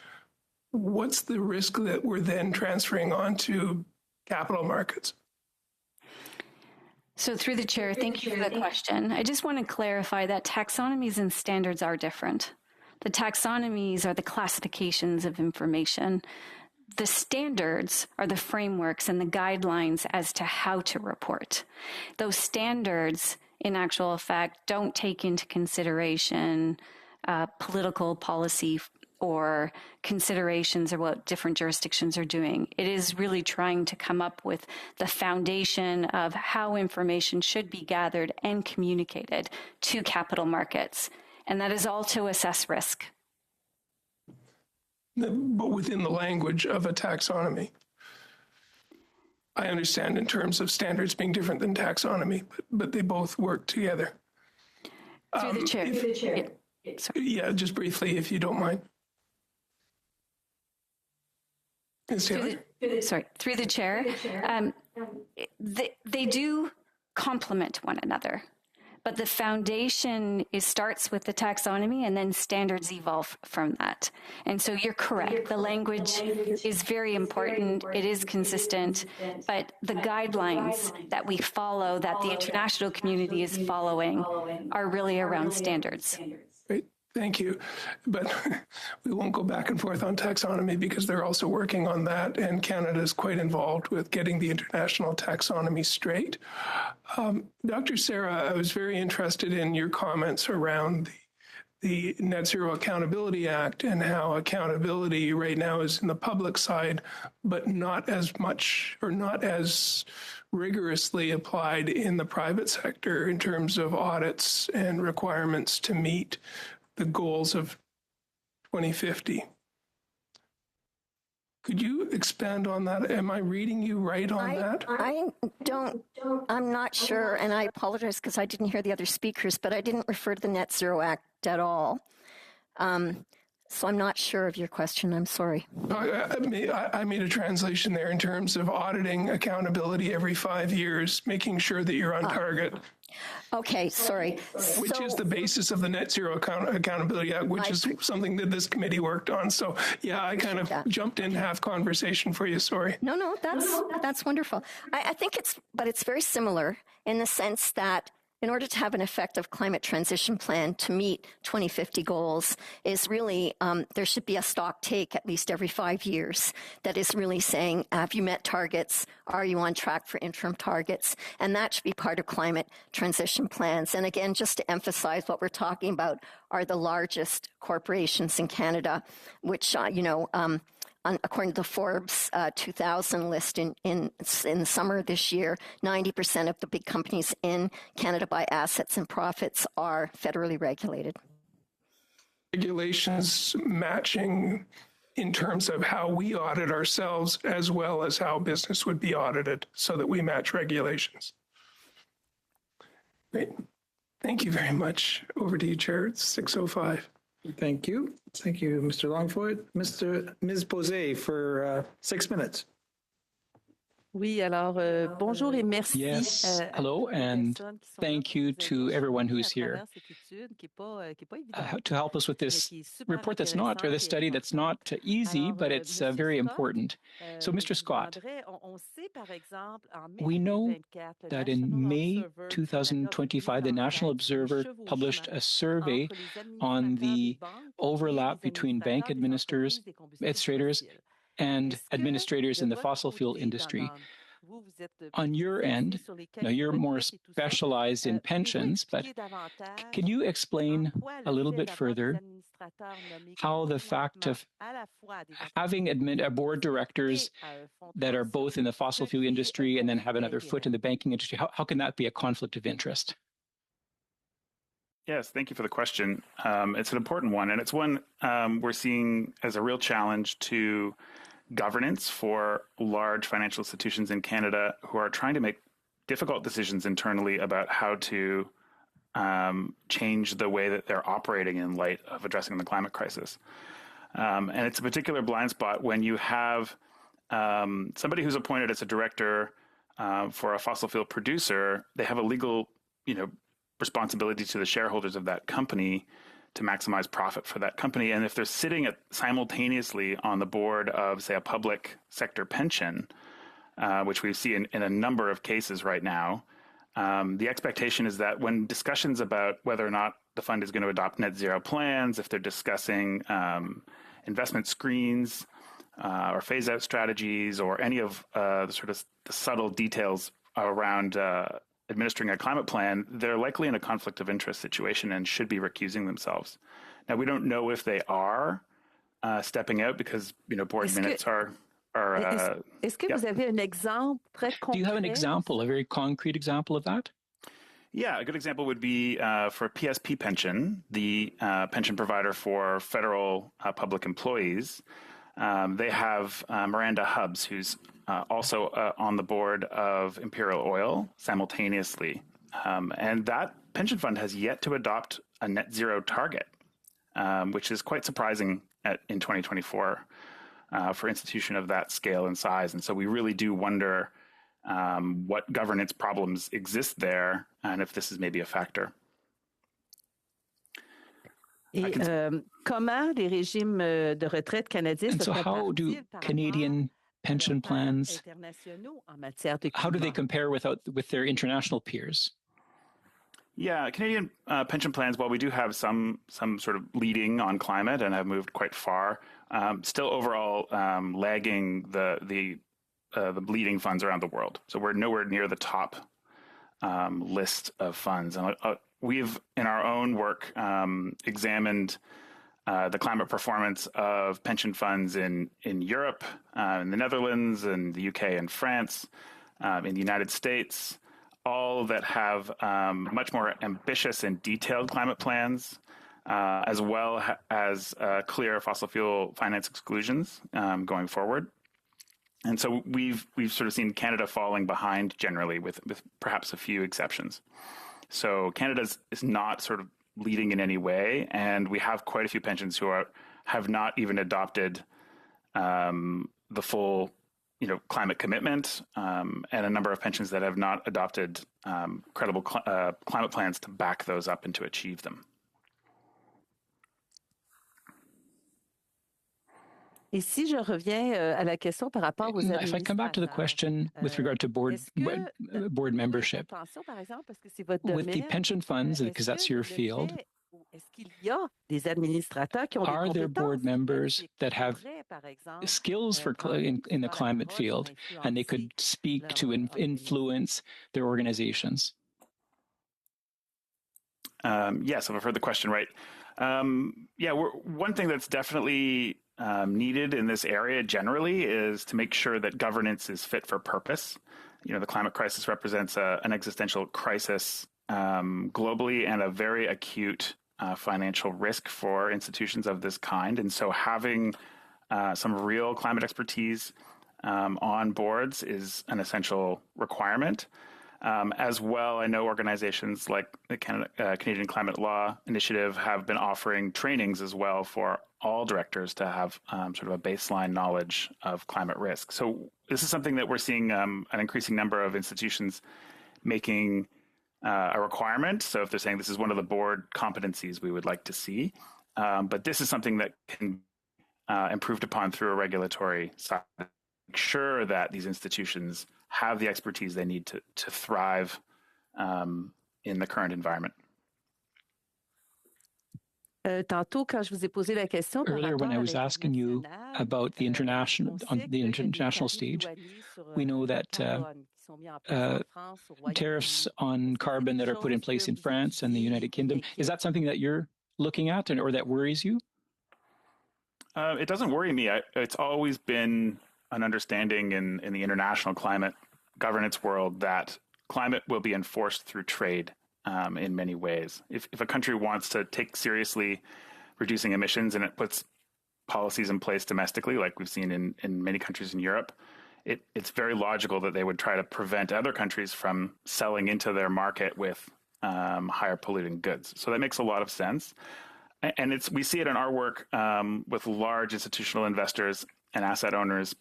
what's the risk that we're then transferring onto capital markets? So through the chair, thank you for the question. I just want to clarify that taxonomies and standards are different. The taxonomies are the classifications of information. The standards are the frameworks and the guidelines as to how to report. Those standards, in actual effect, don't take into consideration political policy or considerations of what different jurisdictions are doing. It is really trying to come up with the foundation of how information should be gathered and communicated to capital markets. And that is all to assess risk. But within the language of a taxonomy. I understand in terms of standards being different than taxonomy, but they both work together. Through the chair. Yeah, just briefly, if you don't mind. Through the chair. They do complement one another. But the foundation starts with the taxonomy, and then standards evolve from that. And so you're correct. The language is very important. It is consistent. But the guidelines that we follow, that the international community is following, are really around standards. Great. Thank you. But we won't go back and forth on taxonomy because they're also working on that, and Canada is quite involved with getting the international taxonomy straight. Dr. Sarah, I was very interested in your comments around the Net Zero Accountability Act and how accountability right now is in the public side, but not as much or not as rigorously applied in the private sector in terms of audits and requirements to meet the goals of 2050. Could you expand on that? Am I reading you right on that? I'm not sure, and I apologize because I didn't hear the other speakers, but I didn't refer to the Net Zero Act at all. So I'm not sure of your question. I'm sorry. I made a translation there in terms of auditing accountability every 5 years, making sure that you're on target. Okay, sorry. Which is the basis of the Net Zero Accountability Act, which is something that this committee worked on. So, yeah, I kind of jumped in half conversation for you. Sorry. No, that's wonderful. I think it's very similar in the sense that in order to have an effective climate transition plan to meet 2050 goals is really, there should be a stock take at least every 5 years that is really saying, have you met targets? Are you on track for interim targets? And that should be part of climate transition plans. And again, just to emphasize what we're talking about are the largest corporations in Canada, which, according to the Forbes 2000 list in the summer of this year, 90% of the big companies in Canada by assets and profits are federally regulated. Regulations matching in terms of how we audit ourselves as well as how business would be audited so that we match regulations. Great. Thank you very much. Over to you, Chair. It's 6:05. Thank you. Thank you, Mr. Longfoot. Ms. Posey for 6 minutes. Oui, alors bonjour et merci. Yes, hello, and thank you to everyone who's here to help us with this report that's not, or this study that's not easy, but it's very important. So, Mr. Scott, we know that in May 2025, the National Observer published a survey on the overlap between bank administrators and administrators in the fossil fuel industry. On your end, now you're more specialized in pensions, but can you explain a little bit further how the fact of having board directors that are both in the fossil fuel industry and then have another foot in the banking industry, how can that be a conflict of interest? Yes, thank you for the question. It's an important one, and it's one we're seeing as a real challenge to governance for large financial institutions in Canada who are trying to make difficult decisions internally about how to change the way that they're operating in light of addressing the climate crisis. And it's a particular blind spot when you have somebody who's appointed as a director for a fossil fuel producer. They have a legal, responsibility to the shareholders of that company to maximize profit for that company. And if they're sitting simultaneously on the board of, say, a public sector pension, which we see in a number of cases right now, the expectation is that when discussions about whether or not the fund is going to adopt net zero plans, if they're discussing investment screens or phase out strategies or any of the sort of the subtle details around administering a climate plan, they're likely in a conflict of interest situation and should be recusing themselves. Now, we don't know if they are stepping out because, board minutes are... Est-ce que vous avez un exemple très concret? Do you have an example, a very concrete example of that? Yeah, a good example would be for PSP Pension, the pension provider for federal public employees. They have Miranda Hubbs, who's also on the board of Imperial Oil simultaneously. And that pension fund has yet to adopt a net zero target, which is quite surprising in 2024 for institution of that scale and size. And so we really do wonder what governance problems exist there and if this is maybe a factor. Et comment les régimes de retraite canadiens and so how do Canadian pension plans, how do they compare with their international peers? Yeah, Canadian pension plans, while we do have some sort of leading on climate and have moved quite far, still overall lagging the leading funds around the world. So we're nowhere near the top list of funds. And we've, in our own work, examined the climate performance of pension funds in Europe, in the Netherlands, and the UK and France, in the United States, all that have much more ambitious and detailed climate plans, as well as clear fossil fuel finance exclusions going forward. And so we've sort of seen Canada falling behind generally, with perhaps a few exceptions. So Canada is not sort of leading in any way, and we have quite a few pensions who have not even adopted the full, climate commitment, and a number of pensions that have not adopted credible climate plans to back those up and to achieve them. Et si je reviens à la question par rapport aux If I come back to the question with regard to board membership, with the pension funds, because that's your field, are there board members that have skills in the climate field and they could speak to influence their organizations? Yes, I've heard the question right. One thing that's definitely needed in this area generally is to make sure that governance is fit for purpose. The climate crisis represents an existential crisis globally and a very acute financial risk for institutions of this kind. And so having some real climate expertise on boards is an essential requirement. As well, I know organizations like the Canadian Climate Law Initiative have been offering trainings as well for all directors to have sort of a baseline knowledge of climate risk. So this is something that we're seeing an increasing number of institutions making a requirement. So if they're saying this is one of the board competencies we would like to see, but this is something that can improved upon through a regulatory side. Make sure that these institutions have the expertise they need to thrive in the current environment. Earlier, when I was asking you about the international stage, we know that tariffs on carbon that are put in place in France and the United Kingdom, is that something that you're looking at or that worries you? It doesn't worry me. It's always been an understanding in the international climate governance world that climate will be enforced through trade in many ways. If a country wants to take seriously reducing emissions and it puts policies in place domestically, like we've seen in many countries in Europe, it's very logical that they would try to prevent other countries from selling into their market with higher polluting goods. So that makes a lot of sense. And we see it in our work with large institutional investors and asset owners.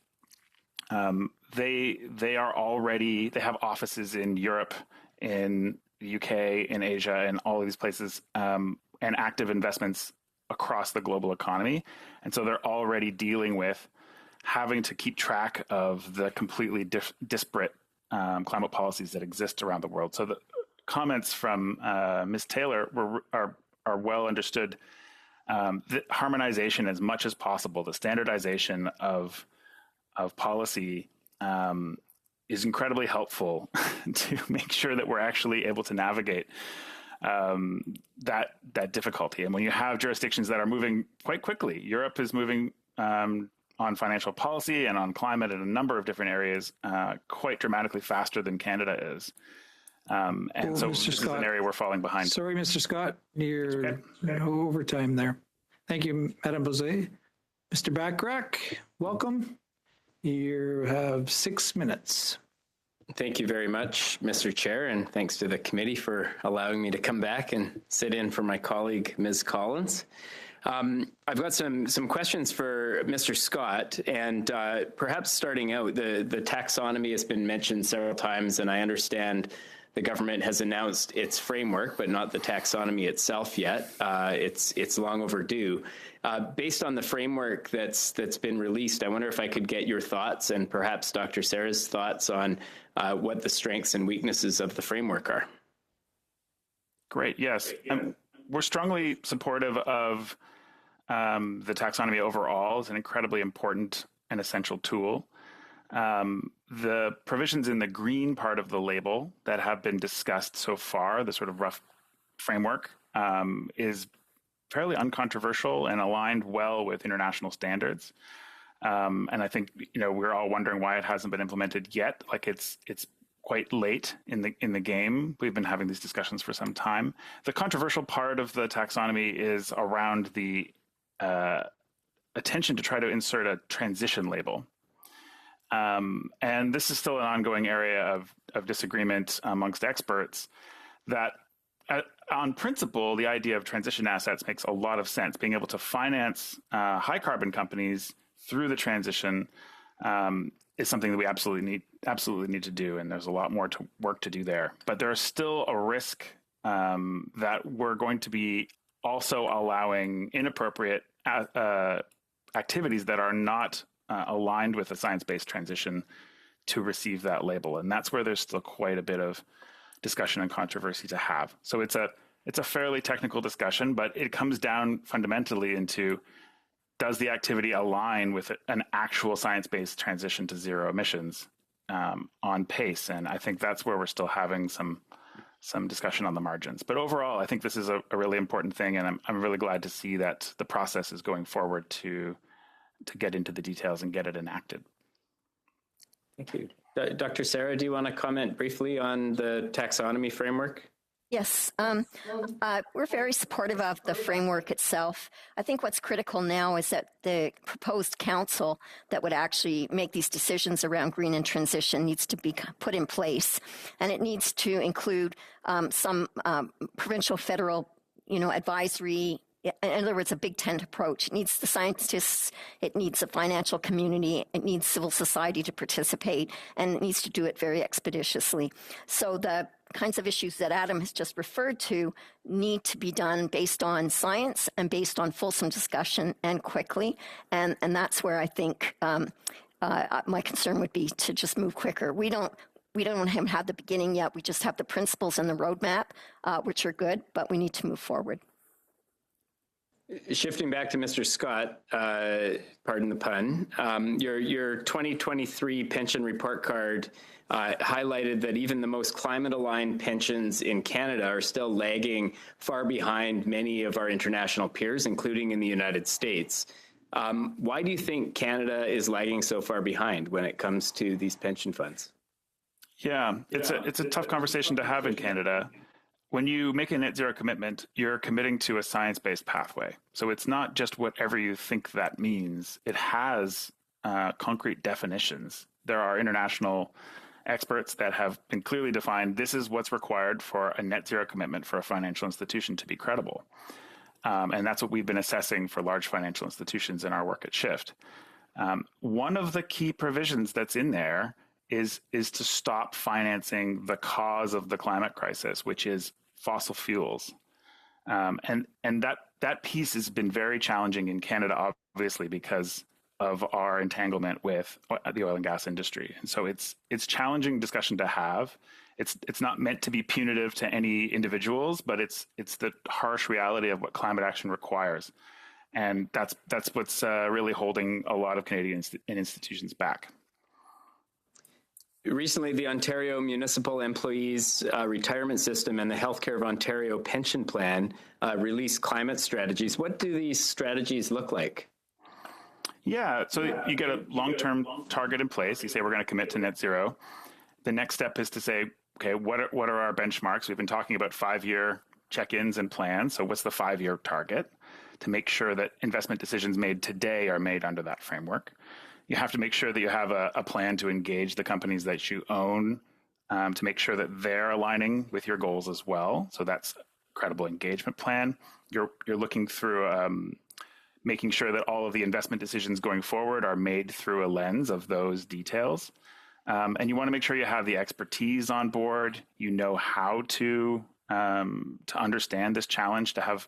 They have offices in Europe, in the UK, in Asia, and all of these places, and active investments across the global economy. And so they're already dealing with having to keep track of the completely disparate climate policies that exist around the world. So the comments from Ms. Taylor are well understood. The harmonization as much as possible, the standardization of policy is incredibly helpful to make sure that we're actually able to navigate that difficulty. And when you have jurisdictions that are moving quite quickly, Europe is moving on financial policy and on climate in a number of different areas quite dramatically faster than Canada is. And so this is an area we're falling behind. Sorry, Mr. Scott, you're over time there. Thank you, Madam Bozé. Mr. Backrack, welcome. You have 6 minutes. Thank you very much, Mr. Chair, and thanks to the committee for allowing me to come back and sit in for my colleague, Ms. Collins. I've got some questions for Mr. Scott, and perhaps starting out, the taxonomy has been mentioned several times, and I understand the government has announced its framework, but not the taxonomy itself yet. It's long overdue. Based on the framework that's been released, I wonder if I could get your thoughts and perhaps Dr. Sarah's thoughts on what the strengths and weaknesses of the framework are. Great, yes. We're strongly supportive of the taxonomy overall. It's an incredibly important and essential tool. The provisions in the green part of the label that have been discussed so far, the sort of rough framework, is fairly uncontroversial and aligned well with international standards. And I think we're all wondering why it hasn't been implemented yet. Like it's quite late in the game. We've been having these discussions for some time. The controversial part of the taxonomy is around the attention to try to insert a transition label. And this is still an ongoing area of disagreement amongst experts that on principle, the idea of transition assets makes a lot of sense. Being able to finance high carbon companies through the transition is something that we absolutely need to do. And there's a lot more work to do there. But there is still a risk that we're going to be also allowing inappropriate activities that are not aligned with a science-based transition to receive that label. And that's where there's still quite a bit of discussion and controversy to have. So it's a fairly technical discussion, but it comes down fundamentally into, does the activity align with an actual science-based transition to zero emissions on pace? And I think that's where we're still having some discussion on the margins. But overall, I think this is a really important thing, and I'm really glad to see that the process is going forward to get into the details and get it enacted. Thank you. Dr. Sarah, do you want to comment briefly on the taxonomy framework? Yes, we're very supportive of the framework itself. I think what's critical now is that the proposed council that would actually make these decisions around green and transition needs to be put in place, and it needs to include some provincial, federal, advisory. In other words, a Big Tent approach. It needs the scientists, it needs the financial community, it needs civil society to participate, and it needs to do it very expeditiously. So the kinds of issues that Adam has just referred to need to be done based on science and based on fulsome discussion and quickly. And that's where I think my concern would be to just move quicker. We don't even have the beginning yet. We just have the principles and the roadmap, which are good, but we need to move forward. Shifting back to Mr. Scott, pardon the pun, your 2023 pension report card highlighted that even the most climate-aligned pensions in Canada are still lagging far behind many of our international peers, including in the United States. Why do you think Canada is lagging so far behind when it comes to these pension funds? Yeah, it's a tough conversation to have in Canada. When you make a net zero commitment, you're committing to a science-based pathway. So it's not just whatever you think that means. It has concrete definitions. There are international experts that have been clearly defined. This is what's required for a net zero commitment for a financial institution to be credible. And that's what we've been assessing for large financial institutions in our work at Shift. One of the key provisions that's in there is to stop financing the cause of the climate crisis, which is fossil fuels. And that piece has been very challenging in Canada, obviously, because of our entanglement with the oil and gas industry. And so it's challenging discussion to have. It's not meant to be punitive to any individuals, but it's the harsh reality of what climate action requires. And that's what's really holding a lot of Canadian institutions back. Recently, the Ontario Municipal Employees Retirement System and the Healthcare of Ontario Pension Plan released climate strategies. What do these strategies look like? Yeah, so you get a long-term target in place. You say we're going to commit to net zero. The next step is to say, okay, what are our benchmarks? We've been talking about 5-year check-ins and plans. So what's the 5-year target to make sure that investment decisions made today are made under that framework? You have to make sure that you have a plan to engage the companies that you own to make sure that they're aligning with your goals as well. So that's a credible engagement plan. You're looking through making sure that all of the investment decisions going forward are made through a lens of those details. And you want to make sure you have the expertise on board. You know how to understand this challenge, to have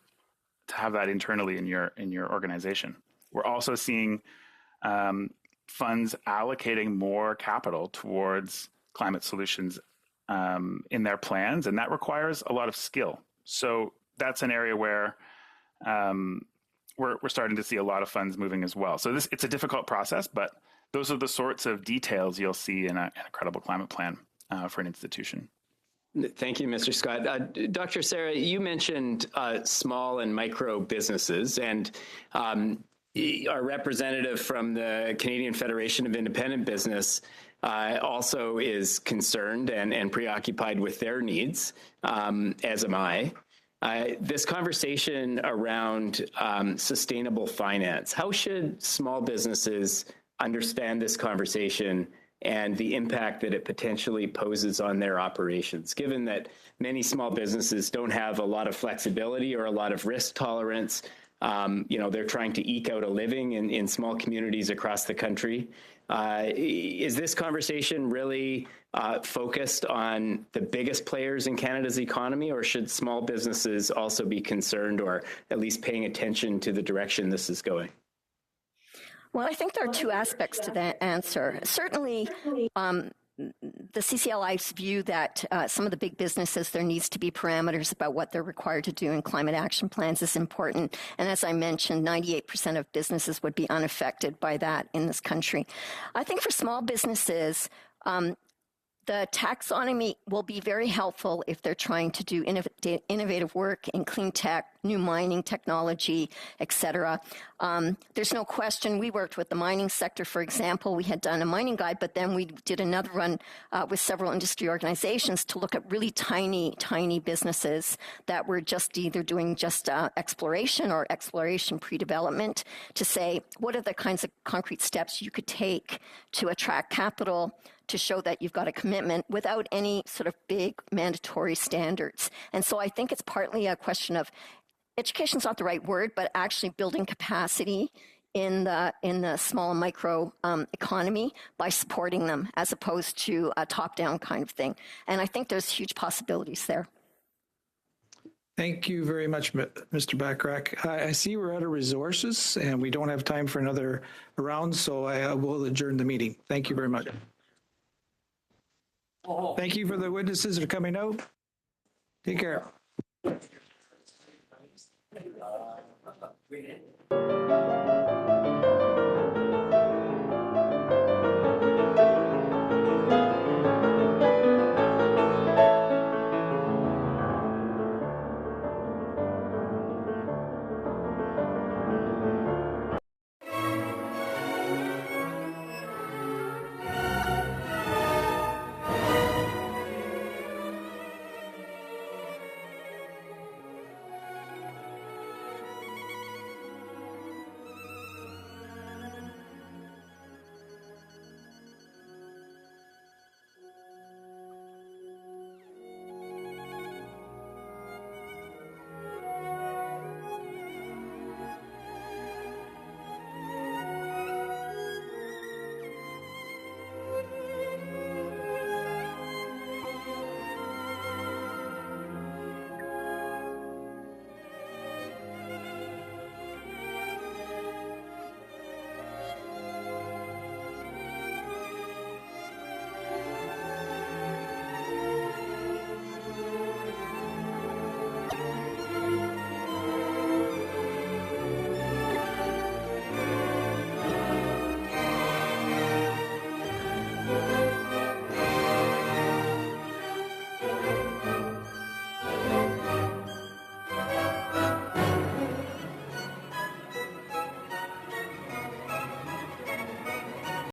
that internally in your organization. We're also seeing funds allocating more capital towards climate solutions in their plans, and that requires a lot of skill. So that's an area where we're starting to see a lot of funds moving as well. So it's a difficult process, but those are the sorts of details you'll see in a credible climate plan for an institution. Thank you, Mr. Scott. Dr. Sarah, you mentioned small and micro businesses, and our representative from the Canadian Federation of Independent Business also is concerned and preoccupied with their needs, as am I. This conversation around sustainable finance, how should small businesses understand this conversation and the impact that it potentially poses on their operations, given that many small businesses don't have a lot of flexibility or a lot of risk tolerance? They're trying to eke out a living in small communities across the country. Is this conversation really focused on the biggest players in Canada's economy, or should small businesses also be concerned or at least paying attention to the direction this is going? Well, I think there are two aspects to that answer. Certainly, the CCLI's view that some of the big businesses, there needs to be parameters about what they're required to do in climate action plans is important. And as I mentioned, 98% of businesses would be unaffected by that in this country. I think for small businesses, the taxonomy will be very helpful if they're trying to do innovative work in clean tech, new mining technology, et cetera. There's no question. We worked with the mining sector, for example. We had done a mining guide, but then we did another run with several industry organizations to look at really tiny businesses that were just either doing just exploration or exploration pre-development to say, what are the kinds of concrete steps you could take to attract capital, to show that you've got a commitment without any sort of big mandatory standards. And so I think it's partly a question of education's not the right word, but actually building capacity in the small and micro economy by supporting them as opposed to a top-down kind of thing. And I think there's huge possibilities there. Thank you very much, Mr. Bachrach. I see we're out of resources and we don't have time for another round, so I will adjourn the meeting. Thank you very much. Thank you for the witnesses that are coming out. Take care.